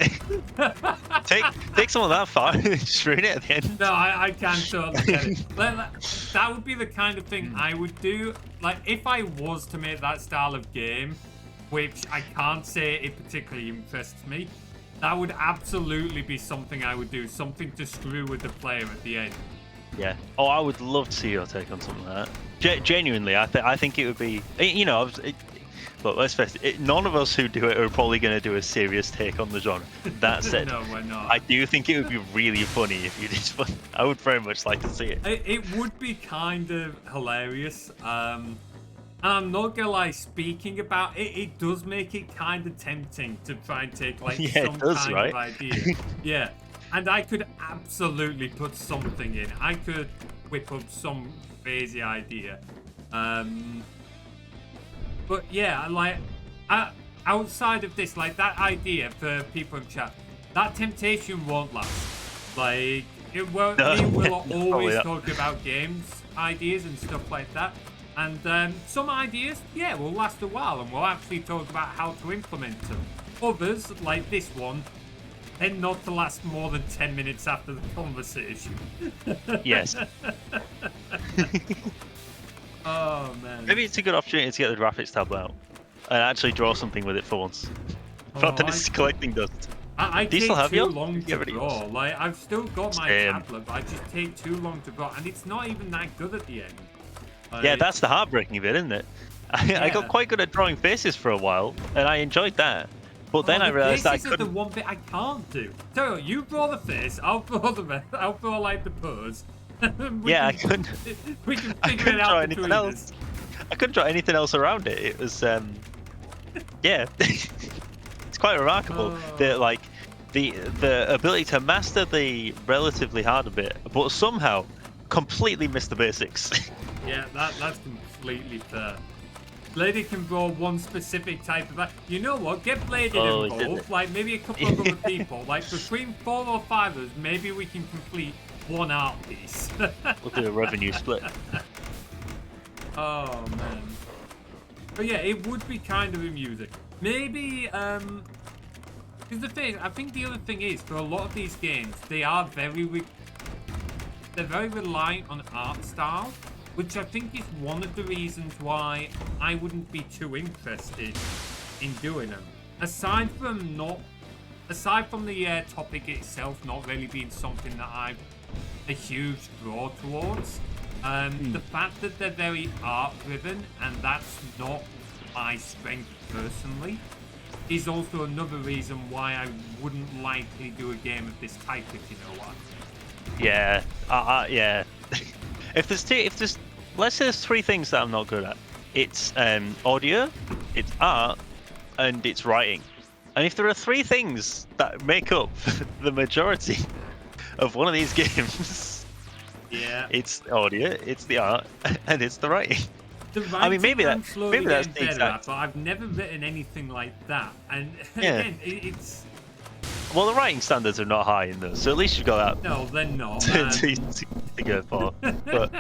take some of that far and just ruin it at the end. No, I can totally get it. That would be the kind of thing I would do. Like, if I was to make that style of game, which I can't say it particularly interests me, that would absolutely be something I would do. Something to screw with the player at the end. Yeah. Oh, I would love to see your take on something like that. Genuinely, I think it would be. Look, let's face it. None of us who do it are probably going to do a serious take on the genre. That said, No, we're not. I do think it would be really funny if you did one. I would very much like to see it. It would be kind of hilarious. And I'm not gonna lie, speaking about it, it does make it kind of tempting to try and take like some kind of idea. Yeah, and I could absolutely put something in. I could whip up some crazy idea. But yeah, like outside of this, like that idea for people in chat, that temptation won't last. Like it won't. We will always talk about games ideas and stuff like that. And some ideas, yeah, will last a while and we'll actually talk about how to implement them. Others, like this one, tend not to last more than 10 minutes after the conversation. Yes. Oh, man. Maybe it's a good opportunity to get the graphics tablet out and actually draw something with it for once. Not that it's collecting dust. I Do you take still have too yours? long to draw. Like, I've still got my Same. tablet, but I just take too long to draw, and it's not even that good at the end. Like, Yeah, that's the heartbreaking bit, isn't it? I got quite good at drawing faces for a while, and I enjoyed that. But then I realised that I couldn't. This is the one bit I can't do. Tell you what, you draw the face, I'll draw the rest, I'll draw like the pose. I couldn't. We can I figure couldn't it draw out anything between else. us. I couldn't draw anything else around it. It was, yeah. It's quite remarkable that like the ability to master the relatively harder bit, but somehow completely miss the basics. Yeah, that's completely fair. Bladed can draw one specific type of... You know what? Get Bladed involved. Like, maybe a couple of other people. Like, between 4 or 5 of us, maybe we can complete one art piece. We'll do a revenue split. Oh, man. But yeah, it would be kind of amusing. Maybe, because the thing, I think the other thing is, for a lot of these games, they are they're very reliant on art style, which I think is one of the reasons why I wouldn't be too interested in doing them. Aside from the topic itself not really being something that I'm a huge draw towards, the fact that they're very art driven and that's not my strength personally is also another reason why I wouldn't likely do a game of this type, if you know what. Yeah, yeah. If there's let's say there's 3 things that I'm not good at. It's audio, it's art, and it's writing. And if there are 3 things that make up the majority of one of these games, yeah, it's audio, it's the art, and it's the writing. I mean, maybe that's the exact. But I've never written anything like that, and again, it's. Well, the writing standards are not high in those, so at least you've got that. No, they're not. to go for. But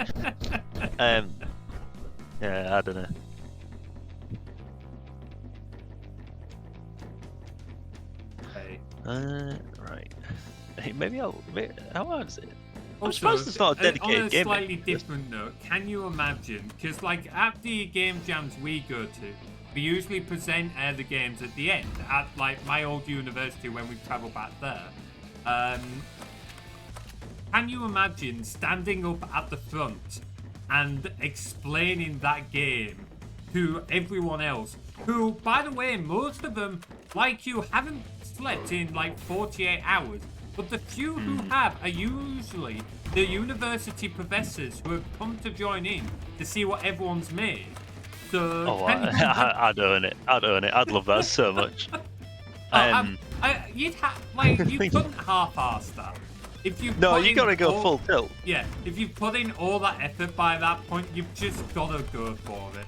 yeah, I don't know. Okay. Right. Hey, maybe how hard is it? Also, I'm surprised it's not a dedicated game. On a slightly different note, can you imagine? Because like at the game jams we go to, we usually present the games at the end at like my old university when we travel back there. Can you imagine standing up at the front and explaining that game to everyone else who, by the way, most of them, like you, haven't slept in like 48 hours, but the few who have are usually the university professors who have come to join in to see what everyone's made. So I'd own it. I'd love that so much. You couldn't half-ass that. If you gotta go full tilt. Yeah, if you put in all that effort by that point, you've just gotta go for it.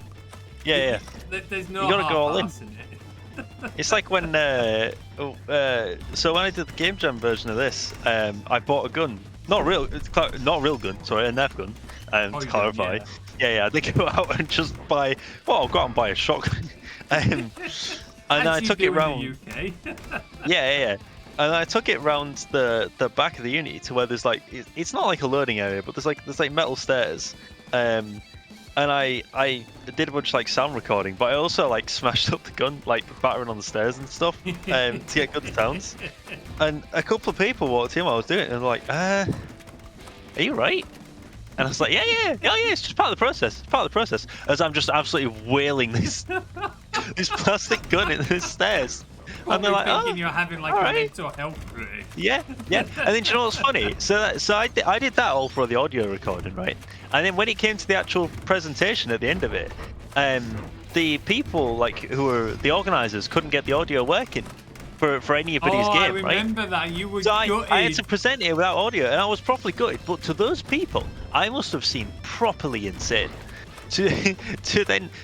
Yeah. There's no you gotta go all in. it. It's like when so when I did the game jam version of this, I bought a gun, not a real gun, sorry, a Nerf gun, to clarify. Yeah, they go out and just buy. Well, I'll go out and buy a shotgun, and I took it round. Yeah. And I took it round the back of the uni to where there's like it's not like a loading area, but there's like metal stairs. And I did a bunch of like sound recording, but I also like smashed up the gun, like battering on the stairs and stuff, to get good sounds. And a couple of people walked in while I was doing it, and they're like, "Are you right?" And I was like, "Yeah, it's just part of the process. It's part of the process." As I'm just absolutely wailing this plastic gun in the stairs. And they're like, thinking you're having like a mental health break. Yeah. And then do you know what's funny? So I did that all for the audio recording, right? And then when it came to the actual presentation at the end of it, the people like who were the organisers couldn't get the audio working for anybody's game, right? I remember that. You were so I had to present it without audio, and I was properly gutted. But to those people, I must have seemed properly insane. To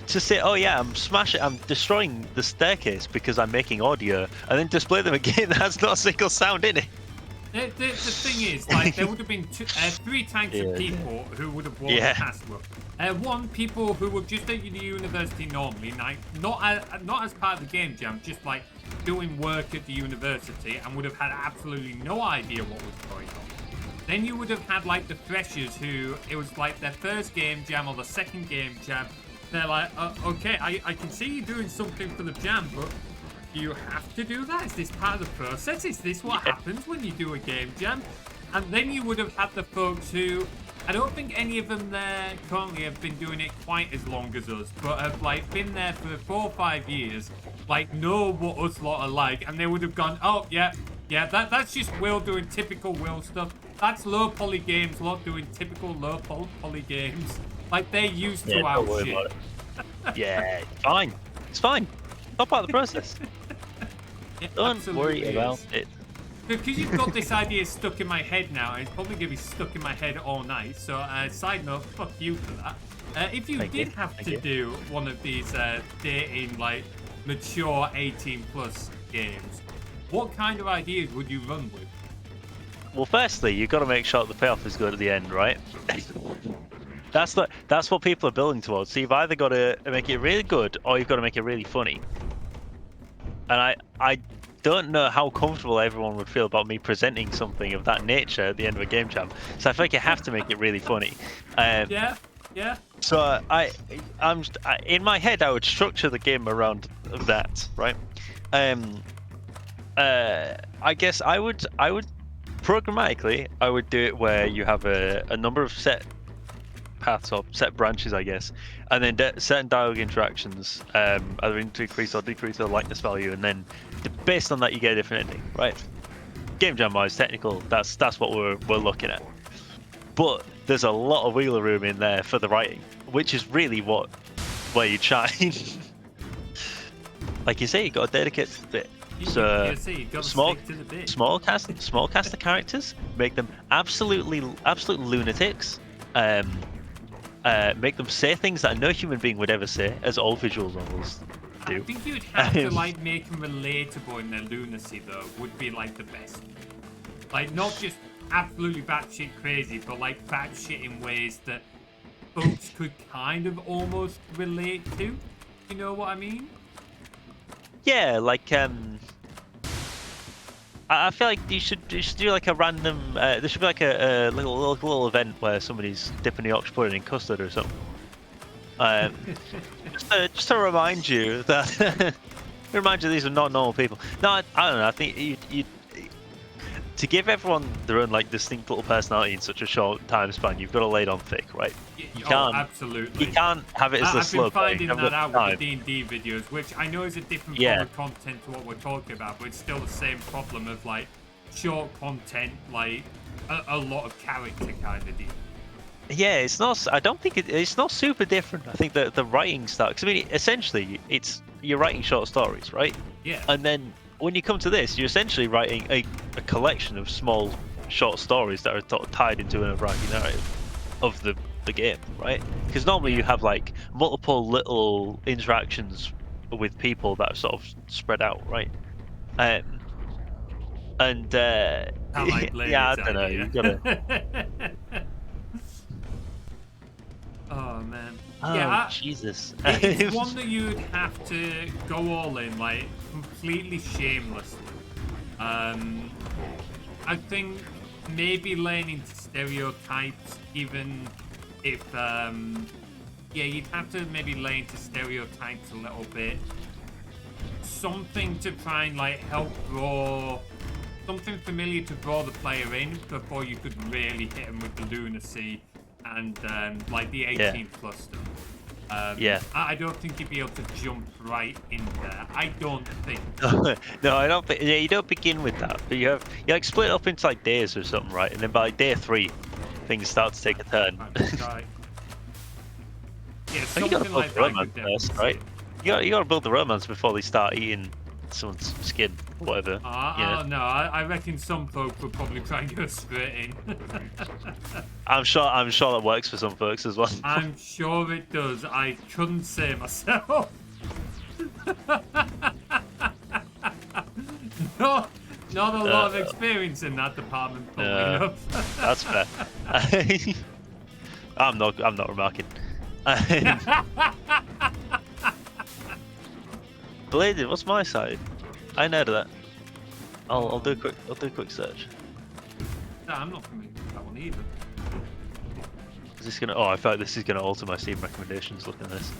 say, oh yeah, I'm destroying the staircase because I'm making audio, and then display them again that has not a single sound in it. The thing is, like, there would have been 3 types of people who would have walked past. One, people who were just at the university normally, like not as part of the game jam, just like doing work at the university, and would have had absolutely no idea what was going on. Then you would have had like the freshers who it was like their first game jam or the second game jam. They're like, okay, I can see you doing something for the jam, but do you have to do that? Is this part of the process? Is this what happens when you do a game jam? And then you would have had the folks who, I don't think any of them there currently have been doing it quite as long as us, but have like been there for 4 or 5 years, like know what us lot are like, and they would have gone, oh yeah, that's just Will doing typical Will stuff. That's low poly games, lot doing typical low poly games. Like they're used to our shit. Yeah, fine. It's fine. Not part of the process. Don't worry about it. Because you've got this idea stuck in my head now, and it's probably going to be stuck in my head all night. So, side note, fuck you for that. If you did have to do one of these dating, like, mature 18+ games, what kind of ideas would you run with? Well, firstly, you've got to make sure that the payoff is good at the end, right? That's what people are building towards. So you've either got to make it really good, or you've got to make it really funny. And I don't know how comfortable everyone would feel about me presenting something of that nature at the end of a game jam. So I feel like you have to make it really funny. Yeah. So I'm in my head, I would structure the game around that, right? I guess I would programmatically, I would do it where you have a number of set paths or set branches, I guess, and then certain dialogue interactions, either increase or decrease the likeness value, and then based on that you get a different ending, right? Game jam wise, technical, that's what we're looking at. But there's a lot of wheeler room in there for the writing, which is really where you shine. Like you say, you got a dedicated bit. So small cast of characters, make them absolute lunatics. Make them say things that no human being would ever say, as all visual novels do. I think you'd have to like make them relatable in their lunacy, though. Would be like the best. Like not just absolutely batshit crazy, but like batshit in ways that folks could kind of almost relate to. You know what I mean? Yeah, like I feel like you should do like a random. There should be like a little event where somebody's dipping the ox pudding in custard or something. Just to remind you that these are not normal people. No, I don't know. I think you to give everyone their own like distinct little personality in such a short time span, you've got to lay it on thick, right? You can't. Absolutely. You can't have it as a slow play. I've been finding that out with the D&D videos, which I know is a different form of content to what we're talking about, but it's still the same problem of like short content, like a lot of character kind of deal. Yeah, it's not. I don't think it's not super different. I think that the writing style, because I mean, essentially, you're writing short stories, right? Yeah. And then when you come to this, you're essentially writing a collection of small short stories that are tied into an overarching narrative of the game, right? Because normally you have like multiple little interactions with people that are sort of spread out, right? Yeah, I don't know. You gotta. Oh man. Oh, yeah, Jesus. It's one that you'd have to go all in, like completely shamelessly. I think maybe laying into stereotypes, even if you'd have to maybe lay into stereotypes a little bit. Something to try and like help draw something familiar to draw the player in before you could really hit them with the lunacy and like the 18+ stuff. I don't think you'd be able to jump right in there. I don't think. No, I don't think. Yeah, you don't begin with that, but you like split up into like days or something, right? And then by day 3, things start to take a turn. Right. Yeah, something you gotta like build that. romance first, right? You gotta build the romance before they start eating someone's skin, or whatever. No, I reckon some folk would probably try and go straight in. I'm sure that works for some folks as well. I'm sure it does. I couldn't say myself. Not a lot of experience in that department, probably enough. That's fair. I'm not remarking. Bladed, what's my side? I know that. I'll do a quick search. No, I'm not familiar with that one either. Is this gonna? Oh, I feel like this is gonna alter my Steam recommendations. Look at this.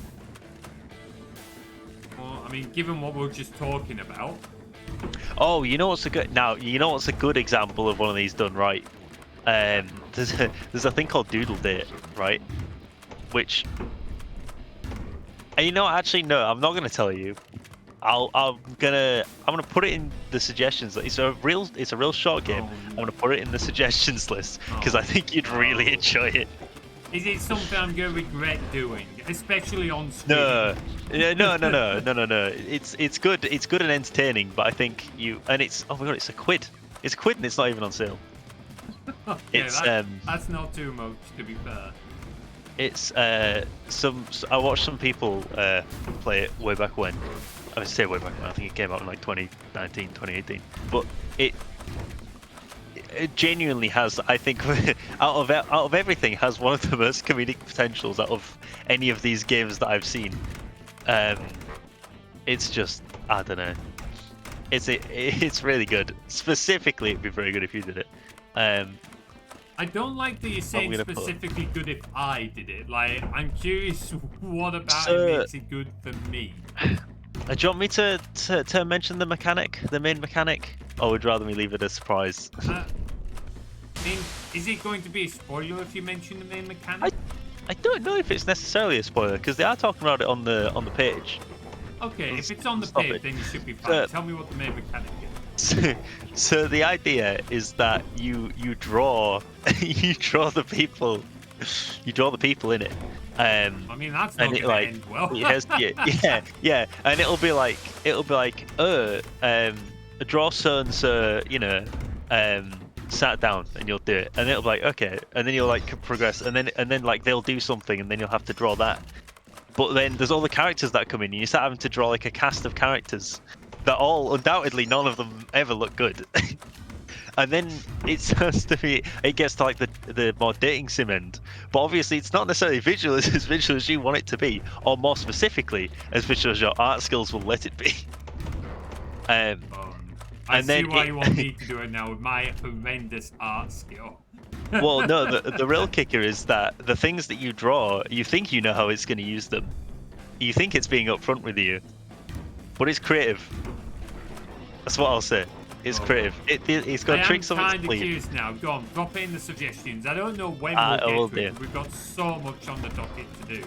Well, I mean, given what we were just talking about. Oh, you know what's a good example of one of these done right? There's a thing called Doodle Date, right? Which, and you know, actually, no, I'm not gonna tell you. I'm gonna put it in the suggestions. It's a real short game. I'm gonna put it in the suggestions list because I think you'd really enjoy it. Is it something I'm gonna regret doing, especially on screen? No. It's good. It's good and entertaining, but I think it's oh my god, it's a quid. It's £1 and it's not even on sale. Yeah, that's not too much, to be fair. It's I watched some people play it way back when. I would say way back when. I think it came out in like 2019, 2018. But it genuinely has, I think, out of everything, has one of the most comedic potentials out of any of these games that I've seen. It's just, I don't know. It's really good. Specifically, it'd be very good if you did it. I don't like that you're saying specifically good if I did it. Like, I'm curious what about it makes it good for me. Do you want me to mention the main mechanic? Or would you rather me leave it a surprise? I mean, is it going to be a spoiler if you mention the main mechanic? I don't know if it's necessarily a spoiler, because they are talking about it on the page. Okay, if it's on the page, then you should be fine. Tell me what the main mechanic is. So the idea is that you draw the people in it. I mean, that's not going to end well. yeah, and it'll be like draw so and so, sat down, and you'll do it, and it'll be like, okay, and then you'll like progress, and then like they'll do something, and then you'll have to draw that. But then there's all the characters that come in, and you start having to draw like a cast of characters that all, undoubtedly, none of them ever look good. And then it gets to like the more dating sim end. But obviously it's not necessarily as visual as you want it to be, or more specifically, as visual as your art skills will let it be. I see why you want me to do it now with my horrendous art skill. Well, no, the real kicker is that the things that you draw, you think you know how it's going to use them. You think it's being upfront with you, but it's creative. That's what I'll say. It's creative. It's got tricks on its sleeve. I'm kind of curious now. Go on, drop in the suggestions. I don't know when we'll get to it. We've got so much on the docket to do,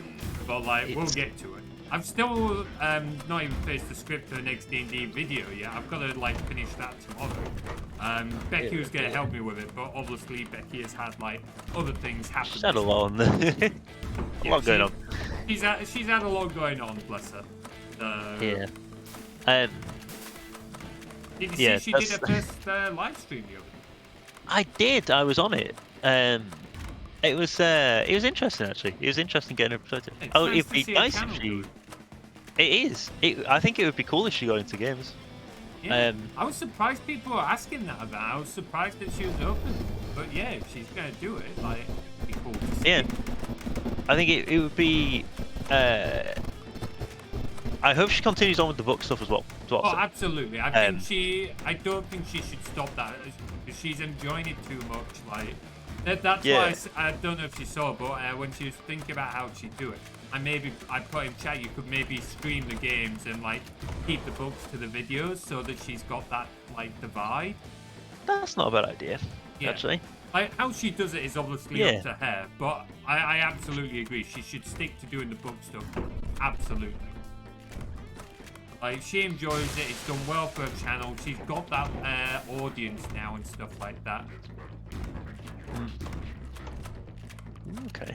but like we'll get to it. I've still not even finished the script for the next D&D video yet. I've got to like finish that tomorrow. Becky was going to help me with it, but obviously Becky has had like other things happen. She's had a lot going on. She's had a lot going on, bless her. Yeah. Did you see she did her first live stream the other day? I did. I was on it. It was interesting actually. It was interesting getting her perspective. It'd be nice if she. It is. I think it would be cool if she got into games. Yeah. I was surprised people were asking that about her. I was surprised that she was open. But yeah, if she's gonna do it, like, it'd be cool to see. Yeah. I think it would be. I hope she continues on with the book stuff as well. Oh, absolutely. I don't think she should stop that. Because she's enjoying it too much. Like, that's why I don't know if she saw, but when she was thinking about how she'd do it, I put in chat, you could maybe stream the games and like keep the books to the videos so that she's got that like divide. That's not a bad idea, actually. Like, how she does it is obviously up to her, but I absolutely agree. She should stick to doing the book stuff. Absolutely. Like, she enjoys it. It's done well for her channel. She's got that audience now and stuff like that. Okay.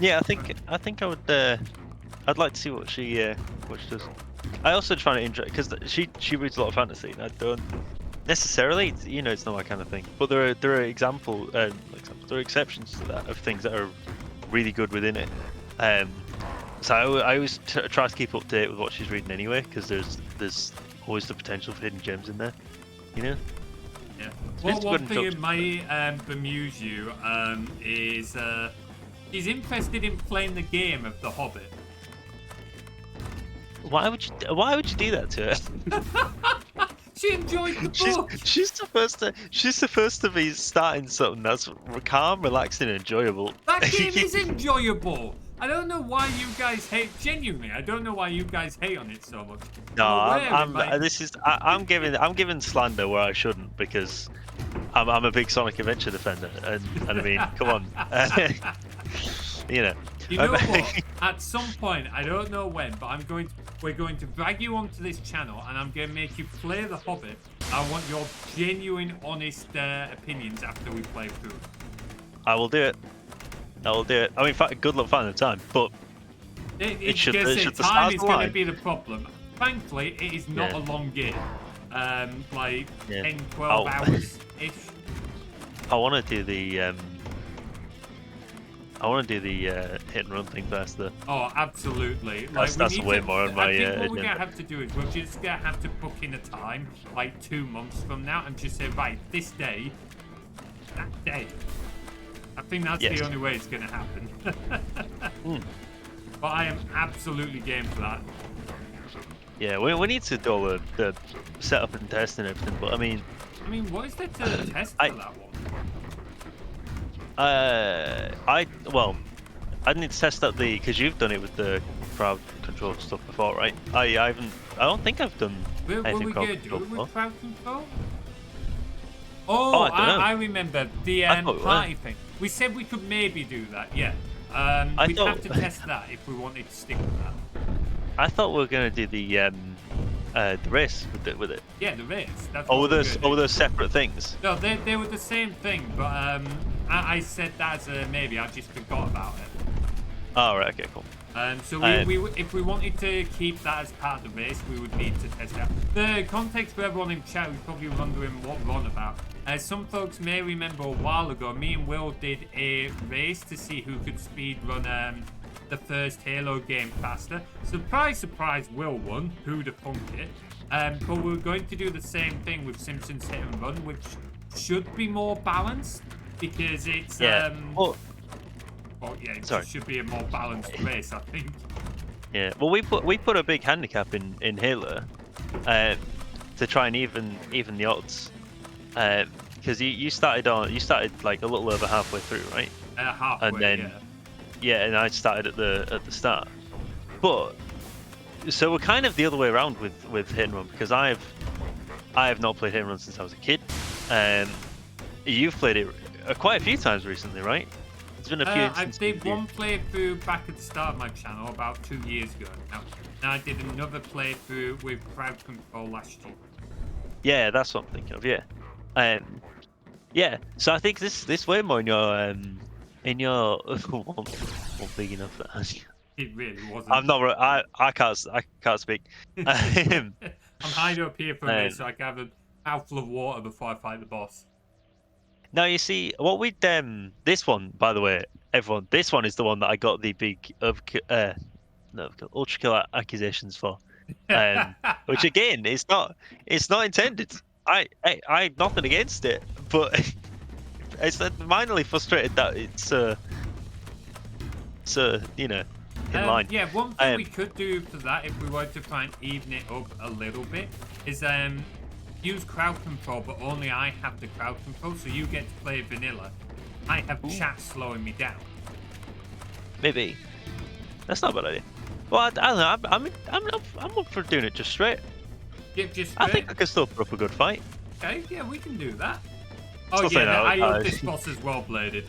Yeah, I think I would. I'd like to see what she does. I also try to enjoy because she reads a lot of fantasy. And I don't necessarily, it's not my kind of thing. But there are there are exceptions to that of things that are really good within it. So I always try to keep up to date with what she's reading anyway, because there's always the potential for hidden gems in there, Yeah. Well, one thing that might bemuse you is she's interested in playing the game of The Hobbit. Why would you do that to her? She enjoyed the book. She's supposed to be starting something that's calm, relaxing, and enjoyable. That game is enjoyable. I don't know why you guys hate. Genuinely, I don't know why you guys hate on it so much. No, I'm giving slander where I shouldn't, because I'm a big Sonic Adventure defender, and I mean, come on, You know what? At some point, I don't know when, but we're going to drag you onto this channel, and I'm going to make you play The Hobbit. I want your genuine, honest opinions after we play through. I will do it. I mean, good luck finding the time, but time is going to be the problem. Thankfully, it is not a long game. like Yeah. 10, 12 Oh. hours ish. I want to do the hit and run thing first, though. Oh, absolutely. Like, That's way more on my I think what we're agenda. gonna have to do is we're just gonna have to book in a time, like 2 months from now, and just say, right, this day, that day. I think that's Yes. the only way it's gonna happen. Mm. But I am absolutely game for that. Yeah, we need to do all the setup and test and everything. But I mean, what is there to test for that one? I need to test out because you've done it with the crowd control stuff before, right? I don't think I've done Were anything we crowd gonna do control it before. with crowd control? Oh, I don't know. I remember the I thought we were. party thing. We said we could maybe do that, yeah. We'd thought- have to test that if we wanted to stick with that. I thought we were gonna do the race with it. Yeah, the race. That's Or what were we're those gonna do. separate things? No, they were the same thing, but I said that as a maybe. I just forgot about it. Oh, right, okay, cool. So if we wanted to keep that as part of the race, we would need to test it out. The context for everyone in chat is probably wondering what we're on about. Some folks may remember a while ago, me and Will did a race to see who could speedrun the first Halo game faster. Surprise, surprise, Will won. Who'd have thunk it? But we're going to do the same thing with Simpsons Hit and Run, which should be more balanced because it's Yeah. well, yeah, it Sorry. should be a more balanced race, I think. Yeah. Well, we put a big handicap in Halo, to try and even the odds, because you started like a little over halfway through, right? Halfway, And then- yeah. Yeah, and I started at the start. But so we're kind of the other way around with Hit and Run, because I have not played Hit and Run since I was a kid. You've played it quite a few times recently, right? It's been a few. I did one playthrough back at the start of my channel about 2 years ago now. And I did another playthrough with crowd control last year. Yeah, that's what I'm thinking of. Yeah, yeah. So I think this way more in your wasn't big enough. That It really wasn't. I'm not. I can't speak. I'm hiding up here for a minute so I can have a mouthful of water before I fight the boss. Now you see what we this one, by the way, everyone. This one is the one that I got the big ultra kill accusations for, which again is not intended. I nothing against it, but it's minorly frustrated that it's in line. Yeah, one thing we could do for that if we were to try and even it up a little bit is use crowd control, but only I have the crowd control, so you get to play vanilla. I have chat slowing me down. Maybe that's not a bad idea. Well, I don't know. I'm up for doing it just straight. Yeah, just I think I can still put up a good fight. Okay, yeah, we can do that. Oh Still yeah, saying I hope this boss is well bladed.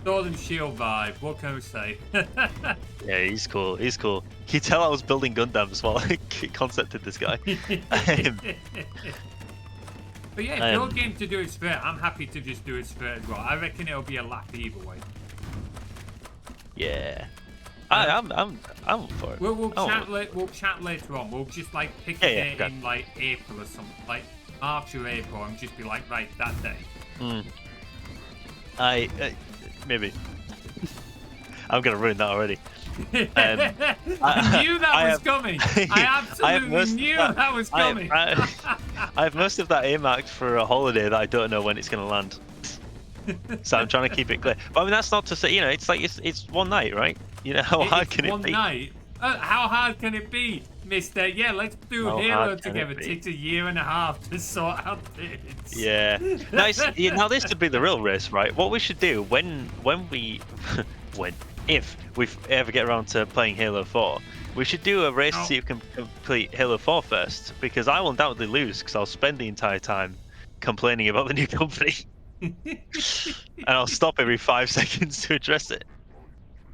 Sword and shield vibe. What can we say? Yeah, he's cool. He's cool. Can you tell I was building Gundams while I concepted this guy? But yeah, if you're game to do it straight, I'm happy to just do it straight as well. I reckon it'll be a lap either way. Yeah, I'm up for it. We'll chat later on. We'll just like pick a date in like April or something, like March or April, and just be like, right, that day. Maybe. I'm gonna ruin that already. I knew that was coming. I absolutely knew that was coming. I have most of that earmarked for a holiday that I don't know when it's gonna land. So I'm trying to keep it clear. But I mean, that's not to say, it's like it's one night, right? How hard can it be? One night. How hard can it be, Mister? Yeah, let's do Halo together. It takes a year and a half to sort out this. Yeah. Now this could be the real race, right? What we should do if we ever get around to playing Halo 4, we should do a race to see if we can complete Halo 4 first, because I will undoubtedly lose because I'll spend the entire time complaining about the new company. And I'll stop every 5 seconds to address it.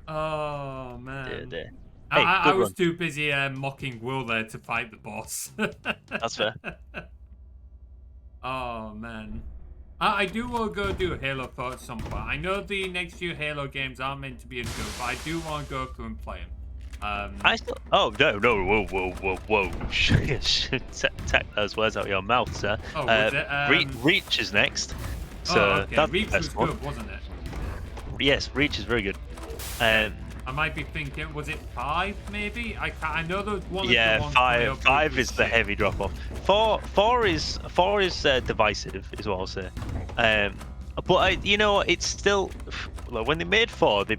Oh man. Hey, I was too busy mocking Will there to fight the boss. That's fair. Oh man. I do want to go do Halo 4 at some point. I know the next few Halo games aren't meant to be as good, but I do want to go through and play them. I still. Oh no, no, whoa! Take those words out of your mouth, sir. Oh, was it? Reach is next. Oh, So okay. that's Reach the was best one. good, wasn't it? Yes, Reach is very good. I might be thinking, was it 5 maybe? I know there was one Yeah, of the ones coming up five which is was the shit. heavy drop off. Four is divisive, is what I'll say. But you know, it's still like, when they made 4, they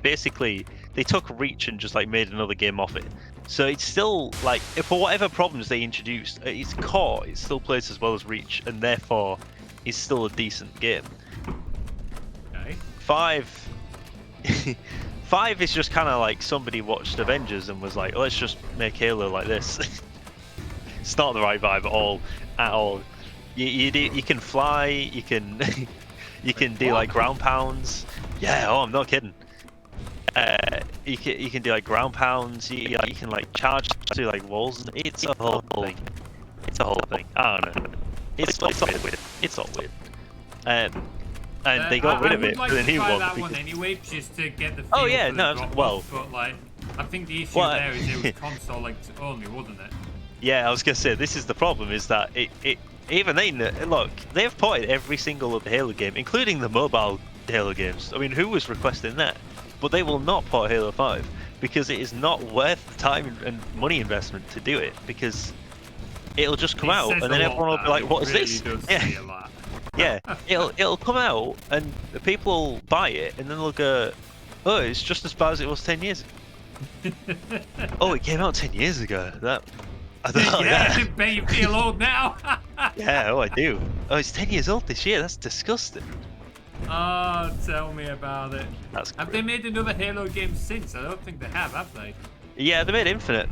took Reach and just like made another game off it. So it's still like, for whatever problems they introduced, at its core, it still plays as well as Reach, and therefore is still a decent game. Okay. 5. 5 is just kind of like somebody watched Avengers and was like, let's just make Halo like this. It's not the right vibe at all. You can fly, you can you can do like ground pounds. Yeah, oh, I'm not kidding. You can do like ground pounds. You can like charge through like walls. It's a whole thing. It's a whole thing. I don't know. It's all weird. It's all weird. And they got rid of it like for the new one. That one anyway, just to get the feel Oh yeah, for the no, drop well, off, but like, I think the issue well, there is it was console like only, wasn't it? Yeah, I was gonna say this is the problem, is that it even they look, they've ported every single of the Halo game, including the mobile Halo games. I mean, who was requesting that? But they will not port Halo 5 because it is not worth the time and money investment to do it, because it'll just come out and then everyone will be like, "What is this?" Yeah. Yeah, it'll come out and people will buy it and then they'll go, "Oh, it's just as bad as it was 10 years ago." Oh, it came out 10 years ago. I don't know. Yeah, I bet you feel old now. Yeah, oh, I do. Oh, it's 10 years old this year. That's disgusting. Oh, tell me about it. That's Have they made another Halo game since? I don't think they have they? Yeah, they made Infinite,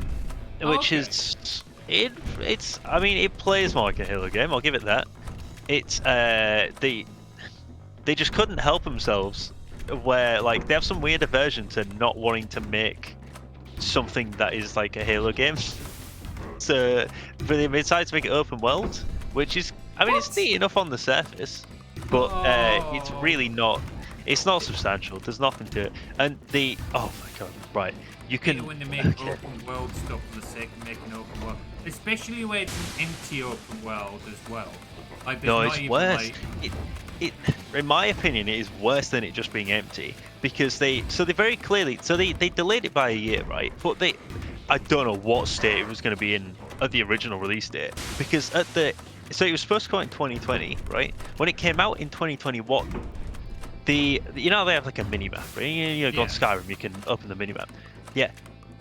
which okay. is it's. I mean, it plays more like a Halo game. I'll give it that. It's they just couldn't help themselves, where like they have some weird aversion to not wanting to make something that is like a Halo game. So, but they decided to make it open world, which is, I mean, it's neat enough on the surface, but it's really not. It's not substantial. There's nothing to it. And oh my god, right? You can. When they make open world stuff for the sake of making open world, especially where it's an empty open world as well. Like, no, not it's even, worse. like... In my opinion, it is worse than it just being empty, because they very clearly, they delayed it by a year, right? But I don't know what state it was going to be in at the original release date, because so it was supposed to come out in 2020, right? When it came out in 2021, you know they have like a mini map, right? You go on Skyrim, you can open the mini map. Yeah,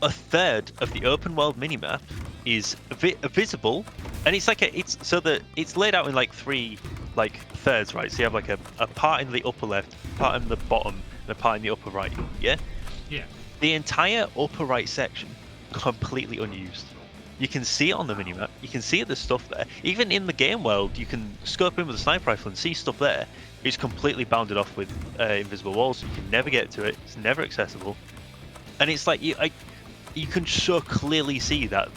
a third of the open world mini map is visible, and it's like it's laid out in like 3 like thirds, right? So you have like a part in the upper left, a part in the bottom, and a part in the upper right. Yeah. Yeah. The entire upper right section completely unused. You can see it on the minimap. You can see the stuff there. Even in the game world, you can scope in with a sniper rifle and see stuff there. It's completely bounded off with invisible walls. You can never get to it. It's never accessible. And it's like you can so clearly see that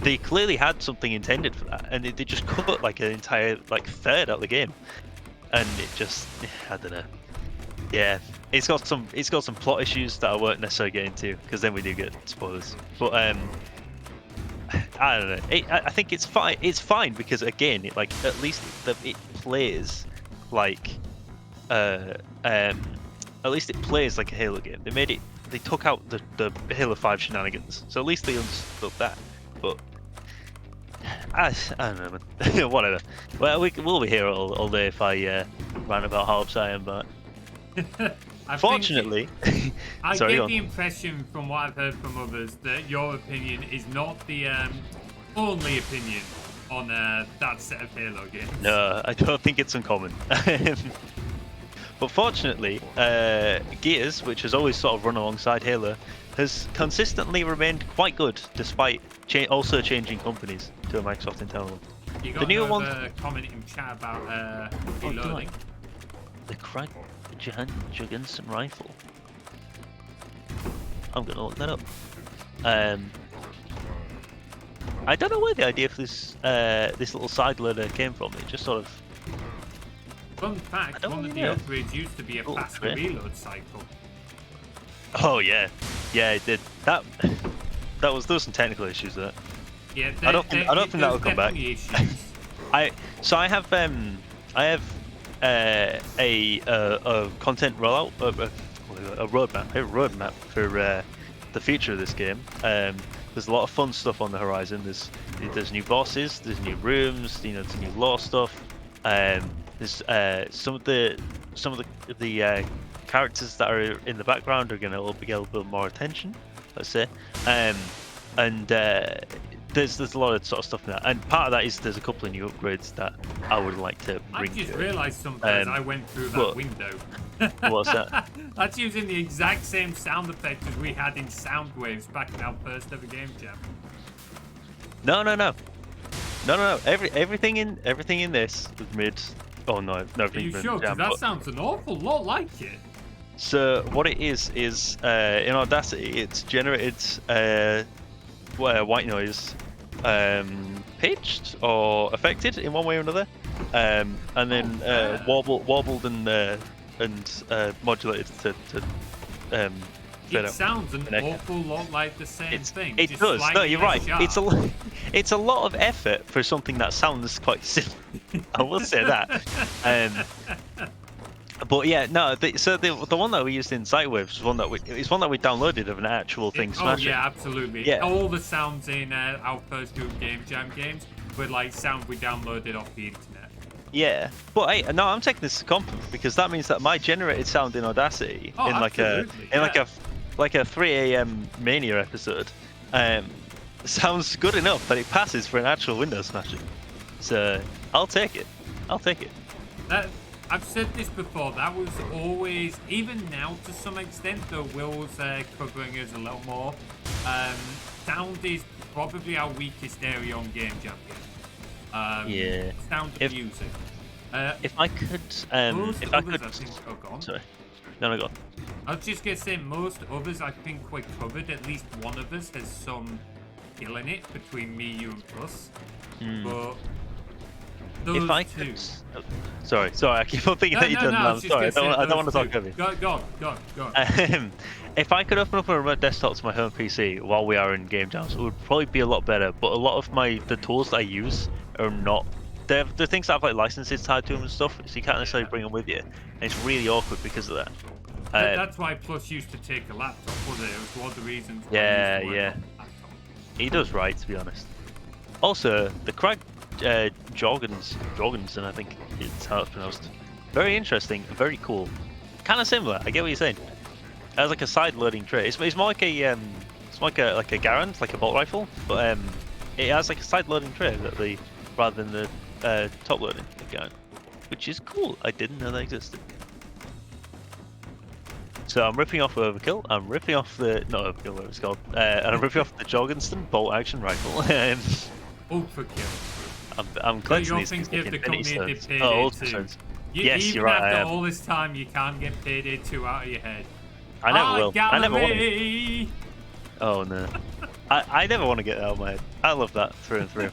they clearly had something intended for that, and they just cut like an entire like third out of the game, and it just, I don't know. Yeah, it's got some plot issues that I won't necessarily get into, because then we do get spoilers. But I don't know. I think it's fine. It's fine because again, at least it plays like at least it plays like a Halo game. They took out the Halo 5 shenanigans, so at least they understood that. But I don't know, man. Whatever. Well, we'll be here all day if I rant about how upset I am about it. Fortunately, I sorry, get the impression from what I've heard from others that your opinion is not the only opinion on that set of Halo games. No, I don't think it's uncommon. But fortunately, Gears, which has always sort of run alongside Halo, has consistently remained quite good despite also changing companies to a Microsoft internal one. You got the new one comment in chat about reloading. The Krag Jugensen rifle. I'm gonna look that up. I don't know where the idea for this little side loader came from. It just sort of. Fun fact: one of the upgrades used to be a faster reload cycle. Oh yeah, yeah, it did. there was some technical issues there. Yeah, I don't think that'll come back. Issues. I have a content rollout, a roadmap for the future of this game. There's a lot of fun stuff on the horizon. There's new bosses, there's new rooms, there's new lore stuff. There's some of the characters that are in the background are going to get a little bit more attention, let's say. And there's a lot of sort of stuff in that, and part of that is there's a couple of new upgrades that I would like to bring. I just realised sometimes I went through that window. What's that? That's using the exact same sound effect as we had in Sound Waves back in our first ever game jam. No. Everything in this was made. Oh no, Are you sure? Because that sounds an awful lot like it. So what it is in Audacity, it's generated white noise, pitched or affected in one way or another, and then warbled and modulated to it sounds an awful lot like the same thing. It does. No, you're right. Sharp. It's a lot of effort for something that sounds quite simple. I will say that. But yeah, no. The one that we used in SiteWaves is one that we downloaded of an actual thing. Smashing. Oh yeah, absolutely. Yeah. All the sounds in our first two game jam games were like sound we downloaded off the internet. Yeah, but hey, no, I'm taking this as a compliment because that means that my generated sound in Audacity like a 3 a.m. Mania episode sounds good enough that it passes for an actual Windows smasher. So I'll take it. I've said this before, that was always, even now to some extent, though Will's covering us a little more, sound is probably our weakest area on Game Jam. Yeah. Sound of music. If I could, most others, I think, oh, go on. Sorry. No, go on. I was just going to say, most others, I think we're covered. At least one of us has some skill in it between me, you, and us. But those if I two. could... Sorry, I keep on thinking that you're done. I'm sorry, I don't want to talk over you. Go. If I could open up a remote desktop to my home PC while we are in game jams, it would probably be a lot better. But a lot of the tools that I use are not. They're things that have like licenses tied to them and stuff, so you can't necessarily bring them with you. And it's really awkward because of that. That's why Plus used to take a laptop, was it? It was one of the reasons. Yeah. He does right, to be honest. Also, the Craig Jorgensen, I think it's how it's pronounced. Very interesting, very cool. Kind of similar. I get what you're saying. It has like a side-loading tray. It's more like a Garand, like a bolt rifle, but it has like a side-loading tray rather than the top-loading Garand, which is cool. I didn't know that existed. So I'm ripping off Overkill. I'm ripping off not Overkill, whatever it's called, and I'm ripping off the Jorgensen bolt-action rifle. Overkill. I'm cleansing these things like Infinity Stones. Yes, you're right. After all this time, you can't get Payday 2 out of your head. I never will. Gallery. I never want to. Oh no. I never want to get it out of my head. I love that through and through.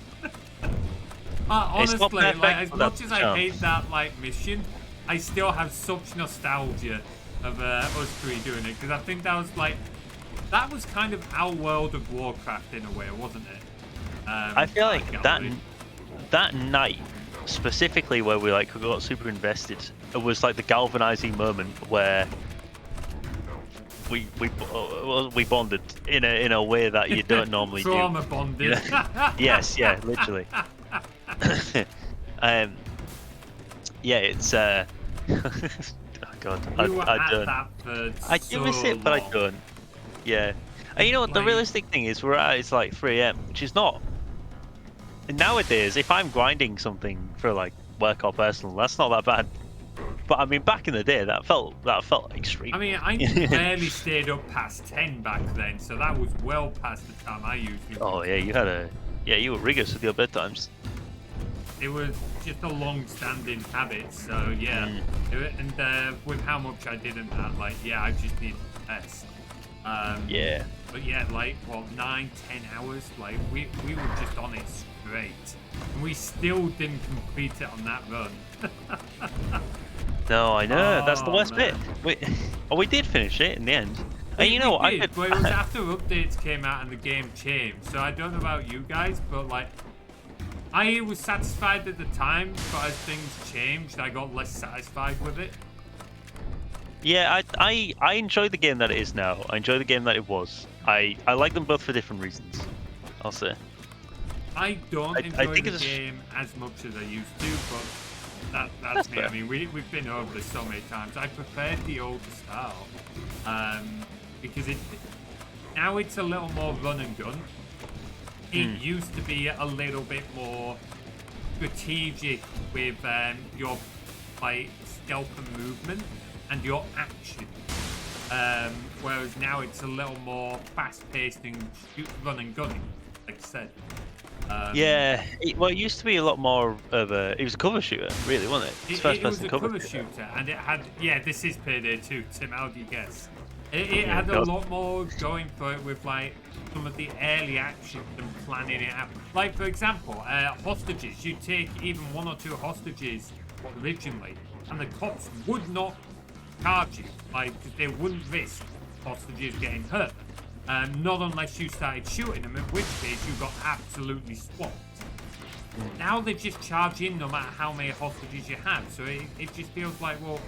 Honestly, perfect, like, as but much that's as I hate that mission, I still have such nostalgia of us three doing it, because I think that was kind of our World of Warcraft in a way, wasn't it? I feel like that night specifically where we got super invested, it was like the galvanizing moment where we bonded in a way that you don't normally Trauma do. bonded. Yes, yeah, literally. Yeah, it's oh god, I don't. I do miss it, but I don't. Yeah, and you know what? The realistic thing is, it's like 3 AM, which is not. Nowadays, if I'm grinding something for like work or personal, that's not that bad. But I mean, back in the day, that felt extreme. I mean, I barely stayed up past 10 back then, so that was well past the time I usually. Oh yeah, you were rigorous with your bedtimes. It was just a long-standing habit, so yeah. And with how much I did in that, I just needed to test. Yeah. But yeah, 9-10 hours, we were just on it straight, and we still didn't complete it on that run. No, I know. That's the worst man. bit. We did finish it in the end. And you know, I did, but it was after updates came out and the game changed. So I don't know about you guys, but like, I was satisfied at the time, but as things changed, I got less satisfied with it. Yeah, I enjoy the game that it is now. I enjoy the game that it was. I like them both for different reasons, I'll say. I don't enjoy think the it's... game as much as I used to, but that's me. fair. I mean, we've been over this so many times. I preferred the older style, because now it's a little more run and gun. It used to be a little bit more strategic with your like stealth and movement and your action. Whereas now it's a little more fast-paced and run and gunning, like I said. Yeah, well, it used to be a lot more of a... It was a cover shooter, really, wasn't it? It was a cover shooter, and it had... Yeah, this is Payday 2, Tim, how do you guess? It had a lot more going for it with, like, some of the early action and planning it out. Like, for example, hostages. You take even 1 or 2 hostages originally, and the cops would not charge you. Like, they wouldn't risk hostages getting hurt. Not unless you started shooting them, in which case you got absolutely swamped. Now they just charge in no matter how many hostages you have, so it just feels like, well,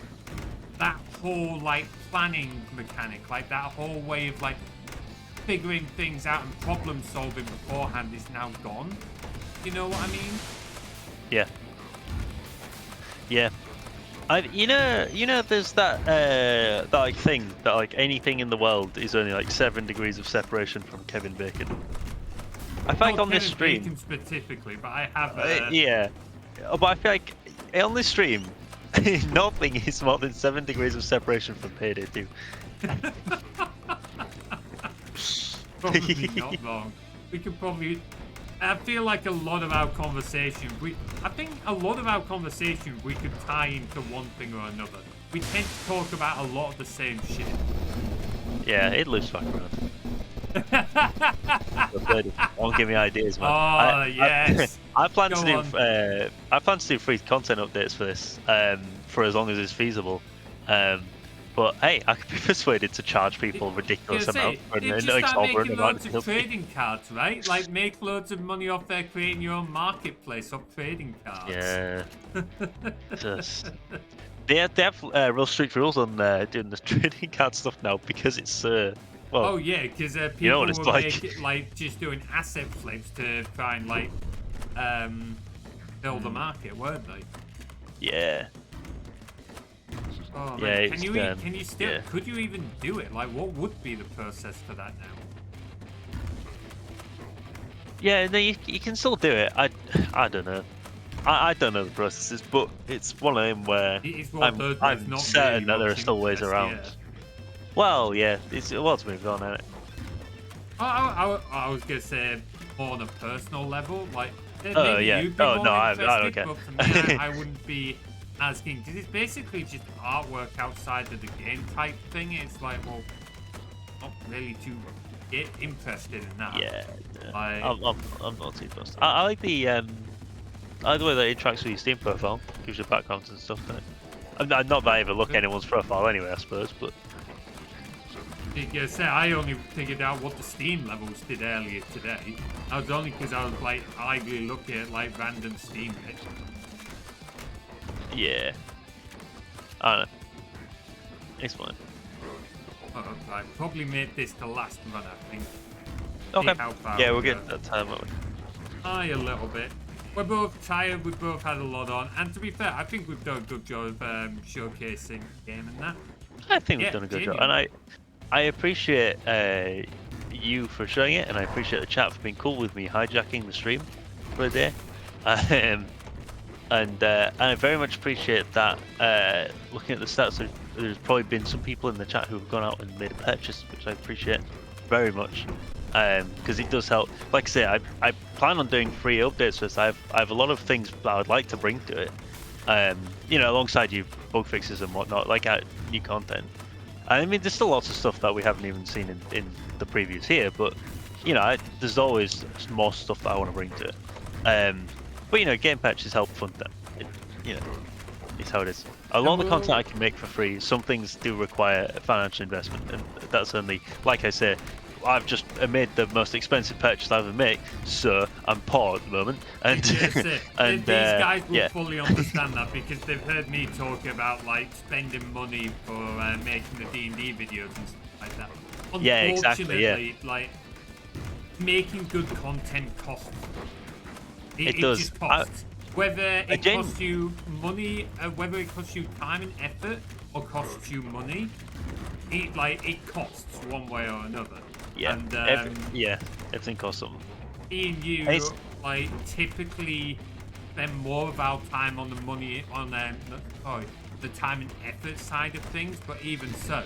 that whole, like, planning mechanic, like, that whole way of, like, figuring things out and problem solving beforehand is now gone. You know what I mean? Yeah. Yeah. You know, there's that like thing that like anything in the world is only like 7 degrees of separation from Kevin Bacon. I feel like on this stream, Bacon specifically, but I have. yeah, but I feel like on this stream, nothing is more than 7 degrees of separation from Payday 2. Probably not wrong. We could probably. I feel like a lot of our conversation, I think a lot of our conversation we could tie into one thing or another. We tend to talk about a lot of the same shit. Yeah, it loops back around. Don't give me ideas, man. Oh, yes. I plan Go to do free content updates for this, for as long as it's feasible. But hey, I could be persuaded to charge people ridiculous amounts for an exorbitant amount of trading cards, right? Like make loads of money off there creating your own marketplace of trading cards. Yeah. Just they have real strict rules on doing the trading card stuff now because it's well. Oh yeah, because people you know what it's were like just doing asset flips to try and like build the market, weren't they? Yeah. Oh, yeah, man. Can you still could you even do it? Like what would be the process for that now? Yeah, no, you can still do it. I don't know. I don't know the processes, but it's one of them where I'm certain that there are still ways around. Yeah. Well, yeah, it's moved on, isn't it? I was gonna say more on a personal level, like. Oh yeah. Oh no, I don't care. But for me, I wouldn't be asking because it's basically just artwork outside of the game type thing. It's like, well, not really too interested in that. Yeah, like, I'm not too fussed. I like the way that it interacts with your Steam profile, gives you backgrounds and stuff. Not that I ever look at anyone's profile anyway, I suppose, but. I only figured out what the Steam levels did earlier today. That was only because I was like idly looking at like random Steam hits. Yeah. I don't know. It's fine. Right, probably made this the last run, I think. Okay. Yeah, we'll get that time, won't we? A little bit. We're both tired, we both had a lot on, and to be fair, I think we've done a good job of showcasing the game and that. I think we've done a good job, and I appreciate you for showing it, and I appreciate the chat for being cool with me hijacking the stream for a day. And I very much appreciate that. Looking at the stats, there's probably been some people in the chat who have gone out and made a purchase, which I appreciate very much, because it does help. Like I say, I plan on doing free updates for this. I have a lot of things that I would like to bring to it, you know, alongside you bug fixes and whatnot, like new content. I mean, there's still lots of stuff that we haven't even seen in the previews here, but you know, there's always more stuff that I want to bring to it. But you know, game patches help fund them. You know, is how it is. A lot of the content I can make for free. Some things do require financial investment, and that's only, like I say, I've just made the most expensive purchase I ever made, so I'm poor at the moment. And and these guys will yeah. fully understand that because they've heard me talk about like spending money for making the D&D videos and stuff like that. Yeah, exactly. Yeah. Like making good content costs. It does. Just costs. Whether it costs you money, whether it costs you time and effort, or costs you money, it costs one way or another. Yeah. And, everything costs something. Me and you like typically spend more of our time on the money on the time and effort side of things, but even so,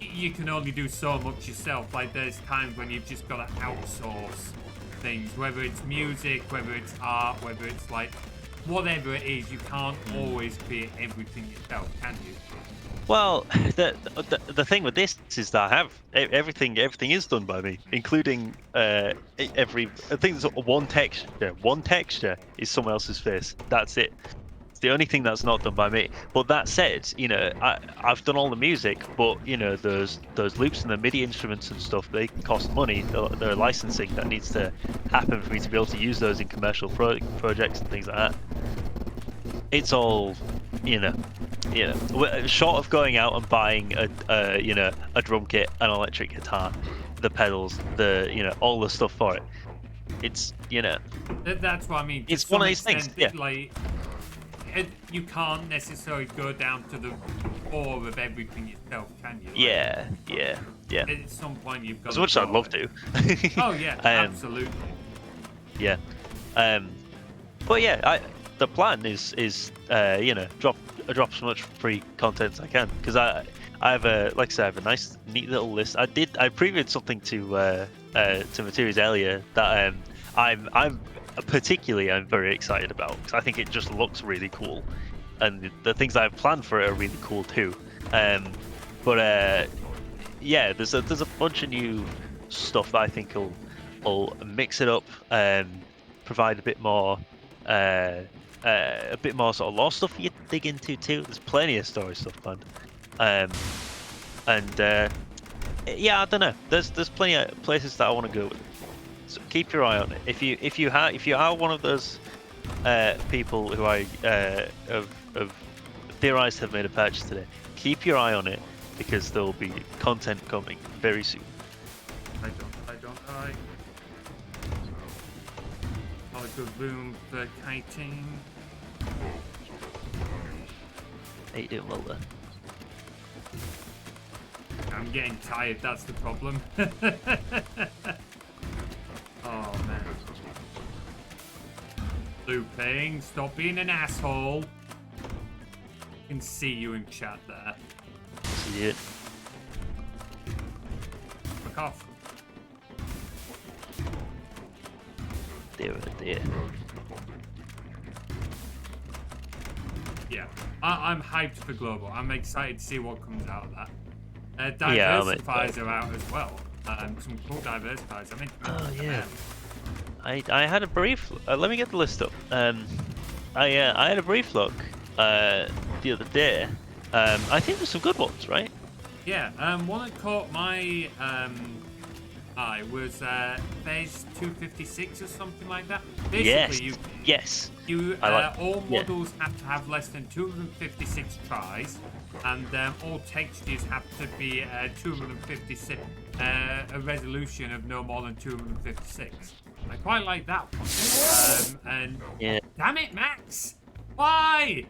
you can only do so much yourself. Like there's times when you've just got to outsource things, whether it's music, whether it's art, whether it's like whatever it is. You can't always create everything yourself, can you? Well, the thing with this is that I have everything is done by me, including I think there's one texture. One texture is someone else's face. That's it. It's the only thing that's not done by me. But that said, you know, I've done all the music, but you know, those loops and the MIDI instruments and stuff, they cost money. They're licensing that needs to happen for me to be able to use those in commercial projects and things like that. It's all, you know, short of going out and buying a drum kit, an electric guitar, the pedals, all the stuff for it. It's, you know, that's what I mean. It's one of these things. Yeah. Like, you can't necessarily go down to the core of everything yourself, can you? Like, yeah. At some point, you've got. As much as I'd love to. Oh yeah, absolutely. Yeah. But yeah, the plan is drop as much free content as I can, because I have a nice neat little list. I previewed something to Materies earlier that I'm very excited about, because I think it just looks really cool, and the things I've planned for it are really cool too. But there's a bunch of new stuff that I think will mix it up and provide a bit more sort of lore stuff you can dig into too. There's plenty of story stuff planned, I don't know. There's plenty of places that I want to go with. So keep your eye on it. If you are one of those people who I have theorized have made a purchase today, keep your eye on it, because there will be content coming very soon. I don't. Not a good room for kiting. How you doing, well there? I'm getting tired, that's the problem. Oh man. Looping, stop being an asshole. I can see you in chat there. See it. Fuck off. Dear. Yeah, I'm hyped for global. I'm excited to see what comes out of that. Diversifiers are out as well. Some cool diversifiers. I mean, oh yeah. I had a brief. Let me get the list up. I had a brief look the other day. I think there's some good ones, right? Yeah. One that caught my eye was Phase 256 or something like that. Basically, yes. All models have to have less than 256 tries, and all textures have to be 256, a resolution of no more than 256. I quite like that one. Damn it, Max! Why?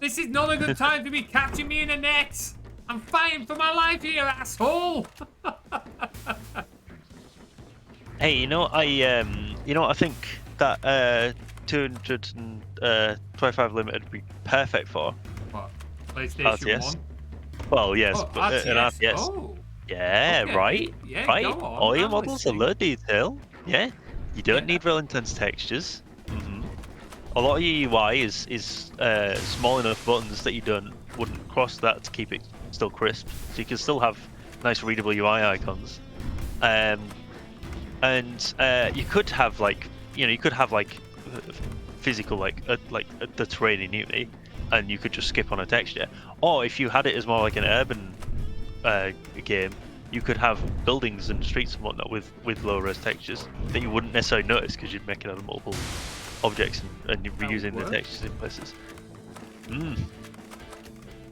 This is not a good time to be catching me in a net. I'm fighting for my life here, asshole. Hey, I think that 225 limited would be perfect for what? PlayStation RTS. 1? Well, yes, but RTS? an RTS. Oh. Yeah, Okay. right. Yeah, right. go on. All your I'm models are listening. low detail. Yeah, you don't need real intense textures. A lot of your UI is small enough buttons that you wouldn't cross that to keep it still crisp, so you can still have nice readable UI icons. And you could have physical the terrain in Unity, and you could just skip on a texture. Or if you had it as more like an urban game, you could have buildings and streets and whatnot with low-res textures that you wouldn't necessarily notice because you'd make it out of multiple objects and you're reusing the textures in places.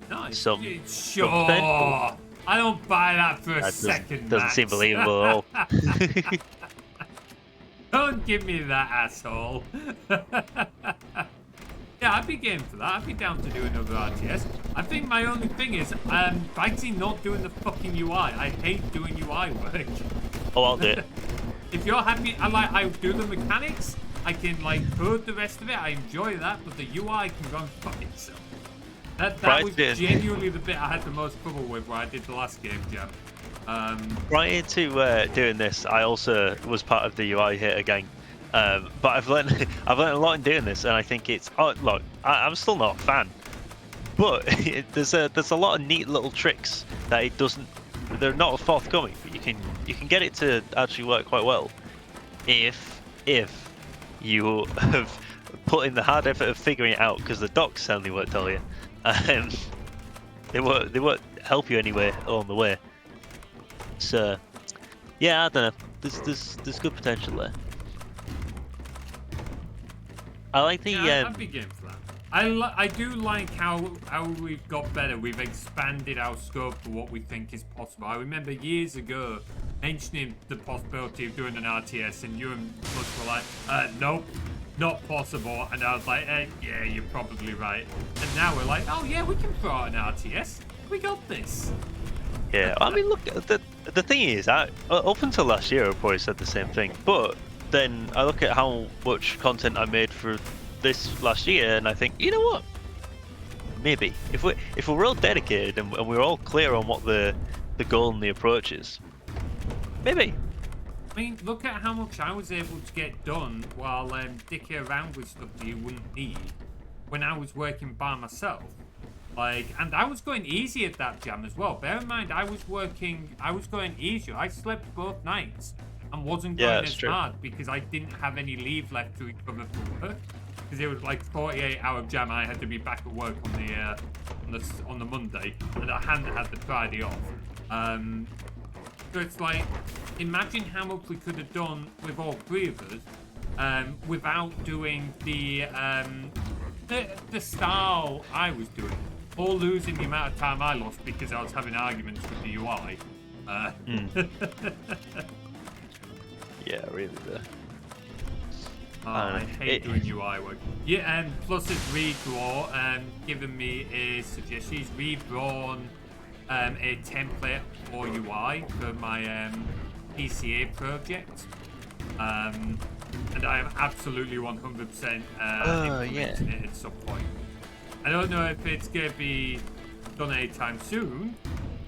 Nice. Some Sure. potential. I don't buy that for a second. Doesn't seem Max. believable at all. Don't give me that, asshole. Yeah, I'd be game for that. I'd be down to do another RTS. I think my only thing is, Baggsy not doing the fucking UI. I hate doing UI work. Oh, I'll do it. If you're happy, I do the mechanics. I can like code the rest of it. I enjoy that, but the UI can go and fuck itself. That was genuinely the bit I had the most trouble with where I did the last game jam. Prior to doing this, I also was part of the UI hater gang. But I've learned a lot in doing this, and I think it's look, I'm still not a fan, but there's a lot of neat little tricks that it doesn't. They're not forthcoming, but you can get it to actually work quite well if you have put in the hard effort of figuring it out, because the docs certainly won't tell you. They won't help you anyway along the way. So yeah, I don't know. There's good potential there. I like the. I'd be game for that. I do like how we've got better. We've expanded our scope for what we think is possible. I remember years ago mentioning the possibility of doing an RTS, and you and Plus were like, nope, not possible. And I was like, yeah, you're probably right. And now we're like, oh yeah, we can throw out an RTS. We got this. Yeah, I mean, look, the thing is, up until last year, I probably said the same thing. But then I look at how much content I made for this last year, and I think, you know what? Maybe if we're real dedicated and we're all clear on what the goal and the approach is, maybe. I mean, look at how much I was able to get done while dicking around with stuff that you wouldn't need when I was working by myself. Like, and I was going easy at that jam as well. Bear in mind, I was going easier. I slept both nights and wasn't going as hard because I didn't have any leave left to recover from work. Because it was like 48-hour jam. I had to be back at work on the Monday, and I hadn't had the Friday off. So it's like, imagine how much we could have done with all three of us without doing the style I was doing, or losing the amount of time I lost because I was having arguments with the UI. Yeah, really. I hate doing UI work. Yeah, and plus it's redraw, given me a suggestion. He's redrawn a template for UI for my PCA project. And I am absolutely 100% implementing it at some point. I don't know if it's going to be done anytime soon,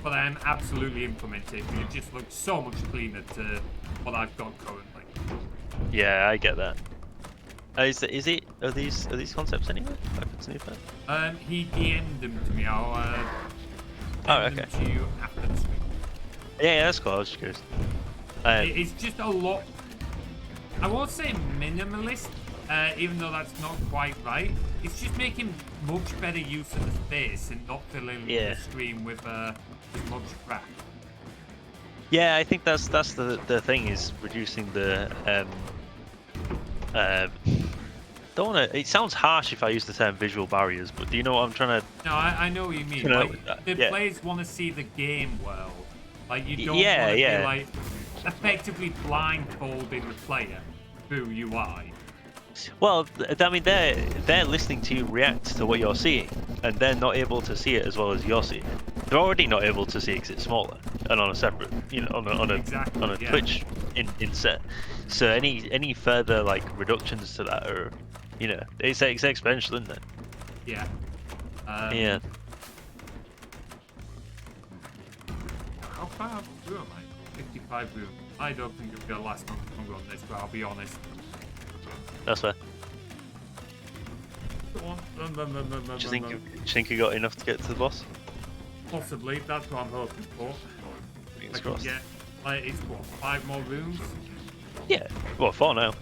but I am absolutely implementing it because it just looks so much cleaner to what I've got currently. Yeah, I get that. Are these concepts anywhere? He DM'd them to me. I'll send them to you after the stream. Yeah, that's cool. I was just curious. It's just a lot. I won't say minimalist, even though that's not quite right. It's just making much better use of the space and not filling the screen with as much crap. Yeah, I think that's the thing, is reducing the don't want to. It sounds harsh if I use the term visual barriers, but do you know what I'm trying to? No, I know what you mean. Like, the players want to see the game well. Like, you don't want to be like effectively blindfolding the player through UI. Well, I mean, they're listening to you react to what you're seeing, and they're not able to see it as well as you're seeing it. They're already not able to see it because it's smaller and on a separate, on a Twitch inset. So any further like reductions to that are, it's exponential, isn't it? Yeah. Yeah. How far through am I? 55 room. I don't think it'll be a last longer on this, but I'll be honest. That's fair. Go on. Do you think you got enough to get to the boss? Possibly. That's what I'm hoping for. Fingers crossed. Get, it's what, 5 more rooms? Yeah. Well, 4 now.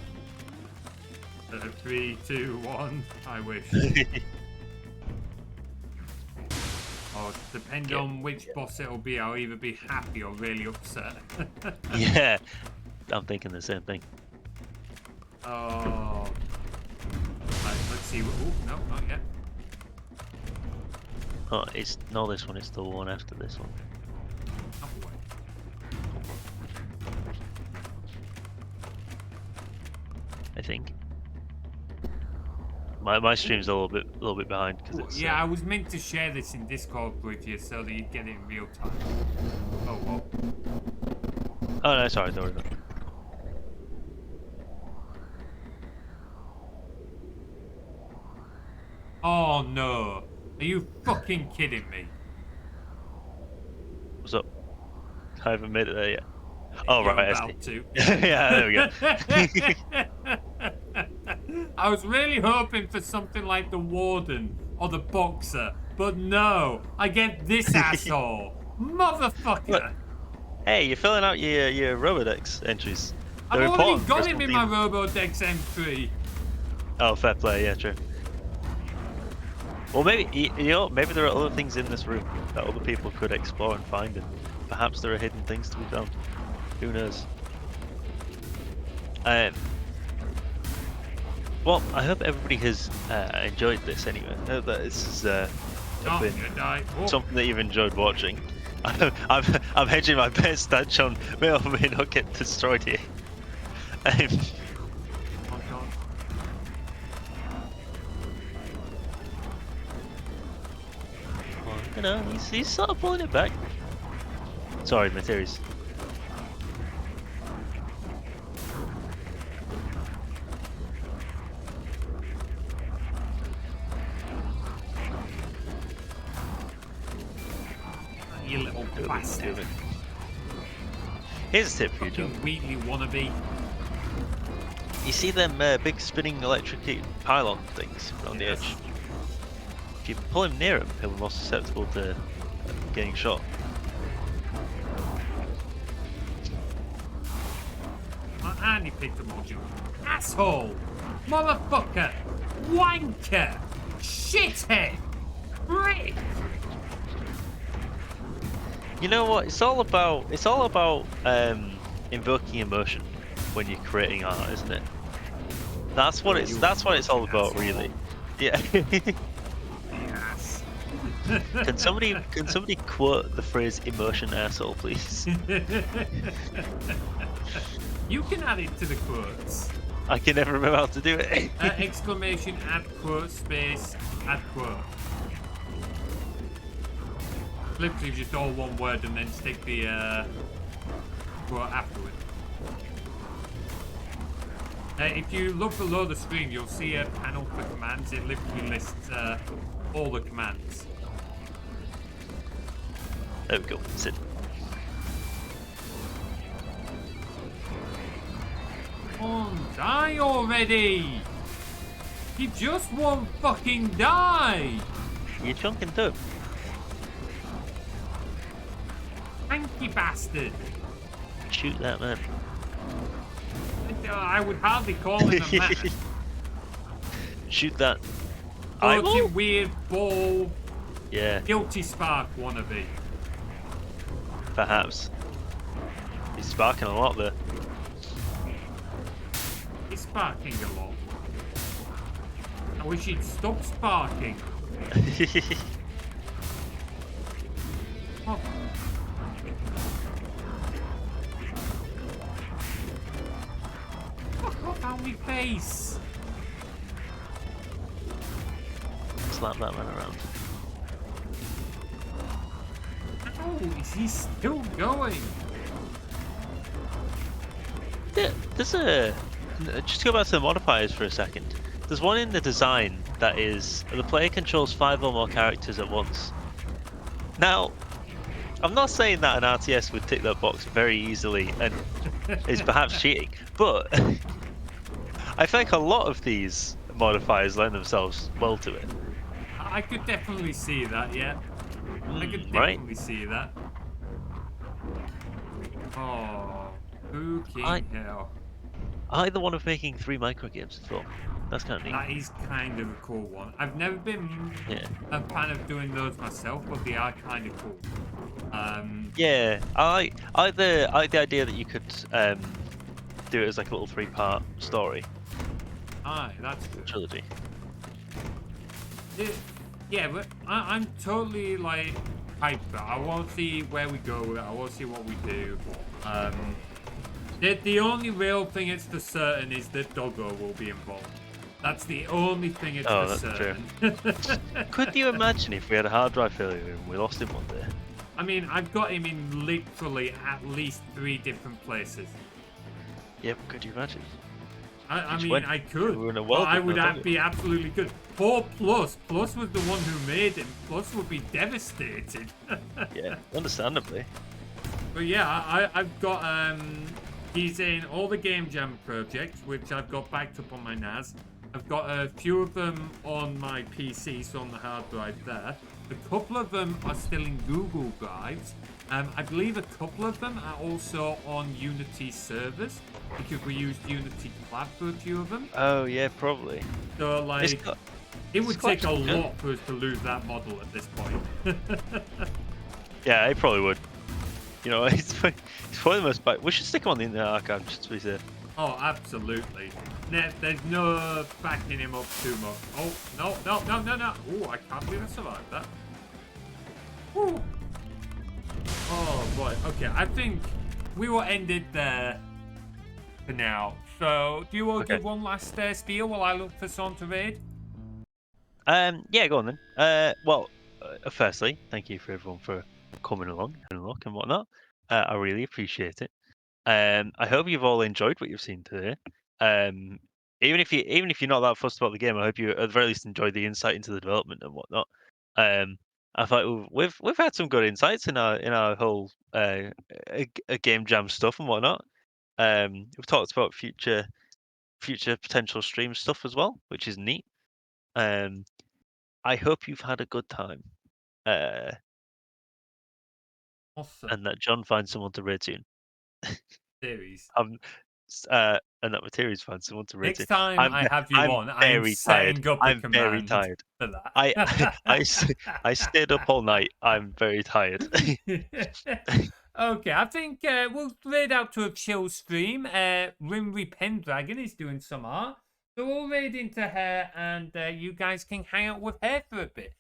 3, 2, 1. I wish. Or depend Yeah. on which boss it'll be, I'll either be happy or really upset. Yeah, I'm thinking the same thing. Oh. Right, let's see. Oh, no, not yet. Oh, it's no this one. It's the one after this one. Oh, boy. I think. My stream's a little bit behind because it's. Yeah, I was meant to share this in Discord with you so that you'd get it in real time. Oh, well. Oh no, sorry, don't worry about it. Oh, no. Are you fucking kidding me? What's up? I haven't made it there yet. Oh You're right, I about see. to. Yeah, there we go. I was really hoping for something like the Warden or the Boxer, but no, I get this asshole. Motherfucker! Look, hey, you're filling out your Robodex entries. I've They're already important for got us him to in be- my Robodex M3. Oh, fair play. Yeah, true. Well, maybe you know, maybe there are other things in this room that other people could explore and find, and perhaps there are hidden things to be found. Who knows? Well, I hope everybody has enjoyed this anyway. I hope that this has Oh, been you die. Oh, something that you've enjoyed watching. I'm hedging my best that John may or may not get destroyed here. oh God. Well, you know, he's sort of pulling it back. Sorry, Materies. You little bastard. Here's a tip for you, John. Fucking Wheatley wannabe. You see them big spinning electric pylon things on the Yes. edge? If you pull him near him, he'll be more susceptible to getting shot. And he picked a module. Asshole! Motherfucker! Wanker! Shithead! Prick! You know what? It's all about invoking emotion when you're creating art, isn't it? That's what it's all about, really. Yeah. Yes. Can somebody quote the phrase "emotion asshole," please? You can add it to the quotes. I can never remember how to do it. Exclamation, add quote, space, add quote. Literally just all one word and then stick the quote afterward. If you look below the screen, you'll see a panel for commands. It literally lists all the commands. There we go. Sit. Come on, die already! You just won't fucking die! You're chunking too. Hanky bastard! Shoot that man. I would hardly call him a man. Shoot that. Fucking weird ball, Yeah, guilty spark wannabe. perhaps. He's sparking a lot there. He's sparking a lot. I wish he'd stop sparking. Oh. Fuck off out my face! Slap that man around. Oh, is he still going? Yeah, there's a. Just to go back to the modifiers for a second. There's one in the design that is the player controls 5 or more characters at once. Now, I'm not saying that an RTS would tick that box very easily and is perhaps cheating, but I think a lot of these modifiers lend themselves well to it. I could definitely see that, yeah. I could right? definitely see that. Oh, fucking hell. I like the one of making 3 microgames as well. That's kind of neat. That is kind of a cool one. I've never been a fan of doing those myself, but they are kind of cool. Yeah, I like the idea that you could do it as like a little 3-part story That's good. trilogy. Yeah, but I'm totally like hyped for it. I want to see where we go with it. I want to see what we do. The only real thing it's for certain is that Doggo will be involved. That's the only thing it's for certain. Could you imagine if we had a hard drive failure and we lost him one day? I mean, I've got him in literally at least 3 different places. Yeah, but could you imagine? I mean, I could. But I would be absolutely good. Poor Plus. Plus was the one who made him. Plus would be devastated. Yeah, understandably. But yeah, I've got he's in all the Game Jam projects, which I've got backed up on my NAS. I've got a few of them on my PC, so on the hard drive there. A couple of them are still in Google Drives. I believe a couple of them are also on Unity servers, because we used Unity Collab for a few of them. Oh yeah, probably. So like, it would take a lot for us to lose that model at this point. Yeah, it probably would. You know, it's probably the most. We should stick him on the Internet Archive just to be safe. Oh, absolutely. There's no backing him up too much. Oh, no. Oh, I can't believe I survived that. Whew. Oh, boy. Okay, I think we will end it there for now. So, do you want to do one last spiel while I look for someone to raid? Yeah, go on then. Firstly, thank you for everyone for coming along and whatnot. I really appreciate it. I hope you've all enjoyed what you've seen today. Even if you're not that fussed about the game, I hope you at the very least enjoyed the insight into the development and whatnot. I thought we've had some good insights in our whole a game jam stuff and whatnot. We've talked about future potential stream stuff as well, which is neat. I hope you've had a good time. Awesome. And that John finds someone to raid soon. Series. And that Materies finds someone to raid Next time I have you on, I'm setting up a command very tired. for that. I stayed up all night. I'm very tired. Okay, I think we'll raid out to a chill stream. Rimry Pendragon is doing some art. So we'll raid into her and you guys can hang out with her for a bit.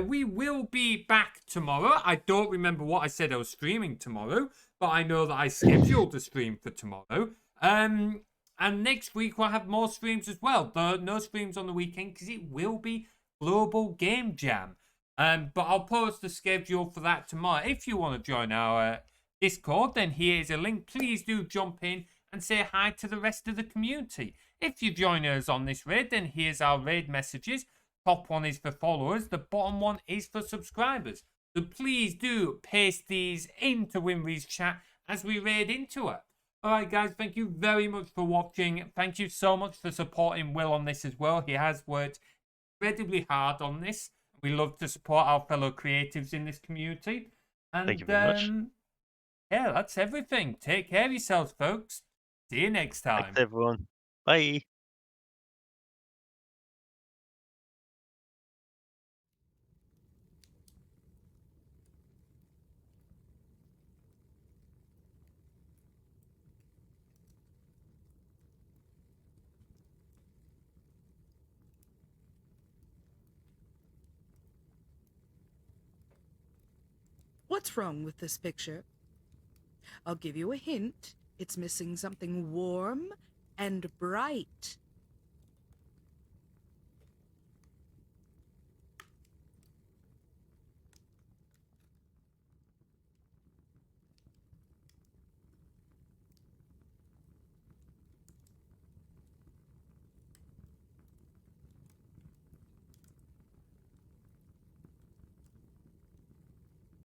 We will be back tomorrow. I don't remember what I said I was streaming tomorrow, but I know that I scheduled a stream for tomorrow. And next week we'll have more streams as well. Though no streams on the weekend because it will be Global Game Jam. But I'll post the schedule for that tomorrow. If you want to join our Discord, then here is a link. Please do jump in and say hi to the rest of the community. If you join us on this raid, then here's our raid messages. Top one is for followers. The bottom one is for subscribers. So please do paste these into Winry's chat as we raid into her. Alright guys, thank you very much for watching. Thank you so much for supporting Will on this as well. He has worked incredibly hard on this. We love to support our fellow creatives in this community. And thank you very much. Yeah, that's everything. Take care of yourselves, folks. See you next time. Thanks, everyone. Bye. What's wrong with this picture? I'll give you a hint. It's missing something warm and bright.